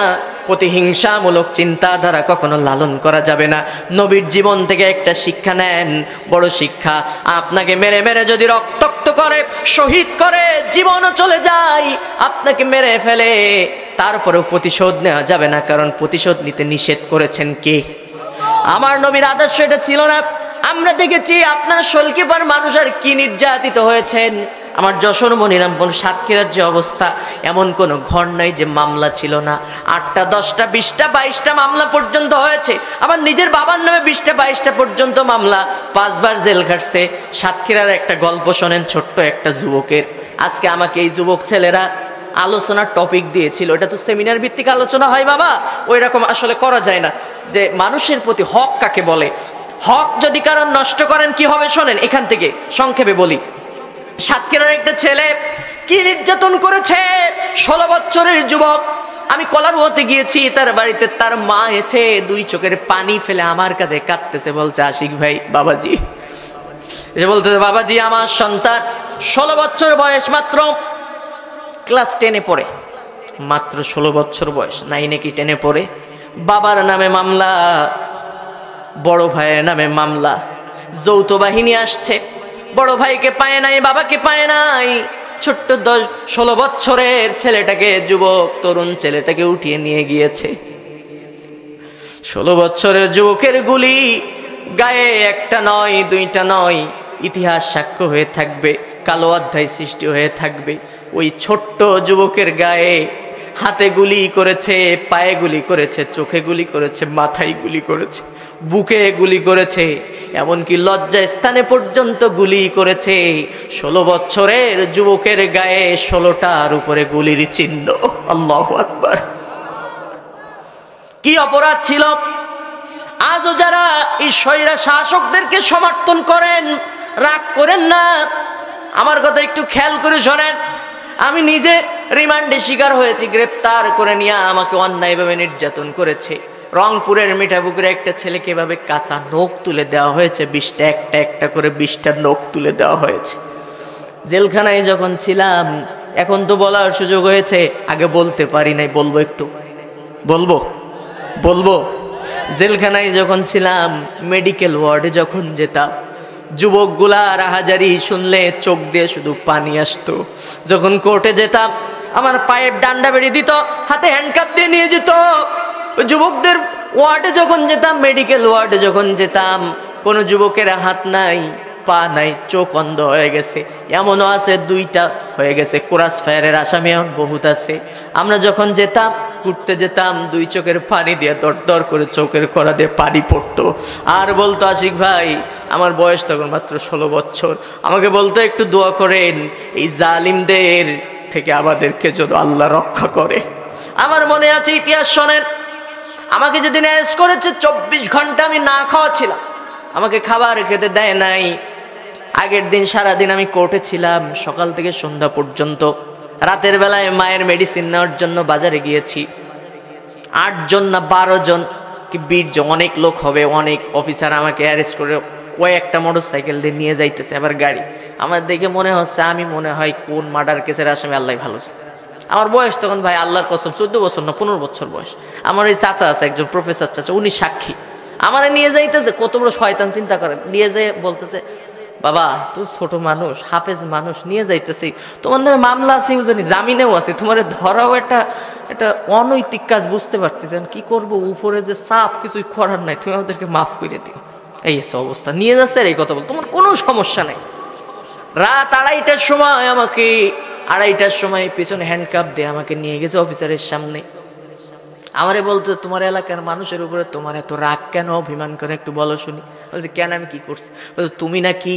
প্রতিহিংসামূলক চিন্তাধারা কখনো লালন করা যাবে না। নবীর জীবন থেকে একটা শিক্ষা নেন, বড় শিক্ষা। আপনাকে মেরে মেরে যদি রক্তাক্ত করে, শহীদ করে, জীবনও চলে যায়, আপনাকে মেরে ফেলে, তারপরেও প্রতিশোধ নেওয়া যাবে না, কারণ প্রতিশোধ নিতে নিষেধ করেছেন কে? আমার নবীর আদর্শ এটা ছিল না। আমরা দেখেছি আপনার শোলকিপার মানুষ আর কি নির্যাতিত হয়েছেন। আমার যশোর মনিরামপুর সাতক্ষীরার যে অবস্থা, এমন কোনো ঘর নাই যে মামলা ছিল না। 8টা 10টা 20টা 22টা মামলা পর্যন্ত হয়েছে। আমার নিজের বাবার নামে 20টা 22টা পর্যন্ত মামলা, 5 বার জেল খাটছে। সাতক্ষীরার একটা গল্প শোনেন, ছোট্ট একটা যুবকের। আজকে আমাকে এই যুবক ছেলেরা আলোচনার টপিক দিয়েছিল, এটা তো সেমিনার ভিত্তিক আলোচনা হয় বাবা, ওই রকম আসলে করা যায় না, যে মানুষের প্রতি হক কাকে বলে। হক যদি কারণ নষ্ট করেন কি হবে শোনেন, এখান থেকে সংক্ষেপে বলি। সাতক্ষীরার একটা ছেলে কি নির্যাতন করেছে, 16 বছরের যুবক। আমি কলারুয়াতে গিয়েছি তার বাড়িতে, তার মা এসে 2 চোখের পানি ফেলে আমার কাছে কাঁদতেছে, বলছে, আশিক ভাই, বাবাজি, যে বলতেছে, বাবাজি আমার সন্তান 16 বছর বয়স, মাত্র ক্লাস 10-এ পড়ে, মাত্র 16 বছর বয়স, 9-এ কি 10-এ পড়ে। বাবার নামে মামলা, বড় ভাইয়ের নামে মামলা, যৌথ বাহিনী আসছে, বড় ভাইকে পায় নাই, বাবাকে পায় নাই। ছোট্ট 16 বছরের ছেলেটাকে, যুবক তরুণ ছেলেটাকে উঠিয়ে নিয়ে গিয়েছে। 16 বছরের যুবকের গুলি গায়ে একটা নয়, 2টা নয়, ইতিহাস সাক্ষ্য হয়ে থাকবে, কালো অধ্যায় সৃষ্টি হয়ে থাকবে। ওই ছোট্ট যুবকের গায়ে হাতে গুলি করেছে, পায়ে গুলি করেছে, চোখে গুলি করেছে, মাথায় গুলি করেছে, বুকে গুলি করেছে, এমনকি লজ্জা স্থানে পর্যন্ত গুলি করেছে। 16 বছরের যুবকের গায়ে 16টার উপরে গুলির চিহ্ন। আল্লাহু আকবার। কি অপরাধ ছিল! আজও যারা এই স্বৈরা শাসকদেরকে সমর্থন করেন, রাগ করেন না, আমার কথা একটু খেয়াল করে শোনেন। আমি নিজে রিমান্ডে শিকার হয়েছি, গ্রেপ্তার করে নিয়ে আমাকে অন্যায়ভাবে নির্যাতন করেছে। রংপুরের মিঠাপুকুরে একটা ছেলেকে এভাবে কাঁচা নখ তুলে দেওয়া হয়েছে, 20টা একটা একটা করে 20টা নখ তুলে দেওয়া হয়েছে। জেলখানায় যখন ছিলাম, এখন তো বলার সুযোগ হয়েছে, আগে বলতে পারি নাই, বলবো একটু, বলবো। জেলখানায় যখন ছিলাম, মেডিকেল ওয়ার্ডে যখন যেতাম, যুবকগুলা রাহাজারি শুনলে চোখ দিয়ে শুধু পানি আসতো। যখন কোর্টে যেতাম, আমার পায়ে ডান্ডা বেড়ে দিত, হাতে হ্যান্ডকাপ দিয়ে নিয়ে যেত। যুবকদের ওয়ার্ডে যখন যেতাম, মেডিকেল ওয়ার্ডে যখন যেতাম, কোনো যুবকের হাত নাই, পা নাই, চোখ অন্ধ হয়ে গেছে, এমনও আছে 2টা হয়ে গেছে। ক্রস ফায়ারের আসামি এমন বহুত আছে। আমরা যখন যেতাম, ঘুরতে যেতাম, 2 চোখের পানি দিয়ে দর দর করে চোখের কড়া দিয়ে পানি পড়তো। আর বলতো, আশিক ভাই, আমার বয়স তখন মাত্র 16 বছর, আমাকে বলতো, একটু দোয়া করেন, এই জালিমদের থেকে আমাদেরকে যেন আল্লাহ রক্ষা করে। আমার মনে আছে, ইতিহাস শোনেন, আমাকে যেদিন অ্যারেস্ট করেছে 24 ঘন্টা আমি না খাওয়া ছিলাম, আমাকে খাবার খেতে দেয় নাই। আগের দিন সারাদিন আমি কোর্টে ছিলাম, সকাল থেকে সন্ধ্যা পর্যন্ত। রাতের বেলায় মায়ের মেডিসিন নেওয়ার জন্য বাজারে গিয়েছি। 8 জন না 12 জন কি 20 জন, অনেক লোক হবে, অনেক অফিসার আমাকে অ্যারেস্ট করে কয়েকটা মোটরসাইকেল দিয়ে নিয়ে যাইতেছে, আবার গাড়ি। আমার দেখে মনে হচ্ছে আমি মনে হয় কোন মার্ডার কেসের আসামি, আল্লাহ ভালো জানে। আমার বয়স তখন ভাই আল্লাহর কসম 14 বছর না 15 বছর বয়স। আমার এই চাচা আছে একজন প্রফেসর চাচা, উনি সাক্ষী। আমার নিয়ে যাইতেছে, কত বড় শয়তান চিন্তা করে, নিয়ে যেয়ে বলতেছে বাবা তুই ছোট মানুষ, হাফেজ মানুষ, নিয়ে যাইতেছি, তোমার নামে মামলা আছে, জানি জামিনেও আছে, তোমার ধরাও এটা অনৈতিক কাজ, বুঝতে পারতেছেন কি করব, উপরে যে চাপ, কিছুই করার নাই, তুমি আমাদেরকে মাফ করে দিও। এই অবস্থা, নিয়ে যাচ্ছে আর এই কথা বল, তোমার কোনো সমস্যা নেই। রাত 2:30টার সময় আমাকে 2:30টার সময় পেছনে হ্যান্ডকাপ দিয়ে আমাকে নিয়ে গেছে অফিসারের সামনে। আমারে বলতে তোমার এলাকার মানুষের উপরে তোমার এত রাগ কেন, অভিমান করে একটু বলো শুনি। বলছে কেন, আমি কি করছি? বলছে তুমি নাকি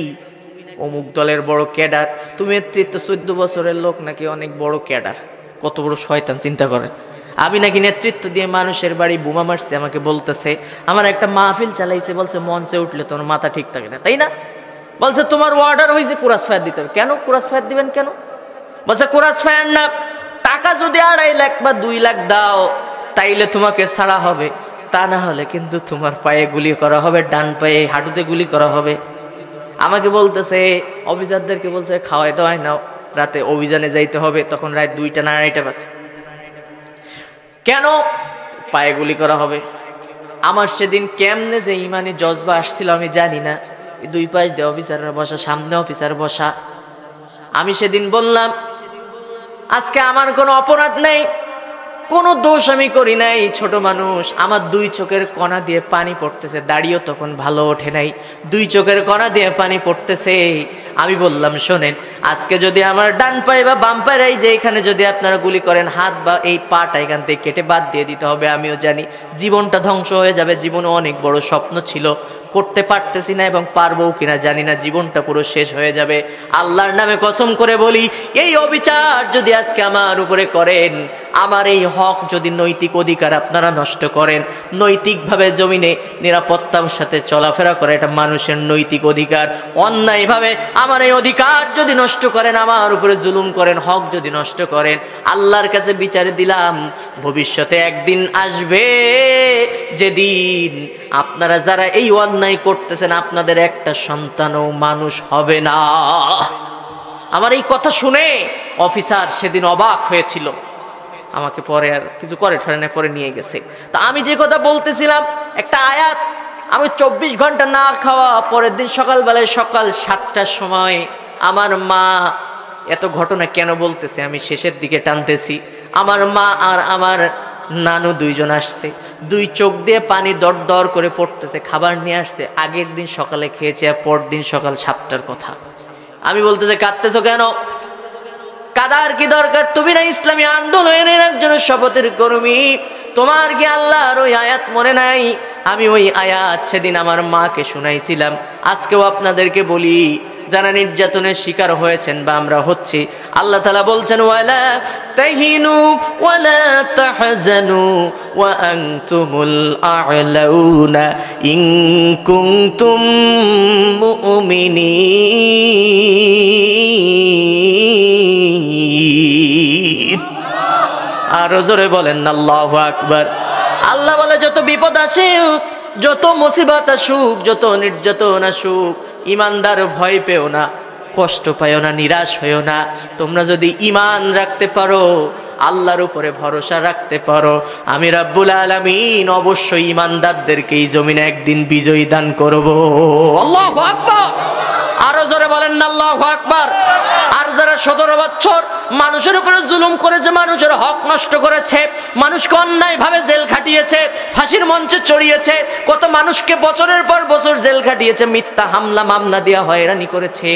অমুক দলের বড় ক্যাডার, তুমি নেতৃত্ব 14 বছরের লোক নাকি অনেক বড় ক্যাডার। কত বড় শয়তান চিন্তা করেন। আমি নাকি নেতৃত্ব দিয়ে মানুষের বাড়ি বোমা মারছে, আমাকে বলতেছে। আমার একটা মাহফিল চালাইছে, বলছে মঞ্চে উঠলে তোমার মাথা ঠিক থাকে না, তাই না? বলছে তোমার অর্ডার হয়েছে কোরাস ফায়ার দিতে হবে। কেন কোরাস ফায়ার দিবেন কেন? বলছে কোরাস ফায়ার না, টাকা যদি 2.5 লাখ বা 2 লাখ দাও তাইলে তোমাকে ছাড়া হবে, তা না হলে কিন্তু তোমার পায়ে গুলি করা হবে, ডান পায়ে হাঁটুতে গুলি করা হবে। আমাকে বলতেছে, অফিসারদেরকে বলছে খাওয়াই দাওয়াই নাও, রাতে অভিযানে যাইতে হবে। তখন রাত 2টা না 2:30টা বাজে। কেন? পায়ে গুলি করা হবে। আমার সেদিন কেমনে যে ইমানে জজবা আসছিল আমি জানি না। 2 পাশ দিয়ে অফিসাররা বসা, সামনে অফিসার বসা। আমি সেদিন বললাম আজকে আমার কোনো অপরাধ নেই, কোনো দোষ আমি করি নাই, ছোট মানুষ। আমার 2 চোখের কণা দিয়ে পানি পড়তেছে, দাড়িও তখন ভালো ওঠে নাই, 2 চোখের কণা দিয়ে পানি পড়তেছে। আমি বললাম শোনেন, আজকে যদি আমার ডান পায়ে বা বাম পায়ে যে এখানে যদি আপনারা গুলি করেন, হাত বা এই পাটা এখান থেকে কেটে বাদ দিয়ে দিতে হবে। আমিও জানি জীবনটা ধ্বংস হয়ে যাবে, জীবনে অনেক বড় স্বপ্ন ছিল, করতে পারতেছি না এবং পারবো কিনা জানি না, জীবনটা পুরো শেষ হয়ে যাবে। আল্লাহর নামে কসম করে বলি, এই অবিচার যদি আজকে আমার উপরে করেন, আমার এই হক যদি নৈতিক অধিকার আপনারা নষ্ট করেন, নৈতিকভাবে জমিনে নিরাপত্তার সাথে চলাফেরা করে এটা মানুষের নৈতিক অধিকার, অন্যায়ভাবে আমার এই অধিকার যদি নষ্ট করেন, আমার উপরে জুলুম করেন, হক যদি নষ্ট করেন, আল্লাহর কাছে বিচারে দিলাম ভবিষ্যতে একদিন আসবে যেদিন আপনারা যারা এই অন্যায় করতেছেন আপনাদের একটা সন্তানও মানুষ হবে না। আমার এই কথা শুনে অফিসার সেদিন অবাক হয়েছিল। আমাকে পরে আর কিছু করে ঠরেনে পরে নিয়ে গেছে। তা আমি যে কথা বলতেছিলাম, একটা আয়াত, আমি 24 ঘন্টা না খাওয়া, পরের দিন সকালবেলায় সকাল 7টার সময় আমার মা, এত ঘটনা কেন বলতেছে আমি শেষের দিকে টানতেছি, আমার মা আর আমার নানু 2 জন আসছে, 2 চোখ দিয়ে পানি দর দর করে পড়তেছে, খাবার নিয়ে আসছে, আগের দিন সকালে খেয়েছে, আর পর দিন সকাল 7টার কথা। আমি বলতেছে কাঁদতেছো কেন? কাদার কি দরকার? তুমি না ইসলামী আন্দোলনের একজন শপথের কর্মী, তোমার কি আল্লাহর ওই আয়াত মনে নাই? আমি ওই আয়াত সেদিন আমার মাকে শুনাইছিলাম, আজকেও আপনাদেরকে বলি, যারা নির্যাতনের শিকার হয়েছেন বা আমরা হচ্ছি, আল্লাহ তাআলা বলছেন ওয়ালা তাহিনু ওয়ালা তাহজানু ওয়া আনতুমুল আ'লাউনা ইন কুনতুম মুমিনিন। আরো জোরে বলেন না আল্লাহু আকবার। আল্লাহ বলে যত বিপদ আসুক, যত মুসিবত আসুক, যত নির্যাতন আসুক, ইমানদার ভয় পেও না, কষ্ট পাইও না, নিরাশ হইও না। তোমরা যদি ঈমান রাখতে পারো, আল্লাহর উপরে ভরসা রাখতে পারো, আমি রাব্বুল আলামিন অবশ্যই ঈমানদারদেরকে এই জমিনে একদিন বিজয়ী দান করব। আল্লাহু আকবার। আরো জোরে বলেন না আল্লাহু আকবার। আর যারা 17 বছর মানুষের উপরে জুলুম করেছে, মানুষের হক নষ্ট করেছে, মানুষকে অন্যায় ভাবে জেল খাটিয়েছে, ফাঁসির মঞ্চে চড়িয়েছে, কত মানুষকে বছরের পর বছর জেল খাটিয়েছে, মিথ্যা হামলা মামলা দিয়া হয়রানি করেছে,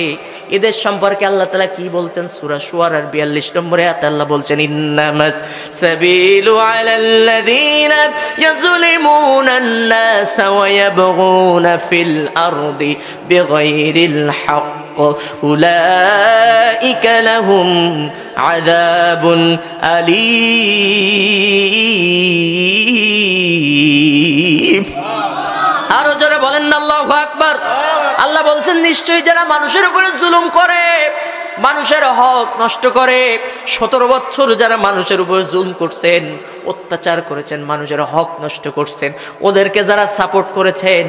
এদের সম্পর্কে আল্লাহ তাআলা কি বলছেন? সূরা শুআরার 42 নম্বরে আয়াতে আল্লাহ বলছেন ইন্নামাস সাবিলু আলাল্লাযীনা ইয়াযলিমুনান নাস ওয়া ইয়াবগুনা ফিল আরদি বিগাইরিল হক الحق أولئك لهم عذاب أليم আরো জোরে বলেন না আল্লাহু আকবার। আল্লাহ বলছেন নিশ্চয়ই যারা মানুষের উপরে জুলুম করে, মানুষের হক নষ্ট করে, 17 বছর যারা মানুষের উপর জুলুম করছেন, অত্যাচার করেছেন, মানুষের হক নষ্ট করছেন, ওদেরকে যারা সাপোর্ট করেছেন,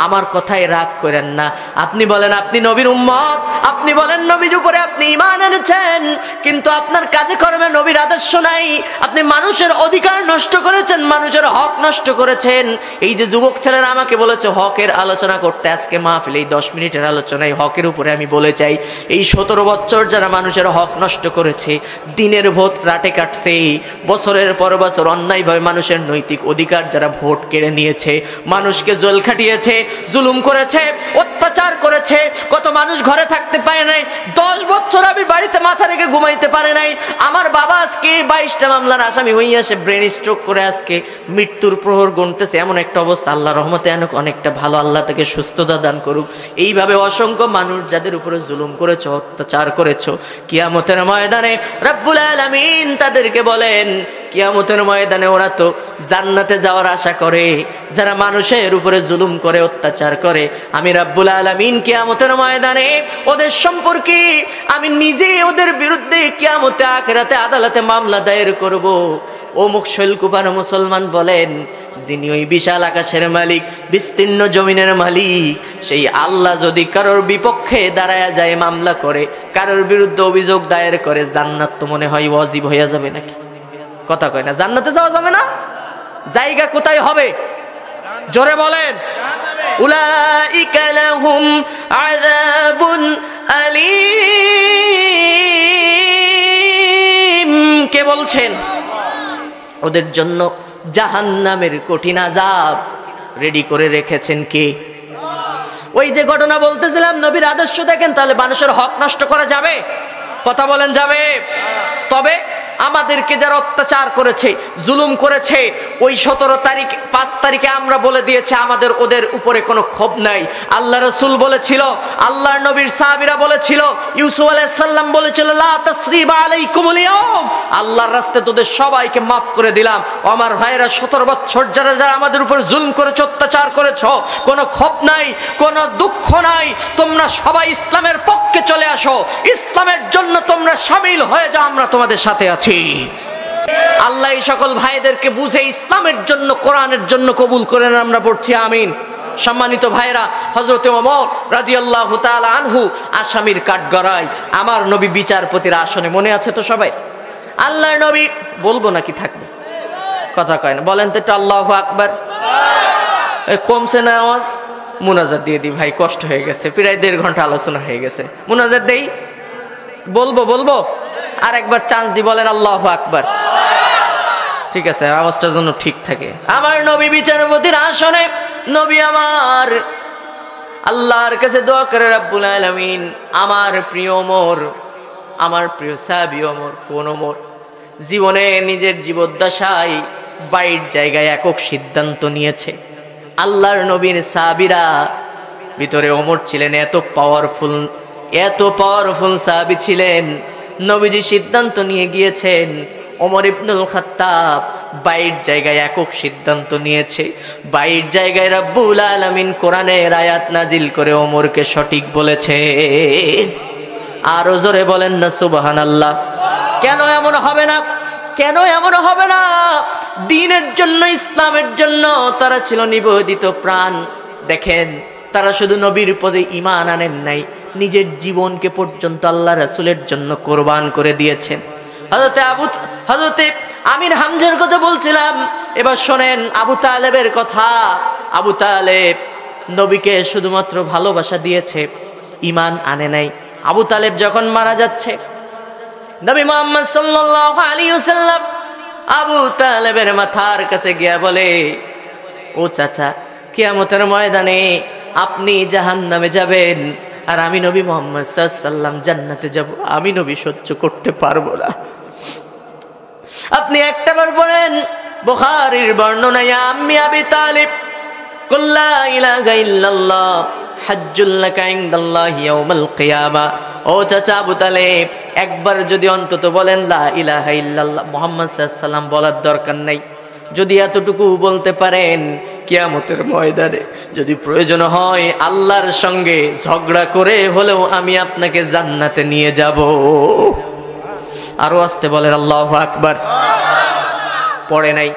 আমার কথায় রাগ করেন না। আপনি বলেন আপনি নবীর উম্মত, আপনি বলেন নবীর উপরে আপনি ঈমান এনেছেন, কিন্তু আপনার কাজে কর্মে নবীর আদর্শ নাই। আপনি মানুষের অধিকার নষ্ট করেছেন, মানুষের হক নষ্ট করেছেন। এই যে যুবক ছেলেরা আমাকে বলেছে হকের আলোচনা করতে, আজকে মাহফিলে এই 10 মিনিটের আলোচনায় হকের উপরে আমি বলে চাই, এই 17 বছর যারা মানুষের হক নষ্ট করেছে, দিনের ভোট রাতে কাটছে, বছরের পর বছর অন্যায়ভাবে মানুষের নৈতিক অধিকার যারা ভোট কেড়ে নিয়েছে, মানুষকে জেল খাটিয়েছে, জুলুম করেছে, অত্যাচার করেছে, কত মানুষ ঘরে থাকতে পারে নাই, 10 বছর আমি বাড়িতে মাথা রেখে ঘুমাইতে পারে নাই। আমার বাবা আজকে 22টা মামলার আসামি হইয়া সে ব্রেন স্ট্রোক করে আজকে মৃত্যুর প্রহর গুনতেছে, এমন একটা অবস্থা। আল্লাহ রহমতে অনেকটা ভালো, আল্লাহ তাকে সুস্থতা দান করুক। এইভাবে অসংখ্য মানুষ যাদের উপরে জুলুম করেছো, অত্যাচার করেছো, কিয়ামতের ময়দানে রব্বুল আলামিন তাদেরকে বলেন, কিয়ামতের ময়দানে ওরা তো জান্নাতে যাওয়ার আশা করে, যারা মানুষের উপরে জুলুম করে, অত্যাচার করে, আমি রব্বুল আলামিন কিয়ামতের ময়দানে ওদের সম্পর্কে আমি নিজে ওদের বিরুদ্ধে কিয়ামতে আখিরাতে আদালতে মামলা দায়ের করব। ও মুখশৈল কুপানো মুসলমান বলেন, যিনি ওই বিশাল আকাশের মালিক, বিস্তীর্ণ জমিনের মালিক, সেই আল্লাহ যদি কারোর বিপক্ষে দাঁড়ায়া যায়, মামলা করে, কারোর বিরুদ্ধে অভিযোগ দায়ের করে, জান্নাত তো মনে হয় ওয়াজিব হইয়া যাবে নাকি? কথা কয় না, জান্নাতে যাওয়া যাবে না? জায়গা কোথায় হবে? জোরে বলেন। উলাইকা লাহুম আযাবুন আলীম। কে বলছেন? ওদের জন্য জাহান্নামের কঠিন আযাব রেডি করে রেখেছেন কে? ওই যে ঘটনা বলতেছিলাম, নবীর আদর্শ দেখেন, তাহলে মানুষের হক নষ্ট করা যাবে? কথা বলেন যাবে? তবে আমাদেরকে যারা অত্যাচার করেছে, জুলুম করেছে, ওই 17 তারিখ 5 তারিখে আমরা বলে দিয়েছে আমাদের ওদের উপরে কোনো ক্ষোভ নাই। আল্লাহ রাসূল বলেছিল, আল্লাহর নবীর সাহাবীরা বলেছিল, ইউসুফ আলাইহিস সালাম বলেছিল, লা তাসরিবা আলাইকুমুল ইয়াউম, আল্লাহর রাস্তায় তোদের সবাইকে মাফ করে দিলাম। আমার ভাইরা, 17 বছর যারা যারা আমাদের উপর জুলুম করেছো, অত্যাচার করেছো, কোনো ক্ষোভ নাই, কোনো দুঃখ নাই, তোমরা সবাই ইসলামের পক্ষে চলে আসো, ইসলামের জন্য তোমরা শামিল হয়ে যাও, আমরা তোমাদের সাথে আছি। আল্লাহ এই সকল ভাইদেরকে বুঝে ইসলামের জন্য, কোরআনের জন্য কবুল করেন, আমরা পড়ছি আমিন। সম্মানিত ভাইরা, হযরত ওমর রাদিয়াল্লাহু তাআলা আনহু আসামির কাঠগড়ায় আমার নবী বিচারপতির আসনে, মনে আছে তো সবাই? আল্লাহর নবী, বলবো নাকি থাকবে? কথা কয় না, বলেন তো একটু আল্লাহু আকবার। কমছে না আওয়াজ? মুনাজাত দিয়ে দিই ভাই, কষ্ট হয়ে গেছে, প্রায় 1.5 ঘন্টা আলোচনা হয়ে গেছে। মুনাজাত দেই? বলবো আর একবার চান্স দি, বলেন আল্লাহু আকবার। ঠিক আছে, আওয়াজটার জন্য ঠিক থাকে। আমার নবী বিচারপতির আসনে, নবী আমার আল্লাহর কাছে দোয়া করে, রব্বুল আলামিন, আমার প্রিয় ওমর, আমার প্রিয় সাহাবী ওমর, কোন ওমর জীবনে নিজের জীবদ্দশায় 22 জায়গায় একক সিদ্ধান্ত নিয়েছে। আল্লাহর নবীর সাহাবীরা ভিতরে ওমর ছিলেন এত পাওয়ারফুল সাহাবী ছিলেন। নবীজি সিদ্ধান্ত নিয়ে গিয়েছেন, ওমর ইবনুল খাত্তাব 22 জায়গায় একক সিদ্ধান্ত নিয়েছে। 22 জায়গায় রব্বুল আলামিন কোরআনের আয়াত নাজিল করে ওমরকে সঠিক বলেছে। আরো জোরে বলেন না সুবহানাল্লাহ। কেন এমন হবে না? কেন এমন হবে না? দ্বীনের জন্য, ইসলামের জন্য তারা ছিল নিবেদিত প্রাণ। দেখেন, তারা শুধু নবীর পদে ঈমান আনেন নাই, নিজের জীবনকে পর্যন্ত আল্লাহ রাসূলের জন্য কোরবান করে দিয়েছেন। হযরতে আমির হামজার কথা বলছিলাম, এবার শোনেন আবু তালেবের কথা। আবু তালেব নবীকে শুধুমাত্র ভালোবাসা দিয়েছে, ঈমান আনে নাই। আবু তালেব যখন মারা যাচ্ছে, নবী মুহাম্মদ সাল্লাল্লাহু আলাইহি ওয়াসাল্লাম আবু তালেবের মাথার কাছে গিয়া বলে, ও চাচা, কিয়ামতের ময়দানে আপনি জাহান্নামে যাবেন, আর আমি নবী মুহাম্মদ সাল্লাল্লাহু আলাইহি ওয়াসাল্লাম জান্নাতে যাব। আমি নবী সহ্য করতে পারবো না। আপনি একটাবার বলেন, বুখারীর বর্ণনা, ইয়া আম্মি আবি তালিব, কুল লা ইলাহা ইল্লাল্লাহ হাজ্জুল লাকা ইনদাল্লাহি ইয়াউমাল কিয়ামা। ও চাচা আবু তালেব, একবার যদি অন্তত বলেন লা ইলাহা ইল্লাল্লাহ মুহাম্মদ সাল্লাল্লাহু আলাইহি ওয়াসাল্লাম, বলার দরকার নাই। যদি এতটুকু বলতে পারেন, কিয়ামতের ময়দানে যদি প্রয়োজন হয় আল্লাহর সঙ্গে ঝগড়া করে হলেও আমি আপনাকে জান্নাতে নিয়ে যাব। আরো আসতে বলেন আল্লাহু আকবার। পড়ে নাই।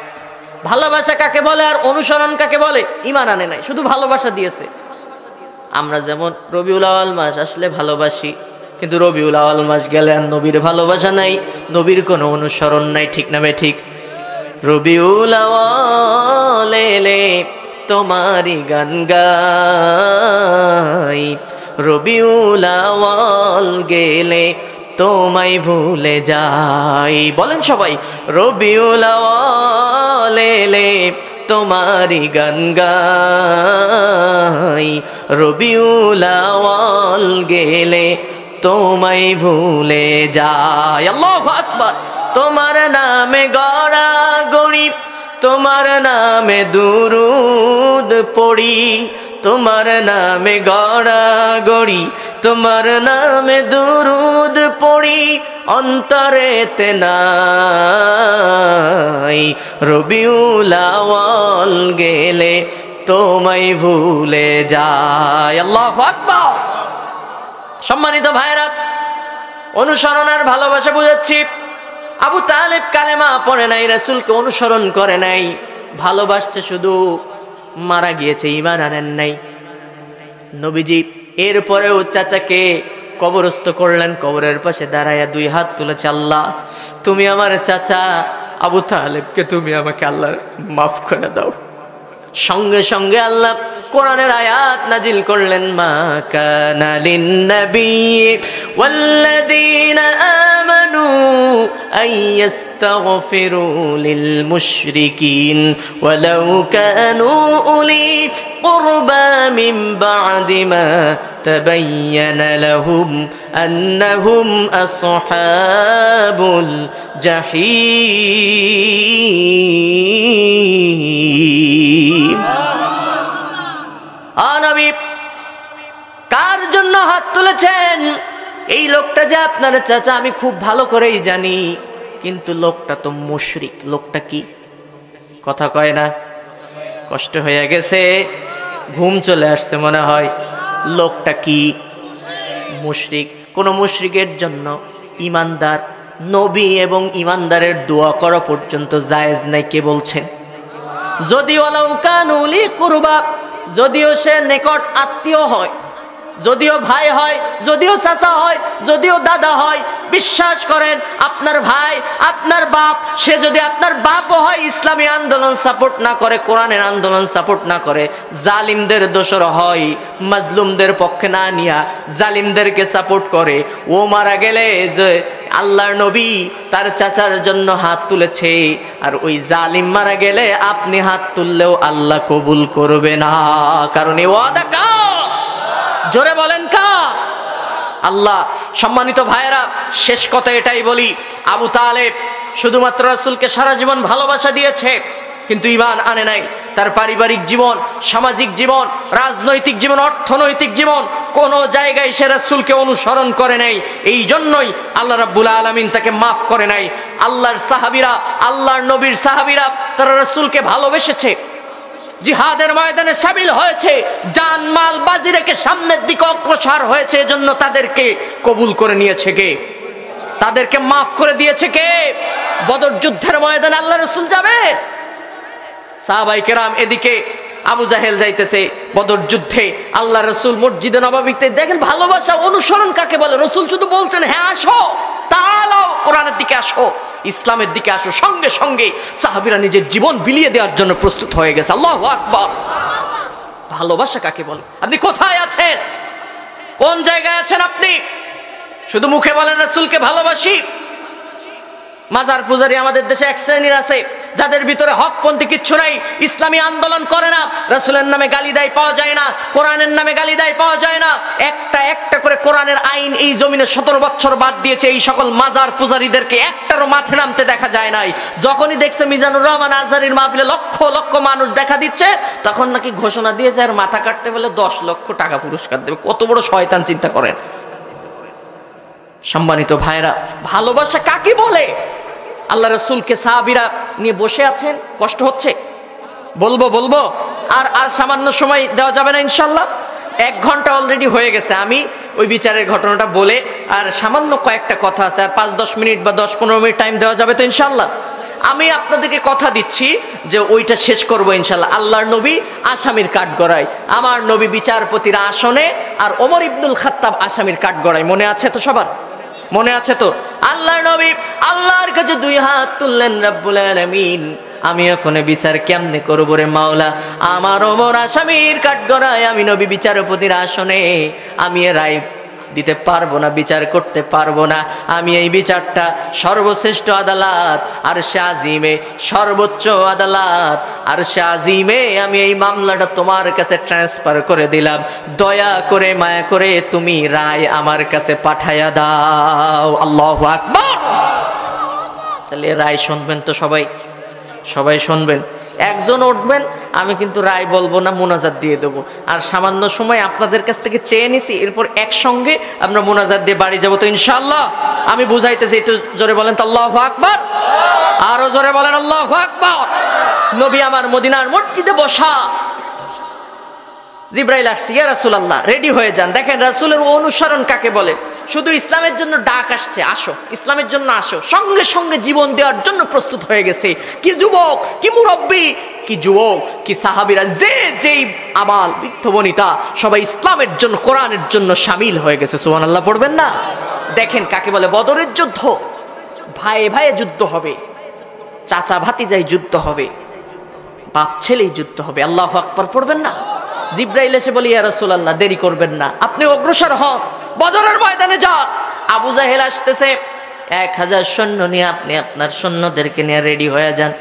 ভালোবাসা কাকে বলে আর অনুসরণ কাকে বলে? ঈমান আনে নাই, শুধু ভালোবাসা দিয়েছে। আমরা যেমন রবিউল আউয়াল মাস আসলে ভালোবাসি, কিন্তু রবিউল আউয়াল মাস গেলে আর নবীর ভালোবাসা নাই, নবীর কোনো অনুসরণ নাই। ঠিক না বে ঠিক? রবিউল আউয়াল এলে তোমারি গান গাই, রবিউল আউয়াল গেলে তোমায় ভুলে যাই। বলেন সবাই, রবিউল আউয়াল এলে তোমারি গান গাই, রবিউল আউয়াল গেলে তোমায় ভুলে যাই। আল্লাহু আকবার। তোমার নামে গড়া গড়ি, তোমার নামে দুরুদ পড়ি, তোমার নামে গড়া গড়ি, তোমার নামে দুরুদ পড়ি, অন্তরেতে নাই রবিউল আউয়াল গেলে তোমায় ভুলে যায়। আল্লাহু আকবার। সম্মানিত ভাইরা, অনুসরণ আর ভালোবাসা বুঝাচ্ছি। আবু তালেব কালেমা পড়ে নাই, রাসূলকে অনুসরণ করে নাই, ভালোবাসছে শুধু, মারা গিয়েছে, ঈমান আনেন নাই। নবীজি এরপরেও চাচাকে কবরস্থ করলেন, কবরের পাশে দাঁড়ায়া দুই হাত তুলেছে, আল্লাহ তুমি আমার চাচা আবু তালেবকে তুমি আমাকে আল্লাহ মাফ করে দাও। সঙ্গে সঙ্গে আল্লাহ কোরআনের আয়াত নাজিল করলেন, মা কানা লিন-নবী ওয়াল্লাযীনা আমানু আইয়াস্তাগফিরু লিল-মুশরিকিন ওয়ালাউ কানু উলি কুরবা মিন বা'দি মা তাবায়্যানা লাহুম আন্নাহুম আসহাবুল জাহিম। নবী কার জন্য হাত তুলেছেন? এই লোকটা যে আপনার চাচা আমি খুব ভালো করেই জানি, কিন্তু লোকটা তো মুশরিক। লোকটা কি? কথা কয় না? কষ্ট হয়ে গেছে, ঘুম চলে আসছে মনে হয়। লোকটা কি? মুশরিক। কোন মুশরিকের জন্য ঈমানদার নবী এবং ঈমানদারের দোয়া করা পর্যন্ত জায়েজ নাই। কে বলছেন? যদিও লাউ কানু লি কুরবা, যদিও সে নিকট আত্মীয় হয়, যদিও ভাই হয়, যদিও চাচা হয়, যদিও দাদা হয়, বিশ্বাস করেন আপনার ভাই, আপনার বাপ, সে যদি আপনার বাপও হয়, ইসলামী আন্দোলন সাপোর্ট না করে, কোরআনের আন্দোলন সাপোর্ট না করে, জালিমদের দোসর হয়, মাজলুমদের পক্ষে না নিয়া জালিমদেরকে সাপোর্ট করে, ও মারা গেলে যে আল্লাহর নবী তার চাচার জন্য হাত তুলেছে, আর ওই জালিম মারা গেলে আপনি হাত তুললেও আল্লাহ কবুল করবে না। কারণ এই ওয়াদা কার? জোরে বলেন কার? আল্লাহ। সম্মানিত ভাইরা, শেষ কথা এটাই বলি, আবু তালেব শুধুমাত্র রাসূলকে সারা জীবন ভালোবাসা দিয়েছে, কিন্তু ঈমান আনে নাই। তার পারিবারিক জীবন, সামাজিক জীবন, রাজনৈতিক জীবন, অর্থনৈতিক জীবন, কোন জায়গায় সে রাসূলকে অনুসরণ করে নাই। এই জন্যই আল্লাহ রাব্বুল আলামিন তাকে মাফ করে নাই। আল্লাহর সাহাবীরা, আল্লাহর নবীর সাহাবীরা তারা রাসূলকে ভালোবেসেছে, জিহাদের ময়দানে শামিল হয়েছে, জান মাল বাজি রেখে সামনের দিকে অগ্রসর হয়েছে, এজন্য তাদেরকে কবুল করে নিয়েছে কে? তাদেরকে মাফ করে দিয়েছে কে? বদর যুদ্ধের ময়দানে আল্লাহ রাসূল যাবে, সাহাবায়ে কেরাম এদিকে, আবু জাহেল যাইতেছে বদর যুদ্ধে, আল্লাহ রাসূল মসজিদে নববীতে। দেখেন ভালোবাসা, অনুসরণ কাকে বলে। রাসূল শুধু বলছেন, হ্যাঁ আসো, তাআলাও কোরআনের দিকে আসো, ইসলামের দিকে আসো। সঙ্গে সঙ্গে সাহাবীরা নিজের জীবন বিলিয়ে দেওয়ার জন্য প্রস্তুত হয়ে গেছে। আল্লাহু আকবার। ভালোবাসা কাকে বলে? আপনি কোথায় আছেন? কোন জায়গায় আছেন আপনি? শুধু মুখে বলেন রাসূলকে ভালোবাসি। মাজার পূজারী আমাদের দেশে এক শ্রেণীর আছে, যাদের ভিতরে হকপন্থী কিচ্ছু নাই, ইসলামী আন্দোলন করে না, রাসূলের নামে গালি দেয় পাওয়া যায় না, কোরআনের নামে গালি দেয় পাওয়া যায় না, একটা একটা করে কোরআনের আইন এই জমিনে 17 বছর বাদ দিয়েছে, এই সকল মাজার পূজারীদেরকে একটারও মাঠে নামতে দেখা যায় নাই। যখনই দেখছে মিজানুর রহমান আজহারীর মাহফিলে লক্ষ লক্ষ মানুষ দেখা দিচ্ছে, তখন নাকি ঘোষণা দিয়েছে আর মাথা কাটতে বলে 10 লক্ষ টাকা পুরস্কার দেবে। কত বড় শয়তান, চিন্তা করেন। সম্মানিত ভাইরা, ভালোবাসা কাকে বলে? আল্লাহ রাসূলকে সাহাবীরা নিয়ে বসে আছেন, কষ্ট হচ্ছে, বলবো আর সামান্য সময় দেওয়া যাবে না ইনশাল্লাহ? 1 ঘন্টা অলরেডি হয়ে গেছে। আমি ওই বিচারের ঘটনাটা বলে আর সামান্য কয়েকটা কথা আছে, আর 5-10 মিনিট বা 10-15 মিনিট টাইম দেওয়া যাবে তো ইনশাল্লাহ? আমি আপনাদেরকে কথা দিচ্ছি যে ওইটা শেষ করবো ইনশাল্লাহ। আল্লাহর নবী আসামির কাঠগড়ায়, আমার নবী বিচারপতির আসনে, আর ওমর ইবনুল খাত্তাব আসামির কাঠগড়ায়। মনে আছে তো সবার? মনে আছে তো? আল্লাহর নবী আল্লাহর কাছে 2 হাত তুললেন, রব্বুল আলামিন আমি এখন বিচার কেমনে করবো রে মাওলা? আমার ওমর আসামির কাঠগড়ায়, আমি নবী বিচারপতির আসনে, আমি এ রায় দিতে পারবো না, বিচার করতে পারবো না। আমি এই বিচারটা সর্বশ্রেষ্ঠ আদালত আরশে আজিমে, সর্বোচ্চ আদালত আরশে আজিমে আমি এই মামলাটা তোমার কাছে ট্রান্সফার করে দিলাম। দয়া করে মায়া করে তুমি রায় আমার কাছে পাঠায়া দাও। আল্লাহু আকবার। তাহলে রায় শুনবেন তো সবাই শুনবেন। একজন উঠবেন, আমি কিন্তু রায় বলবো না, মুনাজাত দিয়ে দেবো। আর সামান্য সময় আপনাদের কাছ থেকে চেয়ে নিছি, এরপর একসঙ্গে আমরা মুনাজাত দিয়ে বাড়ি যাবো তো ইনশাআল্লাহ। আমি বুঝাইতেছি, একটু জোরে বলেন তো আল্লাহু আকবার, আরো জোরে বলেন আল্লাহু আকবার। নবী আমার মদিনার মসজিদে বসা, জিব্রাইল আসছে, ইয়া রাসূলুল্লাহ রেডি হয়ে যান। দেখেন রাসূলের অনুসরণ কাকে বলে। শুধু ইসলামের জন্য ডাক আসছে, আসো ইসলামের জন্য আসো, সঙ্গে সঙ্গে জীবন দেওয়ার জন্য প্রস্তুত হয়ে গেছে। কি যুবক, কি মুরব্বী, কি যুবক, কি সাহাবীরা, যেই আবাল বৃদ্ধ বনিতা সবাই ইসলামের জন্য, কোরআনের জন্য শামিল হয়ে গেছে। সুবহানাল্লাহ পড়বেন না? দেখেন কাকে বলে। বদরের যুদ্ধ, ভাইয়ে ভাইয়ে যুদ্ধ হবে, চাচা ভাতিজাই যুদ্ধ হবে, বাপ ছেলেই যুদ্ধ হবে। আল্লাহু আকবার পড়বেন না? জিব্রাইল এসে বলি, ইয়া রাসূলুল্লাহ দেরি করবেন না, আপনি অগ্রসর হন, বদরের ময়দানে যান। আবু জাহেল আসতেছে, 1000 সৈন্য নিয়ে আপনি আপনার সৈন্যদেরকে নিয়ে রেডি হয়ে যান।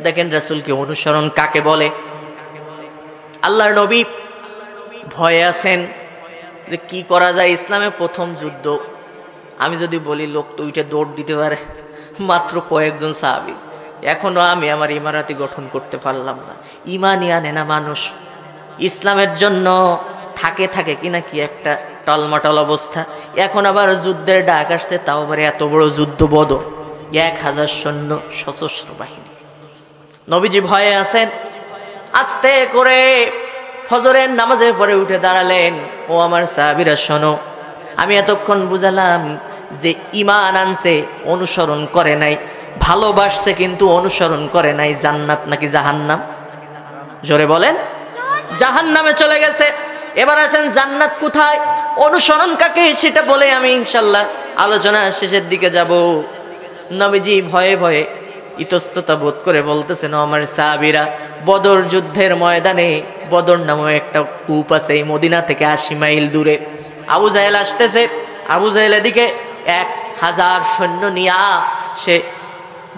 দেখেন রাসূলকে অনুসরণ কাকে বলে। আল্লাহর নবী ভয়ে আছেন যে কি করা যায়। ইসলামে প্রথম যুদ্ধ, আমি যদি বলি লোক তো ওইটা দৌড় দিতে পারে, মাত্র কয়েকজন সাহাবী। এখনো আমি আমার ইমারতি গঠন করতে পারলাম না। ইমানই আনে না মানুষ। ইসলামের জন্য থাকে কিনা কি একটা টলমটল অবস্থা। এখন আবার যুদ্ধের ডাক আসছে, তাও আবার এত বড় যুদ্ধ, বদর, 1000 সৈন্য, সশস্ত্র বাহিনী। নবীজি ভয়ে আছেন। আস্তে করে ফজরের নামাজের পরে উঠে দাঁড়ালেন। ও আমার সাহাবীরা শোনো, আমি এতক্ষণ বুঝালাম যে ঈমান আনছে, অনুসরণ করে নাই, ভালোবাসছে কিন্তু অনুসরণ করে নাই। জান্নাত নাকি জাহান্নাম? জোরে বলেন। জাহান্নামে চলে গেছে। এবার আসেন জান্নাত কোথায়, অনুসরণ কাকে, সেটা বলে আমি ইনশাল্লাহ আলোচনা শেষের দিকে যাব। নবীজি ভয়ে ভয়ে ইতস্ততা বোধ করে বলতেছেন, আমার সাহাবীরা, বদর যুদ্ধের ময়দানে, বদর নামে একটা কূপ আছে এই মদিনা থেকে 80 মাইল দূরে। আবু জাহেল আসতেছে। আবু জাহেল এদিকে 1000 সৈন্য নিয়া সে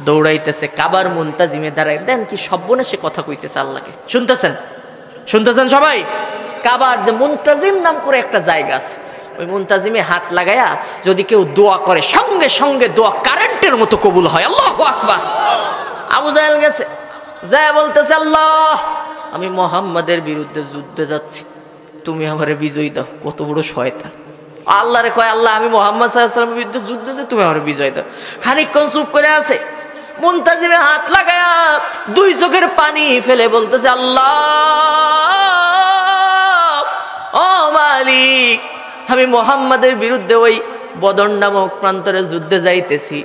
দৌড়াইতেছে, কাবার মুনতাজিমে দাঁড়ায়। দেন কি সব্বনাশে কথা কইতেছে আল্লাহকে। শুনতেছেন সবাই? কাবার যে মুনতাজিম নাম করে একটা জায়গা আছে, ওই মুনতাজিমে হাত লাগায়া যদি কেউ দোয়া করে, সঙ্গে সঙ্গে দোয়া কারেন্টের মতো কবুল হয়। আল্লাহু আকবার। আবু জাহেল গেছে, যায় বলতেছে, আল্লাহ আমি মুহাম্মাদের বিরুদ্ধে যুদ্ধে যাচ্ছি, তুমি আমারে বিজয় দাও। কত বড় শয়তান। আল্লাহরে কয়, আল্লাহ আমি মুহাম্মদ সাল্লাল্লাহু আলাইহি ওয়াসাল্লামের বিরুদ্ধে যুদ্ধে যাচ্ছি, তুমি আমারে বিজয় দাও। খানিকক্ষণ চুপ করে আছে। মুনতাজিমে হাত লাগায়া 2 চোখের পানি ফেলে বলতেছে, আল্লাহ ও মালিক, আমি মুহাম্মাদের বিরুদ্ধে ওই বদর নামক প্রান্তরে যুদ্ধে যাইতেছি।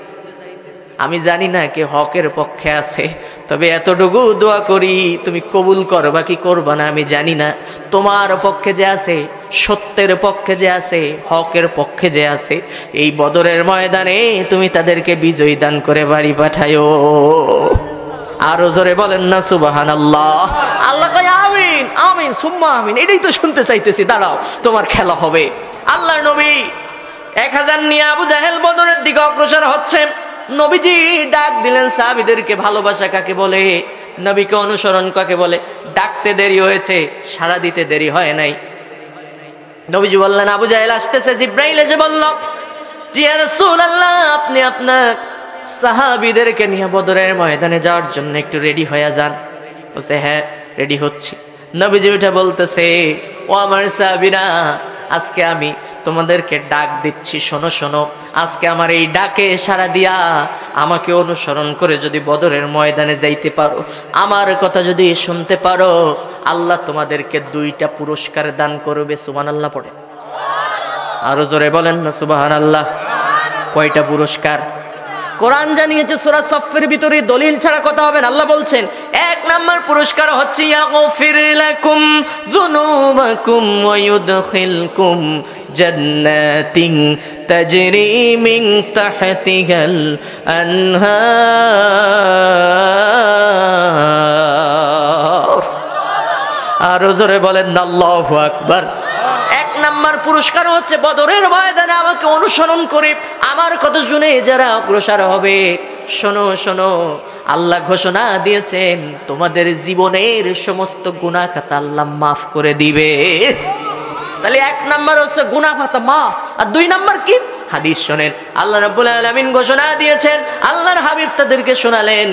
আমি জানি না কে হকের পক্ষে আছে, তবে এতটুকু দোয়া করি, তুমি কবুল করবা কি করবা না আমি জানি না। তোমার পক্ষে যে আছে, সত্যের পক্ষে যে আছে, হকের পক্ষে যে আছে, এই বদরের ময়দানে তুমি তাদেরকে বিজয় দান করে বাড়ি পাঠায়ো। আরো জোরে বলেন না সুবহানাল্লাহ। আল্লাহ কয় আমিন, আমিন সুম্মা আমিন। এটাই তো শুনতে চাইতেছি, দাঁড়াও তোমার খেলা হবে। আল্লাহর নবী 1000 নিয়ে আবু জাহেল বদরের দিকে অগ্রসর হচ্ছে। নবীজি ডাক দিলেন সাহাবীদেরকে, ভালোবাসা কাকে বলে, নবীকে অনুসরণ কাকে বলে। ডাকতে দেরি হয়েছে, সাড়া দিতে দেরি হয় নাই। নবীজি বললেন, আবু জাহেল আসতেছে। জিব্রাইল এসে বলল, জি ইয়া রাসূলুল্লাহ, আপনি আপনার সাহাবীদেরকে নিয়ে বদরের ময়দানে যাওয়ার জন্য একটু রেডি হয়ে যান। বলছে, হ্যাঁ রেডি হচ্ছি। নবীজি উঠে বলতেছে, ও আমার সাহাবীরা, আজকে আমি তোমাদেরকে ডাক দিচ্ছি, শোনো শোনো। আজকে আমার এই ডাকে সাড়া দিয়া আমাকে অনুসরণ করে যদি বদরের ময়দানে যাইতে পারো, আমার কথা যদি শুনতে পারো, আল্লাহ তোমাদেরকে 2টা পুরস্কার দান করবে। সুবহানাল্লাহ পড়ে, আরো জোরে বলেন না সুবহানাল্লাহ। কয়টা পুরস্কার? কোরআন জানিয়েছে সূরা সফের ভিতরে দলিল ছাড়া কথা হবে না। আল্লাহ বলছেন, 1 নাম্বার পুরস্কার হচ্ছে ইয়াগফির লাকুম যুনুবাকুম ওয়া ইউদখিলকুম জান্নাতিন তাজরি মিন তাহতিহাল আনহার। আর জোরে বলেন আল্লাহু আকবার। 1 নাম্বার পুরস্কার হচ্ছে বদরের ময়দানে আমাকে অনুসরণ করে আমার কথা শুনে যারা অগ্রসর হবে, শোনো শোনো, আল্লাহ ঘোষণা দিয়েছেন তোমাদের জীবনের সমস্ত গুনাহ খাতা আল্লাহ মাফ করে দিবে। তাহলে 1 নাম্বার হচ্ছে গুনাহ খাতা মাফ। আর 2 নাম্বার কি? হাদিস শোনেন, আল্লাহ রাব্বুল আলামিন ঘোষণা দিয়েছেন, আল্লাহর হাবিব তাদেরকে শোনালেন।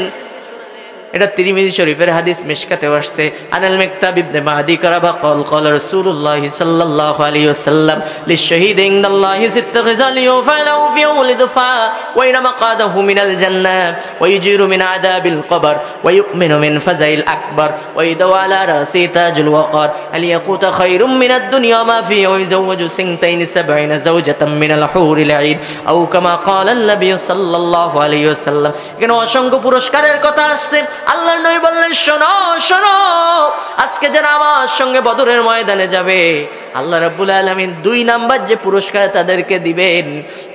এটা তিরমিজি শরীফের হাদিস, মিশকাতেও আসছে। আনাল মিকতাব ইবনে মাদি কারাবা ক্বাল ক্বাল রাসূলুল্লাহ সাল্লাল্লাহু আলাইহি ওয়াসাল্লাম লিশ-শাহীদি ইনদাল্লাহি সিত্তু খিসাল ইউফালাউ ফি উলদফা ওয়া ইনা মাকাদাহু মিনাল জান্নাহ ওয়া ইউজিরু মিন আযাবিল কবর ওয়া ইউমিনু মিন ফাজাইল আকবার ওয়া ইদাউ আলা রাসি তাজুল ওয়াকার আল ইয়াকুত খায়রুম মিনাদ দুনিয়া মা ফি ওয়া ইজাওয়াজু সিনতাইন 70 যাওজাতাম মিনাল হুরিল আইন আও কামা ক্বালা আন-নবী সাল্লাল্লাহু আলাইহি ওয়াসাল্লাম। এখানে অসংখ্য পুরস্কারের কথা আসছে। আল্লাহর নবী বললেন, শোনো শোনো, আজকে যারা আমার সঙ্গে বদরের ময়দানে যাবে, আল্লাহ রাব্বুল আলামিন 2 নাম্বার যে পুরস্কার তাদেরকে দিবেন,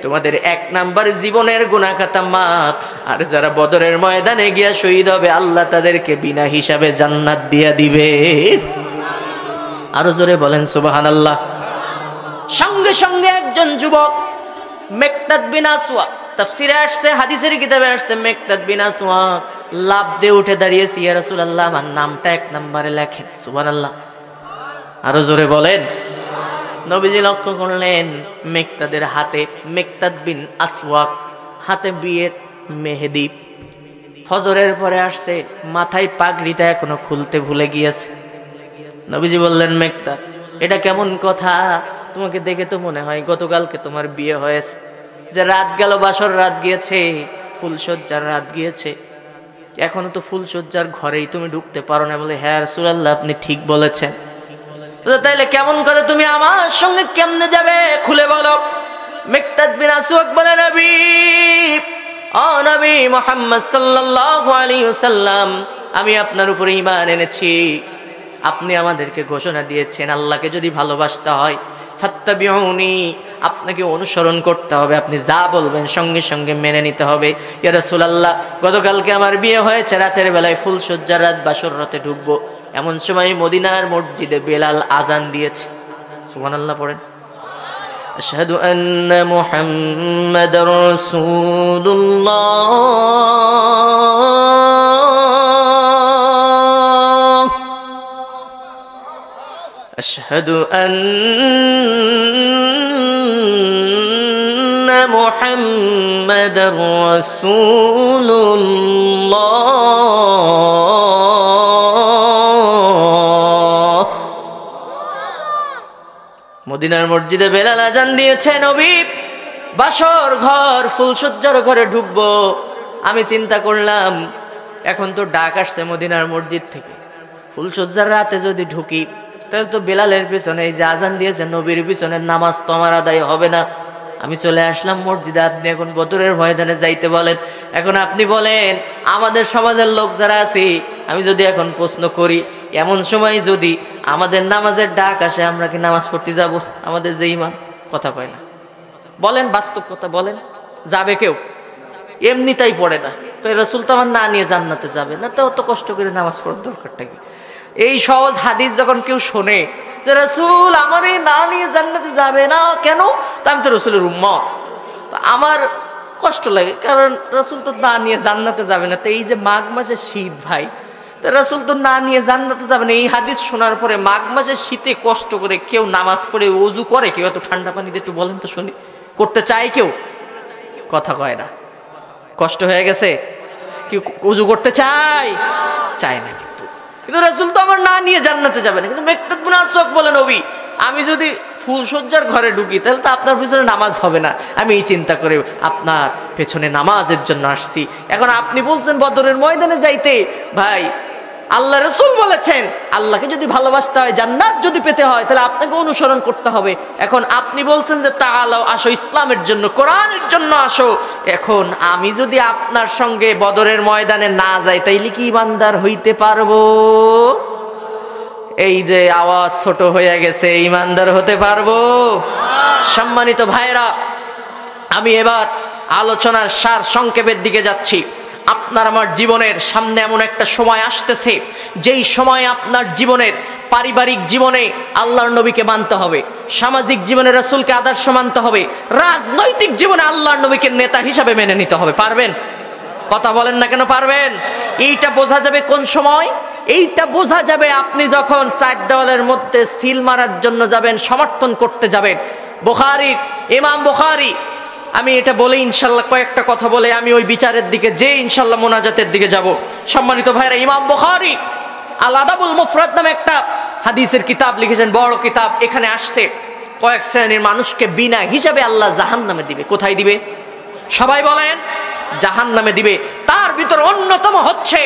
তোমাদের 1 নাম্বার জীবনের গুনাহ খাতা মাফ। আর যারা বদরের ময়দানে গিয়া শহীদ হবে, আল্লাহ তাদেরকে বিনা হিসাবে জান্নাত দিয়া দিবে। আরো জোরে বলেন সুবহানাল্লাহ। সঙ্গে সঙ্গে একজন যুবক মিকদাদ বিন আসওয়াদ, তাফসীরে আসছে, হাদিসের কিতাবে আসছে, মিকদাদ বিন আসওয়াদ লাভ দিয়ে উঠে দাঁড়িয়েছে, ইয়া রাসূলুল্লাহ আমার নামটা 1 নম্বরে লেখেন। সুবহানাল্লাহ, আরো জোরে বলেন। নবীজি লক্ষ্য করলেন মিকদাদের হাতে, মিকদাদ বিন আসওয়াদ হাতে বিয়ের মেহেদি। ফজরের পরে আসছে, মাথায় পাগড়িটা এখনো খুলতে ভুলে গিয়েছে। নবীজি বললেন, মিকদাদ এটা কেমন কথা? তোমাকে দেখে তো মনে হয় গতকালকে তোমার বিয়ে হয়েছে, যে রাত গেল বাসর রাত গিয়েছে, ফুলসজ্জার রাত গিয়েছে, এখনো তো ফুলসজ্জার ঘরেই তুমি ঢুকতে পারো না। বলে, হ্যাঁ রাসূলুল্লাহ আপনি ঠিক বলেছেন। তাইলে কেমন করে তুমি আমার সঙ্গে কেমনে যাবে, খুলে বলো। মিকদাদ বিন আসওয়াদ বলে, নবী, ও নবী মুহাম্মদ সাল্লাল্লাহু আলাইহি ওয়াসাল্লাম, আমি আপনার উপরে ঈমান এনেছি। আপনি আমাদেরকে ঘোষণা দিয়েছেন আল্লাহকে যদি ভালোবাসতে হয়, ফাত্তাবিউনি, আপনাকে অনুসরণ করতে হবে, আপনি যা বলবেন সঙ্গে সঙ্গে মেনে নিতে হবে। ইয়া রাসূলুল্লাহ, গতকালকে আমার বিয়ে হয়েছে, রাতের বেলায় ফুলসজ্জার রাত, বাসর রাতে ঢুকবো, এমন সময় মদিনার মসজিদে বেলাল আজান দিয়েছে। সুবহানাল্লাহ পড়েন। আশহাদু আন্না মুহাম্মাদার রাসূলুল্লাহ, আশহাদু আন্না মুহাম্মাদার রাসূলুল্লাহ। মদিনার মসজিদে বেলাল আজান দিয়েছে। নবী বাসর ঘর, ফুলসজ্জার ঘরে ঢুকবো। আমি চিন্তা করলাম, এখন তো ডাক আসছে মদিনার মসজিদ থেকে, ফুলসজ্জার রাতে যদি ঢুকি তাহলে তো বেলালের পিছনে এই যে আজান দিয়েছে নবীর পিছনে নামাজ তো আমার আদায় হবে না। আমি চলে আসলাম মসজিদে, আপনি এখন বদরের ময়দানে যাইতে বলেন। এখন আপনি বলেন, আমাদের সমাজের লোক যারা আছি, আমি যদি এখন প্রশ্ন করি, এমন সময় যদি আমাদের নামাজের ডাক আসে, আমরা কি নামাজ পড়তে যাব? আমাদের যে ইমাম কথা কয় না, বলেন বাস্তব কথা বলেন, যাবে কেউ? এমনি তাই পড়ে না। তো রাসূল তো আমার না নিয়ে জান্নাতে যাবে না, তো অত কষ্ট করে নামাজ পড়ার দরকারটা কি? এই সহজ হাদিস যখন কেউ শোনে যে রাসূল আমার এই না নিয়ে জান্নাতে যাবে না, কেন? তা আমি তো রাসূলের উম্মত, তা আমার কষ্ট লাগে, কারণ রাসূল তো না নিয়ে জান্নাতে যাবে না। তো এই যে মাঘ মাসে শীত ভাই, তো রাসূল তো না নিয়ে জান্নাতে যাবে না। এই হাদিস শোনার পরে মাঘ মাসে শীতে কষ্ট করে কেউ নামাজ পড়ে ওযু করে? কেউ এত ঠান্ডা পানিতে একটু বলেন তো শুনি, করতে চায় কেউ? কথা কয় না। কষ্ট হয়ে গেছে, কেউ ওযু করতে চায়? চায় না। কিন্তু রাসূল তো আমার না নিয়ে জান্নাতে যাবে না। কিন্তু মিকদাদ বিন আসওয়াদ বলে, নবী আমি যদি ফুলসজ্জার ঘরে ঢুকি তাহলে তো আপনার পিছনে নামাজ হবে না। আমি এই চিন্তা করে আপনার পেছনে নামাজের জন্য আসছি। এখন আপনি বলছেন বদরের ময়দানে যাইতে। ভাই আল্লাহ রাসূল বলেছেন আল্লাহকে যদি ভালোবাসতে হয়, জান্নাত যদি পেতে হয়, তাহলে আপনাকে অনুসরণ করতে হবে। এখন আপনি বলছেন যে তাআলাও আসো ইসলামের জন্য, কোরআনের জন্য আসো। এখন আমি যদি আপনার সঙ্গে বদরের ময়দানে না যাই তাইলে কি ইমানদার হইতে পারবো? এই যে আওয়াজ ছোট হয়ে গেছে, ইমানদার হতে পারবো? সম্মানিত ভাইরা, আমি এবার আলোচনার সার সংক্ষেপের দিকে যাচ্ছি। আপনার আমার জীবনের সামনে এমন একটা সময় আসতেছে, যেই সময় আপনার জীবনের পারিবারিক জীবনে আল্লাহর নবীকে মানতে হবে, সামাজিক জীবনে রাসূলকে আদর্শ মানতে হবে, রাজনৈতিক জীবনে আল্লাহর নবীকে নেতা হিসাবে মেনে নিতে হবে। পারবেন? কথা বলেন না কেন পারবেন? এইটা বোঝা যাবে কোন সময়? এইটা বোঝা যাবে আপনি যখন চার দেওয়ালের মধ্যে সিল মারার জন্য যাবেন, সমর্থন করতে যাবেন। বুখারী, ইমাম বুখারী, আমি এটা বলে ইনশাল্লাহ কয়েকটা কথা বলে আমি ওই বিচারের দিকে যে ইনশাল্লাহ মোনাজাতের দিকে যাব। সম্মানিত ভাইরা, ইমাম বুখারী আল আদাবুল মুফরাদ নামে একটা হাদিসের কিতাব লিখেছেন, বড় কিতাব। এখানে আসছে কয়েক শ্রেণীর মানুষকে বিনা হিসাবে আল্লাহ জাহান্নামে দিবে। কোথায় দিবে? সবাই বলেন, জাহান্নামে দিবে। তার ভিতর অন্যতম হচ্ছে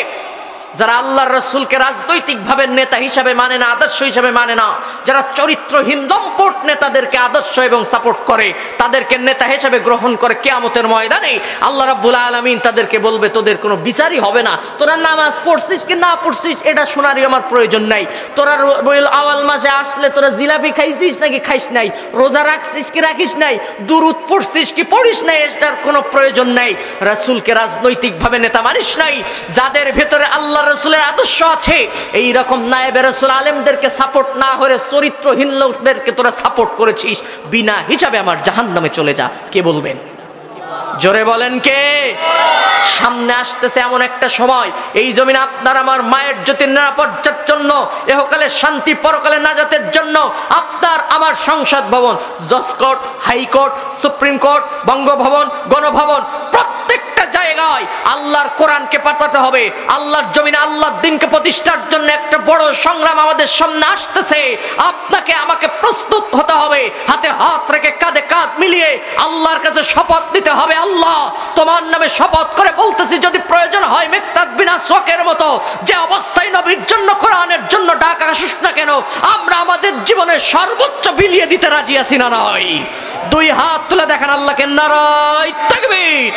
যারা আল্লাহর রাসূলকে রাজনৈতিকভাবে নেতা হিসাবে মানে না, আদর্শ হিসাবে মানে না, যারা চরিত্রহীন লম্পট নেতাদেরকে আদর্শ এবং সাপোর্ট করে, তাদেরকে নেতা হিসাবে গ্রহণ করে। কিয়ামতের ময়দানে আল্লাহ রাব্বুল আলামিন তাদেরকে বলবে তোদের কোনো বিচারই হবে না। তোরা নামাজ পড়ছিস কি না পড়ছিস এটা শোনারই আমার প্রয়োজন নাই। তোরা রবিউল আউয়াল মাসে আসলে তোরা জিলাপি খাইছিস নাকি খাইস নাই, রোজা রাখছিস কি রাখিস নাই, দুরূদ পড়ছিস কি পড়িস নাই, এটার কোনো প্রয়োজন নাই। রাসূলকে রাজনৈতিকভাবে নেতা মানিস নাই। যাদের ভেতরে আল্লাহ রাসূলের আদর্শ আছে, এই রকম নায়েবে রাসূল আলেমদেরকে সাপোর্ট না করে চরিত্রহীন লোকদেরকে তোরা সাপোর্ট করেছিস, বিনা হিসাবে আমার জাহান্নামে চলে যা। কে বলবেন? জোরে বলেন কে? সামনে আসতেছে এমন একটা সময়, এই জমিনে আপনার আমার মায়ের জ্যোতির নিরাপত্তার জন্য, এহকালের শান্তি পরকালের নাজাতের জন্য আপনার আমার সংসদ ভবন, জজ court, high court, supreme court, Bangabhaban, Ganabhaban, প্রত্যেকটা জায়গায় আল্লাহর কোরআনকে পাঠাতে হবে। আল্লাহর জমিনে আল্লাহর দ্বীনকে প্রতিষ্ঠার জন্য একটা বড় সংগ্রাম আমাদের সামনে আসতেছে। আপনাকে আমাকে প্রস্তুত হতে হবে, হাতে হাত রেখে কাঁধে কাঁধ মিলিয়ে আল্লাহর কাছে শপথ নিতে হবে। আল্লাহ, তোমার নামে শপথ করে বলতেছি, যদি প্রয়োজন হয় মিকদাদ বিন আসওয়াদের মতো যে অবস্থায় নবীর জন্য কোরআনের জন্য ডাক আসুক না কেন, আমরা আমাদের জীবনের সর্বোচ্চ বিলিয়ে দিতে রাজি আছি না নয়? দুই হাত তুলে দেখেন আল্লাহকে। নারায়ে তাকবীর,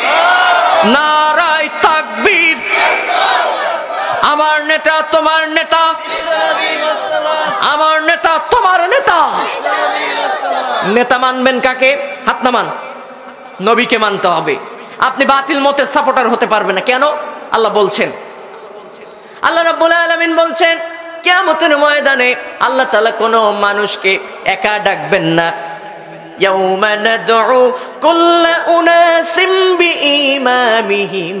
নারায়ে তাকবীর। আমার নেতা তোমার নেতা, আমার নেতা তোমার নেতা। নেতা মানবেন কাকে? হাত নামান। নবীকে মানতে হবে। আপনি বাতিল মতের সাপোর্টার হতে পারবেন না। কেন? আল্লাহ বলছেন, আল্লাহ রাব্বুল আলামিন বলছেন কিয়ামতের ময়দানে আল্লাহ তাআলা কোনো মানুষকে একা ডাকবেন না। ইয়াউমা নাদউ কুল্লা উনাসিম বিইমামিহিম।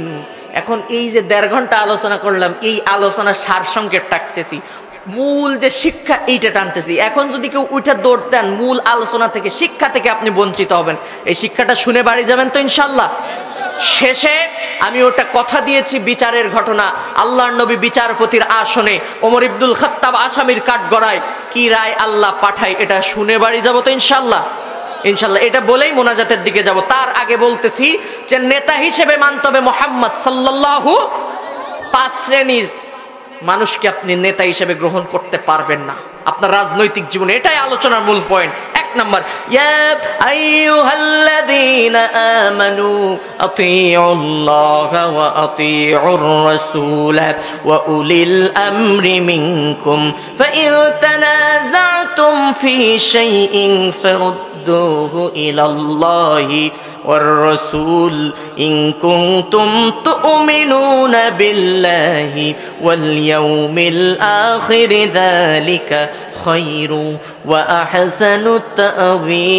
এখন এই যে 1.5 ঘন্টা আলোচনা করলাম, এই আলোচনার সার সংক্ষেপ টাকতেছি, মূল যে শিক্ষা এইটা টানতেছি। এখন যদি কেউ উঠে দৌড় দেন মূল আলোচনা থেকে, শিক্ষা থেকে আপনি বঞ্চিত হবেন। এই শিক্ষাটা শুনে বাড়ি যাবেন তো ইনশাল্লাহ। শেষে আমি ওটা কথা দিয়েছি, বিচারের ঘটনা। আল্লাহর নবী বিচারপতির আসনে, ওমর ইবনুল খাত্তাব আসামির কাঠগড়ায় কি রায় আল্লাহ পাঠায়, এটা শুনে বাড়ি যাব তো ইনশাল্লাহ। ইনশাল্লাহ এটা বলেই মোনাজাতের দিকে যাব। তার আগে বলতেছি যে নেতা হিসেবে মানতে হবে মুহাম্মদ সাল্লাল্লাহু। 5 শ্রেণীর মানুষকে আপনি নেতা হিসেবে গ্রহণ করতে পারবেন না আপনার রাজনৈতিক জীবনে। এটাই আলোচনার মূল পয়েন্ট। 1 নাম্বার, ইয়া আইয়ুহাল্লাযীনা আমানু আতিউল্লাহা ওয়া আতিউর রাসূল ওয়া উলিল আমরি মিনকুম ফাইন তানাযা'তুম ফি শাইইন ফারুদ্দুহু ইলাল্লাহি ওয়ার রাসূল ইন কুনতুম তুমিনুনা বিল্লাহি ওয়াল ইয়াউমিল আখির যালিকা খায়রু ওয়া আহসানু তা'ওয়ীলা।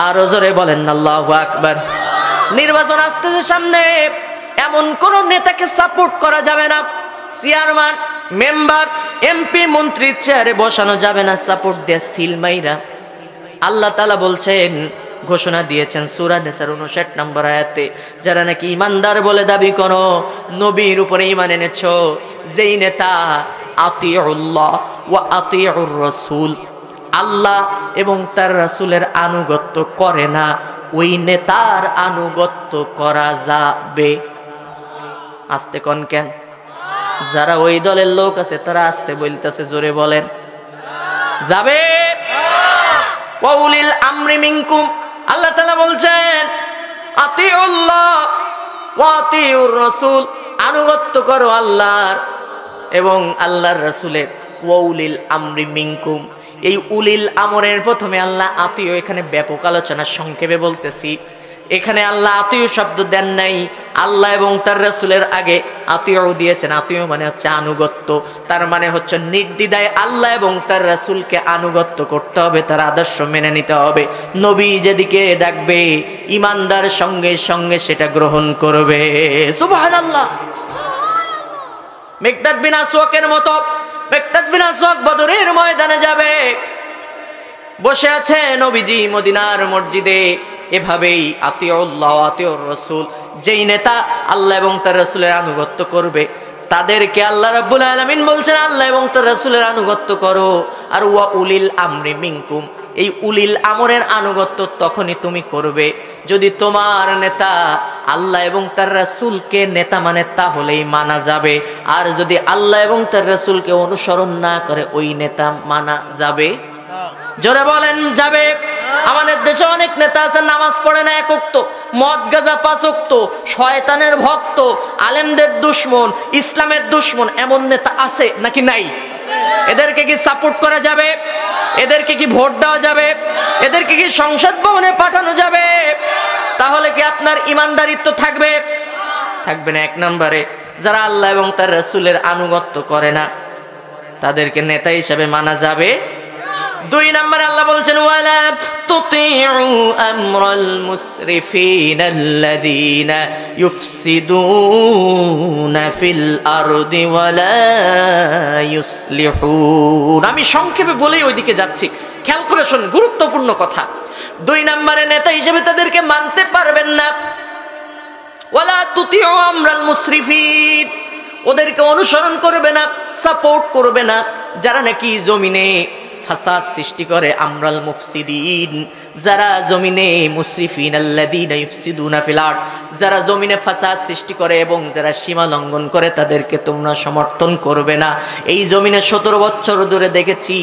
আরো জোরে বলেন আল্লাহু আকবার। নির্বাচন আসতেছে সামনে, এমন কোন নেতাকে সাপোর্ট করা যাবে না, চেয়ারম্যান মেম্বার এমপি মন্ত্রী চেয়ারে বসানো যাবে না সাপোর্ট দিয়ে সিলমাইরা। আল্লাহ তাআলা বলছেন, ঘোষণা দিয়েছেন সূরা নিসার 59 নম্বর আয়াতে, যারা নাকি ইমানদার বলে দাবি করো, নবীর উপরে ঈমান এনেছো, যেই নেতা আতিউল্লাহ ওয়া আতিউর রাসূল, আল্লাহ এবং তার রাসূলের আনুগত্য করে না, ওই নেতার আনুগত্য করা যাবে। আস্তে কোন কেন? যারা ওই দলের লোক আছে তারা আস্তে বলতেছে, জোরে বলেন যাবে। ওয়াউলিল আমরি মিনকুম, আল্লাহ তাআলা বলছেন আতিউল্লাহ ওয়া আতিউর রাসূল, আনুগত্য করো আল্লাহর এবং আল্লাহর রাসূলের। ওয়াউলিল আমরি মিনকুম, এই উলিল আমরের প্রথমে আল্লাহ আতিউ, এখানে ব্যাপক আলোচনা সংক্ষেপে বলতেছি। এখানে আল্লাহ আতিউ শব্দ দেন নাই, আল্লাহ এবং তার রাসূলের আগে আতিউ দিয়েছেন। আতিউ মানে হচ্ছে আনুগত্য, তার মানে হচ্ছে নির্দ্বিধায় আল্লাহ এবং তার রাসূলকে আনুগত্য করতে হবে, তার আদর্শ মেনে নিতে হবে। নবী যেদিকে ডাকবে ঈমানদার সঙ্গে সঙ্গে সেটা গ্রহণ করবে। সুবহানাল্লাহ। মিকদাদ বিন আসওয়াকের মতো, মিকদাদ বিন আসওয়াক বদরের ময়দানে যাবে, বসে আছে নবীজি মদিনার মসজিদে। এভাবেই আতিউল্লাহ ওয়া আতিউর রাসূল, যেই নেতা আল্লাহ এবং তার রাসূলের আনুগত্য করবে তাদেরকে আল্লাহ রাব্বুল আলামিন বলছেন আল্লাহ এবং তার রাসূলের আনুগত্য করো। আর ওয়া উলিল আমরি মিনকুম, এই উলিল আমরের আনুগত্য তখনই তুমি করবে যদি তোমার নেতা আল্লাহ এবং তার রাসূলকে নেতা মানে, তাহলেই মানা যাবে। আর যদি আল্লাহ এবং তার রাসূলকে অনুসরণ না করে ওই নেতা মানা যাবে। জোরে বলেন যাবে। আমাদের দেশে অনেক নেতা আছে নামাজ পড়ে না এক ওয়াক্ত, মদ গাঁজা 5 ওয়াক্ত, শয়তানের ভক্ত, আলেমদের দুশমন, ইসলামের দুশমন, এমন নেতা আছে নাকি নাই? এদেরকে কি সাপোর্ট করা যাবে? এদেরকে কি ভোট দেওয়া যাবে? এদেরকে কি সংসদ ভবনে পাঠানো যাবে? তাহলে কি আপনার ইমানদারিত্ব থাকবে? থাকবে না। এক নম্বরে যারা আল্লাহ এবং তার রাসূলের আনুগত্য করে না তাদেরকে নেতা হিসেবে মানা যাবে। 2 নম্বরে আল্লাহ বলছেন ওয়ালা তুতিউ আমরাল মুসরিফিন আল্লাযীনা ইউফসিদুনা ফিল আরদি ওয়ালা ইউসলিহুন। আমি সংক্ষেপে বলেই ওইদিকে যাচ্ছি, খেয়াল করে শুনুন, গুরুত্বপূর্ণ কথা। 2 নম্বরে নেতা হিসেবে তাদেরকে মানতে পারবেন না। ওয়ালা তুতিউ আমরাল মুসরিফিন, ওদেরকে অনুসরণ করবে না, সাপোর্ট করবে না যারা নাকি জমিনে ফাসাদ সৃষ্টি করে। আমরাল মুফসিদিন, যারা জমিনে, মুসরিফিন আল্লাযীনা ইউফসিদুনা ফিল আরদ, যারা জমিনে ফাসাদ সৃষ্টি করে এবং যারা সীমা লঙ্ঘন করে তাদেরকে তোমরা সমর্থন করবে না। এই জমিনে 17 বছর ধরে দেখেছি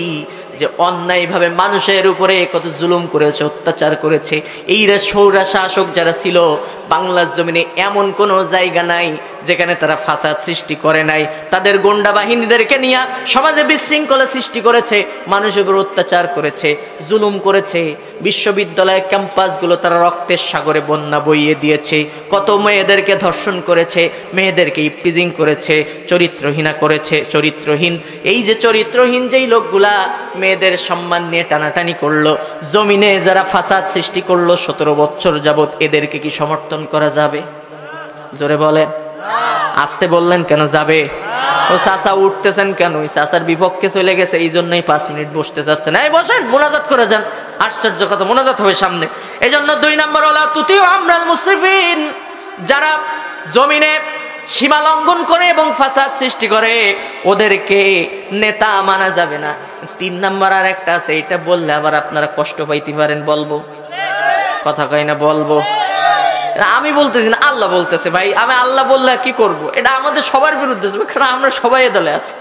যে অন্যায়ভাবে মানুষের উপরে কত জুলুম করেছে, অত্যাচার করেছে। এই সৌরা শাসক যারা ছিল বাংলার জমিনে এমন কোনো জায়গা নাই যেখানে তারা ফাসাদ সৃষ্টি করে নাই। তাদের গোন্ডা বাহিনীদেরকে নিয়ে সমাজে বিশৃঙ্খলা সৃষ্টি করেছে, মানুষের উপর অত্যাচার করেছে, জুলুম করেছে। বিশ্ববিদ্যালয়ের ক্যাম্পাসগুলো তারা রক্তের সাগরে বন্যা বইয়ে দিয়েছে। কত মেয়েদেরকে ধর্ষণ করেছে, মেয়েদেরকে ইফটিজিং করেছে, চরিত্রহীনা করেছে, চরিত্রহীন। এই যে চরিত্রহীন যেই লোকগুলা মেয়েদের সম্মান নিয়ে টানাটানি করলো, জমিনে যারা ফাসাদ সৃষ্টি করলো 17 বছর যাবত, এদেরকে কি সমর্থন করা যাবে? জোরে বলেন। আসতে বললেন কেন যাবে? ও চাচা উঠতেছেন কেন? ওই চাচার বিপক্ষে চলে গেছে, এই জন্যই 5 মিনিট বসতে যাচ্ছেন। এই বসেন, মোনাজাত করে যান। আশ্চর্য কথা, মোনাজাত হবে সামনে। এই জন্য 2 নম্বর ওয়ালা তুতিউ আমরাল মুসরিফিন, যারা জমিনে সীমা লঙ্ঘন করে এবং ফাসাদ সৃষ্টি করে ওদেরকে নেতা মানা যাবে না। 3 নম্বর আর একটা আছে, এটা বললে আবার আপনারা কষ্ট পাইতে পারেন। বলবো? কথা কই না, বলবো? আমি বলতেছি না, আল্লাহ বলতেছে। ভাই আমি আল্লাহ বললে কি করব? এটা আমাদের সবার বিরুদ্ধে যাবে, কারণ আমরা সবাই এ দলে আছি।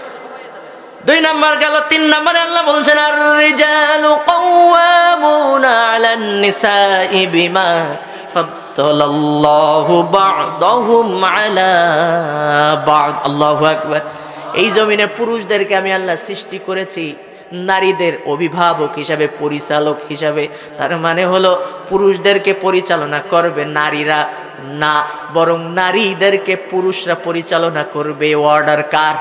2 নম্বর গেল। 3 নম্বরে আল্লাহ বলছেন আর রিজালু কাওয়ামুনা আলান নিসাই বিমা ফাদ্দালাল্লাহু বা'দাহুম আলা বা'দ। আল্লাহু আকবার। এই জমিনে পুরুষদেরকে আমি আল্লাহ সৃষ্টি করেছি নারীদের অভিভাবক হিসাবে, পরিচালক হিসাবে। তার মানে হলো পুরুষদেরকে পরিচালনা করবে নারীরা না, বরং নারীদেরকে পুরুষরা পরিচালনা করবে। অর্ডার কার?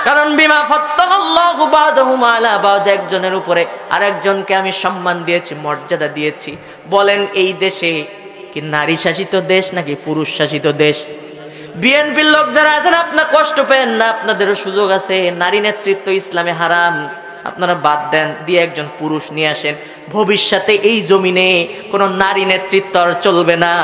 কারণ বিমা ফাত্তালাল্লাহু বা'দাহুম আলা বা'দ, একজনের উপরে আরেকজনকে আমি সম্মান দিয়েছি, মর্যাদা দিয়েছি। বলেন এই দেশে কি নারী শাসিত দেশ নাকি পুরুষ শাসিত দেশ? বিএনপির লোক যারা আছেন আপনারা কষ্ট পেন না, আপনাদেরও সুযোগ আছে। নারী নেতৃত্ব ইসলামে হারাম, আপনারা বাদ দেন, দিয়ে একজন পুরুষ নিয়ে আসেন। ভবিষ্যতে এই জমিনে কোনো নারী নেতৃত্ব আর চলবে না।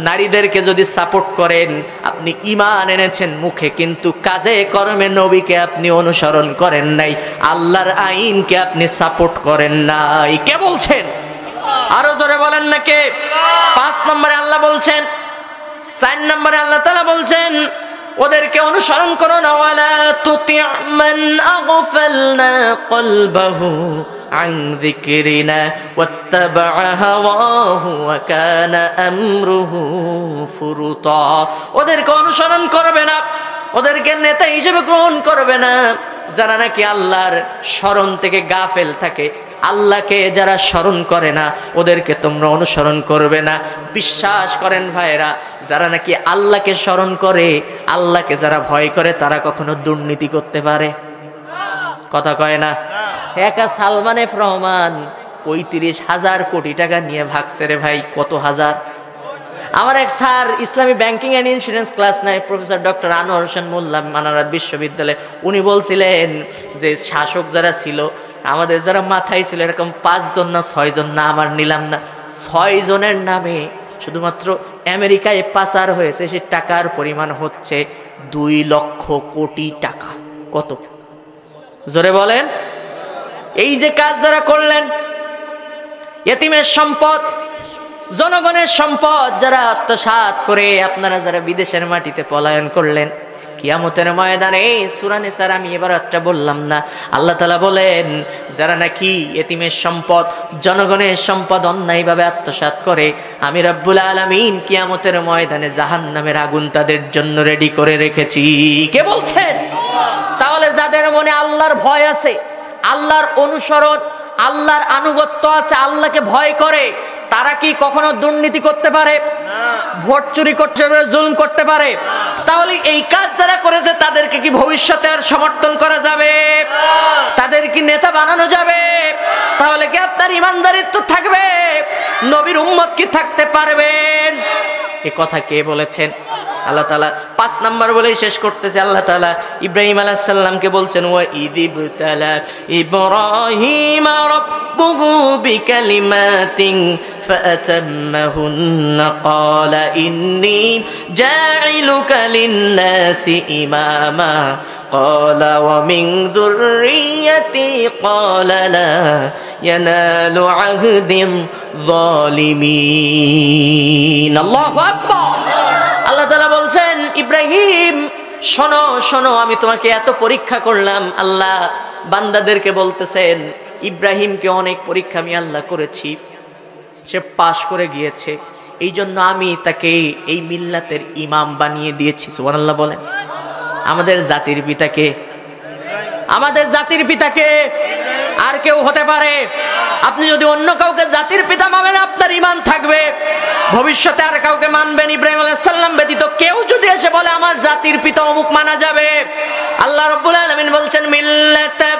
নারীদেরকে যদি সাপোর্ট করেন, আপনি ঈমান এনেছেন মুখে, কিন্তু কাজে কর্মে নবীকে আপনি অনুসরণ করেন নাই, আল্লাহর আইনকে আপনি সাপোর্ট করেন নাই। কে বলছেন? আরো জোরে বলেন না কে? 5 নম্বরে আল্লাহ বলছেন, 4 নম্বরে আল্লাহ তাআলা বলছেন ওদেরকে অনুসরণ করো না। ওয়ালা তুতি' মান আগফালনা কলবাহু আন যিকরিনা ওয়াত্তাবা'a হাওয়াহু ওয়া কানা আমরুহু ফুরুতা। ওদেরকে অনুসরণ করবে না, ওদেরকে নেতা হিসেবে গ্রহণ করবে না যারা নাকি আল্লাহর স্মরণ থেকে গাফেল থাকে। আল্লাহকে যারা স্মরণ করে না ওদেরকে তোমরা অনুসরণ করবে না। বিশ্বাস করেন ভাইরা, যারা নাকি আল্লাহকে স্মরণ করে, আল্লাহকে যারা ভয় করে, তারা কখনো দুর্নীতি করতে পারে? কথা কয় না। একা সালমান এফ রহমান 35,000 কোটি টাকা নিয়ে ভাগছে রে ভাই। কত হাজার? আমার এক sir Islami banking and insurance class নেয়, প্রফেসর ডক্টর আনোয়ার হোসেন মোল্লা, মানারাত বিশ্ববিদ্যালয়ে। উনি বলছিলেন যে শাসক যারা ছিল, আমাদের যারা মাথায় ছিল, এরকম 5 জন না 6 জন না, আমার নিলাম না, 6 জনের নামে শুধুমাত্র আমেরিকায় পাচার হয়েছে। সে টাকার পরিমাণ হচ্ছে 2 লক্ষ কোটি টাকা। কত? জোরে বলেন। এই যে কাজ যারা করলেন, ইয়েতিমের সম্পদ, জনগণের সম্পদ যারা আত্মসাৎ করে, আপনারা যারা বিদেশের মাটিতে পলায়ন করলেন, কিয়ামতের ময়দানে সূরা নিসার আমি এবার একটা বললাম না, আল্লাহ তাআলা বলেন যারা নাকি ইয়েতিমের সম্পদ, জনগণের সম্পদ অন্যায়ভাবে আত্মসাৎ করে, আমি রব্বুল আলামিন কিয়ামতের ময়দানে জাহান্নামের আগুন তাদের জন্য রেডি করে রেখেছি। কে বলছেন? তাহলে যাদের মনে আল্লাহর ভয় আছে, আল্লাহর অনুসরণ, আল্লাহর আনুগত্য আছে, আল্লাহকে ভয় করে, তারা কি কখনো দুর্নীতি করতে পারে? ভোট চুরি করতে পারে? জুলুম করতে পারে? তাহলে এই কাজ যারা করেছে তাদেরকে কি ভবিষ্যতে আর সমর্থন করা যাবে? তাদের কি নেতা বানানো যাবে? তাহলে কি আপনার ইমানদারিত্ব থাকবে? নবীর উম্মত কি থাকতে পারবেন? এ কথা কে বলেছেন? আল্লাহ তাআলা 5 নাম্বার বলেই শেষ করতেছে। আল্লাহ তাআলা ইব্রাহিম আলাইহিস সালামকে বলছেন, ওয়া ইযিবতালা ইব্রাহিম রাব্বুহু বিকালিমাতিন ফাআতাম্মাহুন্না ক্বালা ইন্নী জাইলুকা লিন-নাসি ইমামা ক্বালা ওয়া মিন যুররিয়্যাতি ক্বালা লা ইয়ানালু আহদিল যালিমিন। আল্লাহু আকবার। আল্লাহ তাআলা বলছেন, ইব্রাহিম শোনো শোনো, আমি তোমাকে এত পরীক্ষা করলাম। আল্লাহ বান্দাদেরকে বলতেছেন, ইব্রাহিমকে অনেক পরীক্ষা আমি আল্লাহ করেছি, সে পাশ করে গিয়েছে, এই জন্য আমি তাকে এই মিল্লাতের ইমাম বানিয়ে দিয়েছি। সুবহানাল্লাহ বলেন। আমাদের জাতির পিতাকে, আমাদের জাতির পিতাকে আর কেউ হতে পারে? আপনি যদি অন্য কাউকে জাতির পিতা মানেন, আপনার ঈমান থাকবে, ভবিষ্যতে আর কাউকে মানবেন ইব্রাহিম আলাইহিস সালাম ব্যতীত। কেউ যদি এসে বলে আমার জাতির পিতা অমুক, মানা যাবে। আল্লাহ রাব্বুল আলামিন বলছেন, মিল্লাতা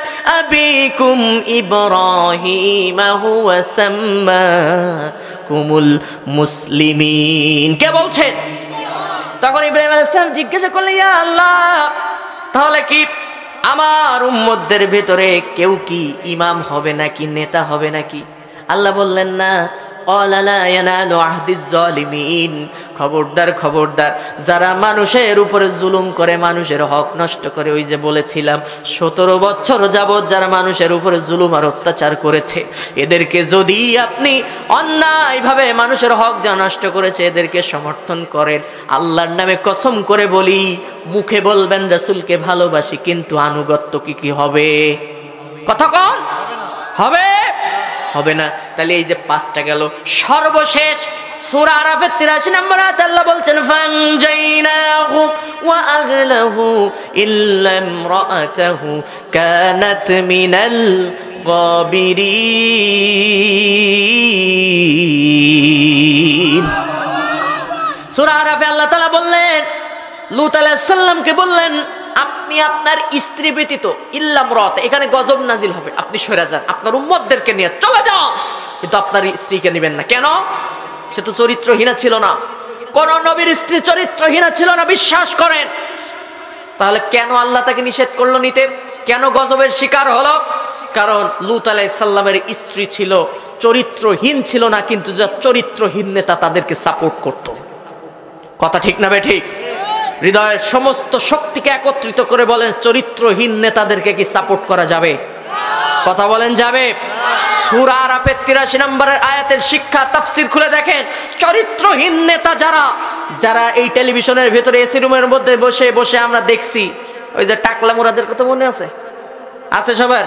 আবিকুম ইব্রাহিম হুয়া সাম্মাকুমুল মুসলিমিন। কে বলছেন? তখন ইব্রাহিম আলাইহিস সালাম জিজ্ঞাসা করলেন, ইয়া আল্লাহ, তাহলে কি আমার উম্মতদের ভিতরে কেউ কি ইমাম হবে নাকি, নেতা হবে নাকি? আল্লাহ বললেন না। ক্বালা লা ইয়ানালু আহদিজ যালিমিন। খবরদার খবরদার, যারা মানুষের উপরে জুলুম করে, মানুষের হক নষ্ট করে, ওই যে বলেছিলাম 17 বছর যাবত যারা মানুষের উপরে জুলুম আর অত্যাচার করেছে, এদেরকে যদি আপনি অন্যায়ভাবে মানুষের হক যা নষ্ট করেছে এদেরকে সমর্থন করেন, আল্লাহর নামে কসম করে বলি, মুখে বলবেন রাসূলকে ভালোবাসি, কিন্তু আনুগত্য কি হবে? কথা কোন হবে? হবে না। তাহলে এই যে 5টা গেল, সর্বশেষ সূরা আরাফের 83 নম্বর আয়াতে আল্লাহ বলছেন ফানজাইনাহু ওয়া আহলাহু ইল্লা ইমরাআতাহু কানাত মিনাল গাবিরিন। সূরা আরাফে আল্লাহ তাআলা বললেন, লূত আলাইহিস সালামকে বললেন, আপনি আপনার স্ত্রী ব্যতীত ইল্লা ইমরাত, এখানে গজব নাজিল হবে, আপনি সরে যান, আপনার উম্মতদেরকে নিয়ে চলে যান, কিন্তু আপনার স্ত্রীকে নেবেন না। কেন? সে তো চরিত্রহীনা ছিল না, কোন নবীর স্ত্রী চরিত্রহীনা ছিল না, বিশ্বাস করেন। তাহলে কেন আল্লাহ তাকে নিষেধ করলো নিতে? কেন গজবের শিকার হলো? কারণ লূত আলাইহিস সালামের স্ত্রী ছিল চরিত্রহীন ছিল না, কিন্তু যা চরিত্রহীন নেতা তাদেরকে সাপোর্ট করত। কথা ঠিক না বেঠিক? হৃদয়ের সমস্ত শক্তিকে একত্রিত করে বলেন, চরিত্রহীন নেতাদেরকে কি সাপোর্ট করা যাবে? কথা বলেন, যাবে? সূরা আরাফের 83 নম্বরের আয়াতের শিক্ষা তাফসীর খুলে দেখেন, চরিত্রহীন নেতা যারা এই টেলিভিশনের ভেতরে এসি রুমের মধ্যে বসে বসে আমরা দেখছি, ওই যে টাকলা মুরাদের কথা মনে আছে? আছে সবার?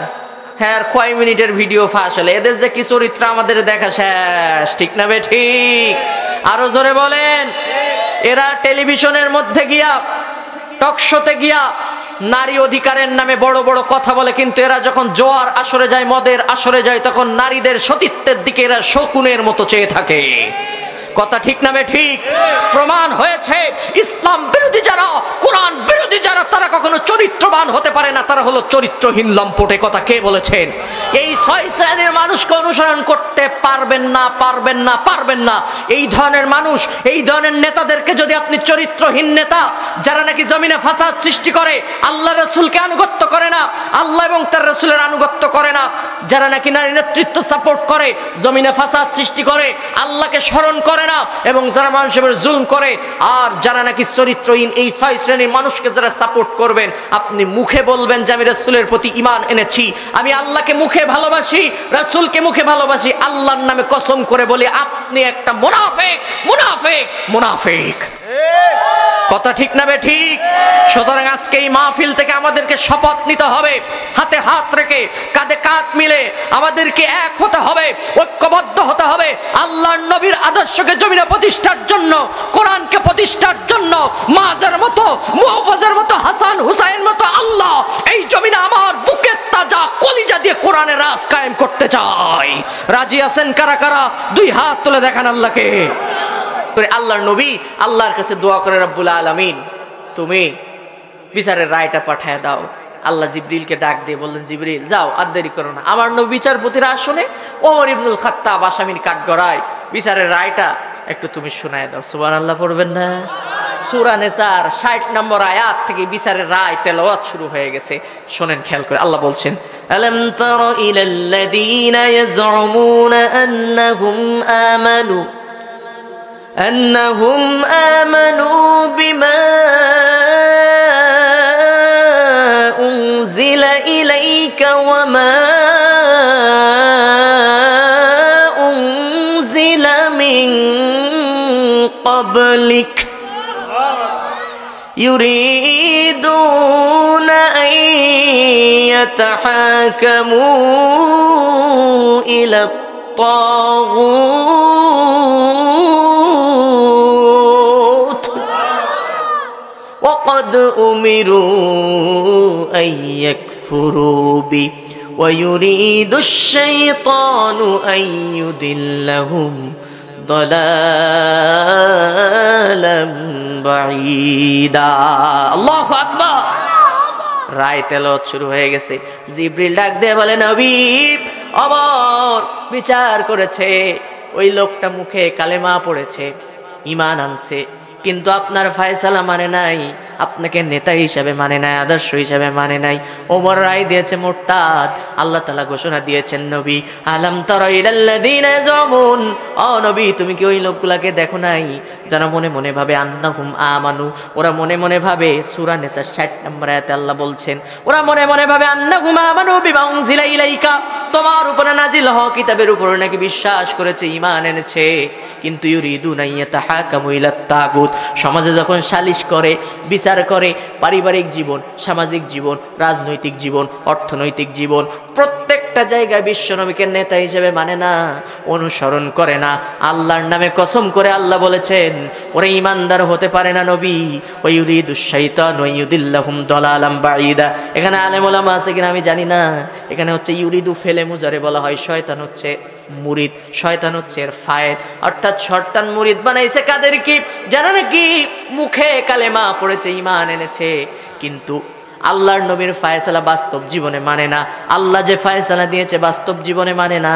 হ্যাঁ, কয় মিনিটের ভিডিও ফাঁস হলে এদের যে কি চরিত্র আমাদের দেখা শেষ। ঠিক না বেঠিক? আরো জোরে বলেন। এরা টেলিভিশনের মধ্যে গিয়া, টক শোতে গিয়া নারী অধিকারের নামে বড় বড় কথা বলে, কিন্তু এরা যখন জোয়ার আসরে যায়, মদের আসরে যায়, তখন নারীদের সতীত্বের দিকে এরা শকুনের মতো চেয়ে থাকে। কথা ঠিক না বেঠিক? প্রমাণ হয়েছে ইসলাম বিরোধী যারা, কোরআন বিরোধী যারা, তারা কখনো চরিত্রবান হতে পারে না, তারা হলো চরিত্রহীন লম্পটে। কথা কে বলেছেন? এই 6 শ্রেণীর মানুষকে অনুসরণ করতে পারবেন না, পারবেন না, পারবেন না। এই ধরনের মানুষ, এই ধরনের নেতাদেরকে যদি আপনি চরিত্রহীন নেতা, যারা নাকি জমিনে ফাসাদ সৃষ্টি করে, আল্লাহ রাসূলকে আনুগত্য করে না, আল্লাহ এবং তার রাসূলের আনুগত্য করে না, যারা নাকি নারী নেতৃত্ব সাপোর্ট করে, জমিনে ফাসাদ সৃষ্টি করে, আল্লাহকে স্মরণ করে না, এবং যারা মানুষের উপর জুলুম করে, আর যারা নাকি চরিত্রহীন, এই 6 শ্রেণীর মানুষকে যারা সাপোর্ট করবেন, আপনি মুখে বলবেন যে আমি রাসূলের প্রতি ঈমান এনেছি, আমি আল্লাহকে মুখে ভালোবাসি, রাসূলকে মুখে ভালোবাসি, আল্লাহর নামে কসম করে বলি আপনি একটা মুনাফিক, মুনাফিক, মুনাফিক। কথা ঠিক না বেঠিক? সুতরাং আজকে এই মাহফিল থেকে আমাদেরকে শপথ নিতে হবে, হাতে হাত রেখে, কাঁধে কাঁধ মিলে আমাদেরকে এক হতে হবে, ঐক্যবদ্ধ হতে হবে, আল্লাহর নবীর আদর্শকে জমিনে প্রতিষ্ঠার জন্য, কোরআনকে প্রতিষ্ঠার জন্য, মাজার মতো, মুআওয়াজের মতো, হাসান হুসাইন মতো আল্লাহ এই জমিনে আমার বুকের তাজা কলিজা দিয়ে কোরআনের রাজ কায়েম করতে চাই। রাজি আছেন কারা কারা? 2 হাত তুলে দেখান আল্লাহকে। আল্লাহর নবী আল্লাহর কাছে দোয়া করে, রব্বুল আলামিন তুমি বিচারের রায়টা পাঠায় দাও। আল্লাহ জিবরিলকে ডাক দিয়ে বললেন, জিবরিল যাও, আর দেরি করো না, আমার নবী বিচারপতির আসনে ওমর ইবনুল খাত্তাব আসামির কাঠগড়ায় বিচারের রায়টা একটু তুমি শোনায় দাও। সুবহানাল্লাহ পড়বেন না? সূরা নিসার 60 নম্বর আয়াত থেকে বিচারের রায় তেলাওয়াত শুরু হয়ে গেছে। শোনেন খেয়াল করে, আল্লাহ বলছেন, আলাম তারা ইলাল্লাযীনা ইয়াজউমুনা أنهم آمنوا بما أنزل إليك وما أنزل من قبلك يريدون أن يتحاكموا إلى الطاغوت وقد أمروا أن يكفروا به ويريد الشيطان أن يضلهم ضلالا بعيدا الله أكبر রায় তেলাওয়াত শুরু হয়ে গেছে। জিবরিল ডাক দিয়ে বলে, নবী অমর বিচার করেছে, ওই লোকটা মুখে কালেমা পড়েছে, ঈমান আনছে, কিন্তু আপনার ফয়সালা মানে নাই, আপনাকে নেতা হিসেবে মানে নাই, আদর্শ হিসেবে মানে নাই, ওমর রায় দিয়েছে মুরতাদ। আল্লাহ তাআলা ঘোষণা দিয়েছেন, নবী আলাম তারা ইলাল্লাযীনা ইয়াজউমুন, ও নবী তুমি কি ওই লোকগুলাকে দেখো নাই যারা মনে মনে ভাবে আন্নাহুম আমানু, ওরা মনে মনে ভাবে, সূরা নিসা 60 নম্বর আয়াতে আল্লাহ বলছেন, ওরা মনে মনে ভাবে আন্নাহুম আমানু বিমা উনজিলা ইলাইকা, তোমার উপরে নাজিল হওয়া কিতাবের উপরে নাকি বিশ্বাস করেছে, ঈমান এনেছে, কিন্তু ইউরিদুনা ইয়াতাহাকামু ইলাত তাগুত, সমাজে যখন সালিশ করে, বিচার বিচার করে পারিবারিক জীবন, সামাজিক জীবন, রাজনৈতিক জীবন, অর্থনৈতিক জীবন, প্রত্যেকটা জায়গায় বিশ্বনবীকে নেতা হিসেবে মানে না, অনুসরণ করে না। আল্লাহর নামে কসম করে আল্লাহ বলেছেন ওরা ঈমানদার হতে পারে না নবী। ওয়া ইউরিদুশ শাইতানু আইয়ুদিল্লাহুম দালালাম বাঈদা। এখানে আলেম ওলামা আছে কিনা আমি জানি না, এখানে হচ্ছে ইউরিদু ফেলে মুজারে বলা হয়, শয়তান হচ্ছে মুরিদ, শয়তান হচ্ছে এর ফায়েল, অর্থাৎ শয়তান মুরিদ বানাইছে কাদের কি, যারা নাকি মুখে কালেমা পড়েছে, ঈমান এনেছে, কিন্তু আল্লাহর নবীর ফায়সালা বাস্তব জীবনে মানে না। আল্লাহ যে ফায়সালা দিয়েছে বাস্তব জীবনে মানে না।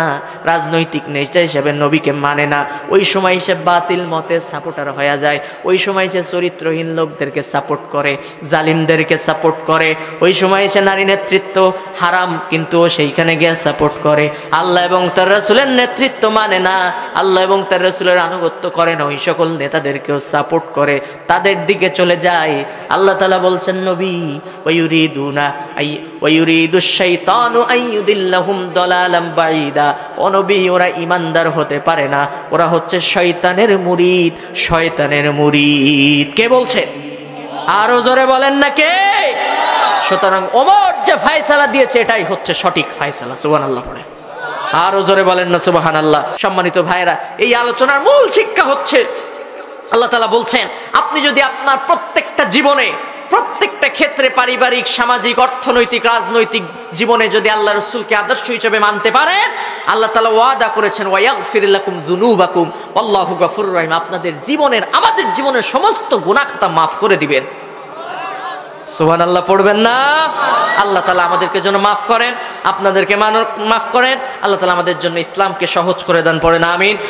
রাজনৈতিক নেতা হিসেবে নবীকে মানে না। ওই সময় সে বাতিল মতের সাপোর্টার হয়ে যায়। ওই সময় সে চরিত্রহীন লোকদেরকে সাপোর্ট করে, জালিমদেরকে সাপোর্ট করে। ওই সময় সে নারী নেতৃত্ব হারাম, কিন্তু ও সেইখানে গিয়ে সাপোর্ট করে। আল্লাহ এবং তার রাসূলের নেতৃত্ব মানে না, আল্লাহ এবং তার রাসূলের আনুগত্য করে না, ওই সকল নেতাদেরকেও সাপোর্ট করে, তাদের দিকে চলে যায়। আল্লাহ তাআলা বলছেন নবী ওয়ায়ুরিদুশ শাইতানু আইয়ুদিল্লাহুম দালালাম বাঈদা। ও নবী, ওরা ঈমানদার হতে পারে না, ওরা হচ্ছে শয়তানের মুরিদ, শয়তানের মুরিদ। কে বলছে? আরো জোরে বলেন না কে? সুতরাং ওমর যে ফয়সালা দিয়েছে এটাই হচ্ছে সঠিক ফয়সালা। সুবহানাল্লাহ পড়ে আরো জোরে বলেন না সুবহানাল্লাহ। সম্মানিত ভাইরা, এই আলোচনার মূল শিক্ষা হচ্ছে আল্লাহ তাআলা বলছেন আপনি যদি আপনার প্রত্যেকটা জীবনে, প্রত্যেকটা ক্ষেত্রে, পারিবারিক, সামাজিক, অর্থনৈতিক, রাজনৈতিক জীবনে যদি আল্লাহ রাসূলকে আদর্শ হিসেবে মানতে পারেন, আল্লাহ তাআলা ওয়াদা করেছেন ওয়ায়াগফির লাকুম যুনুবাকুম আল্লাহু গফুরুর রহিম, আপনাদের জীবনের, আমাদের জীবনের সমস্ত গুনাহ খাতা মাফ করে দিবেন। সুবহানাল্লাহ পড়বেন না? আল্লাহ তাআলা আমাদেরকে যেন মাফ করেন, আপনাদেরকে মাফ করেন। আল্লাহ তাআলা আমাদের জন্য ইসলামকে সহজ করে দেন, পড়েন আমিন।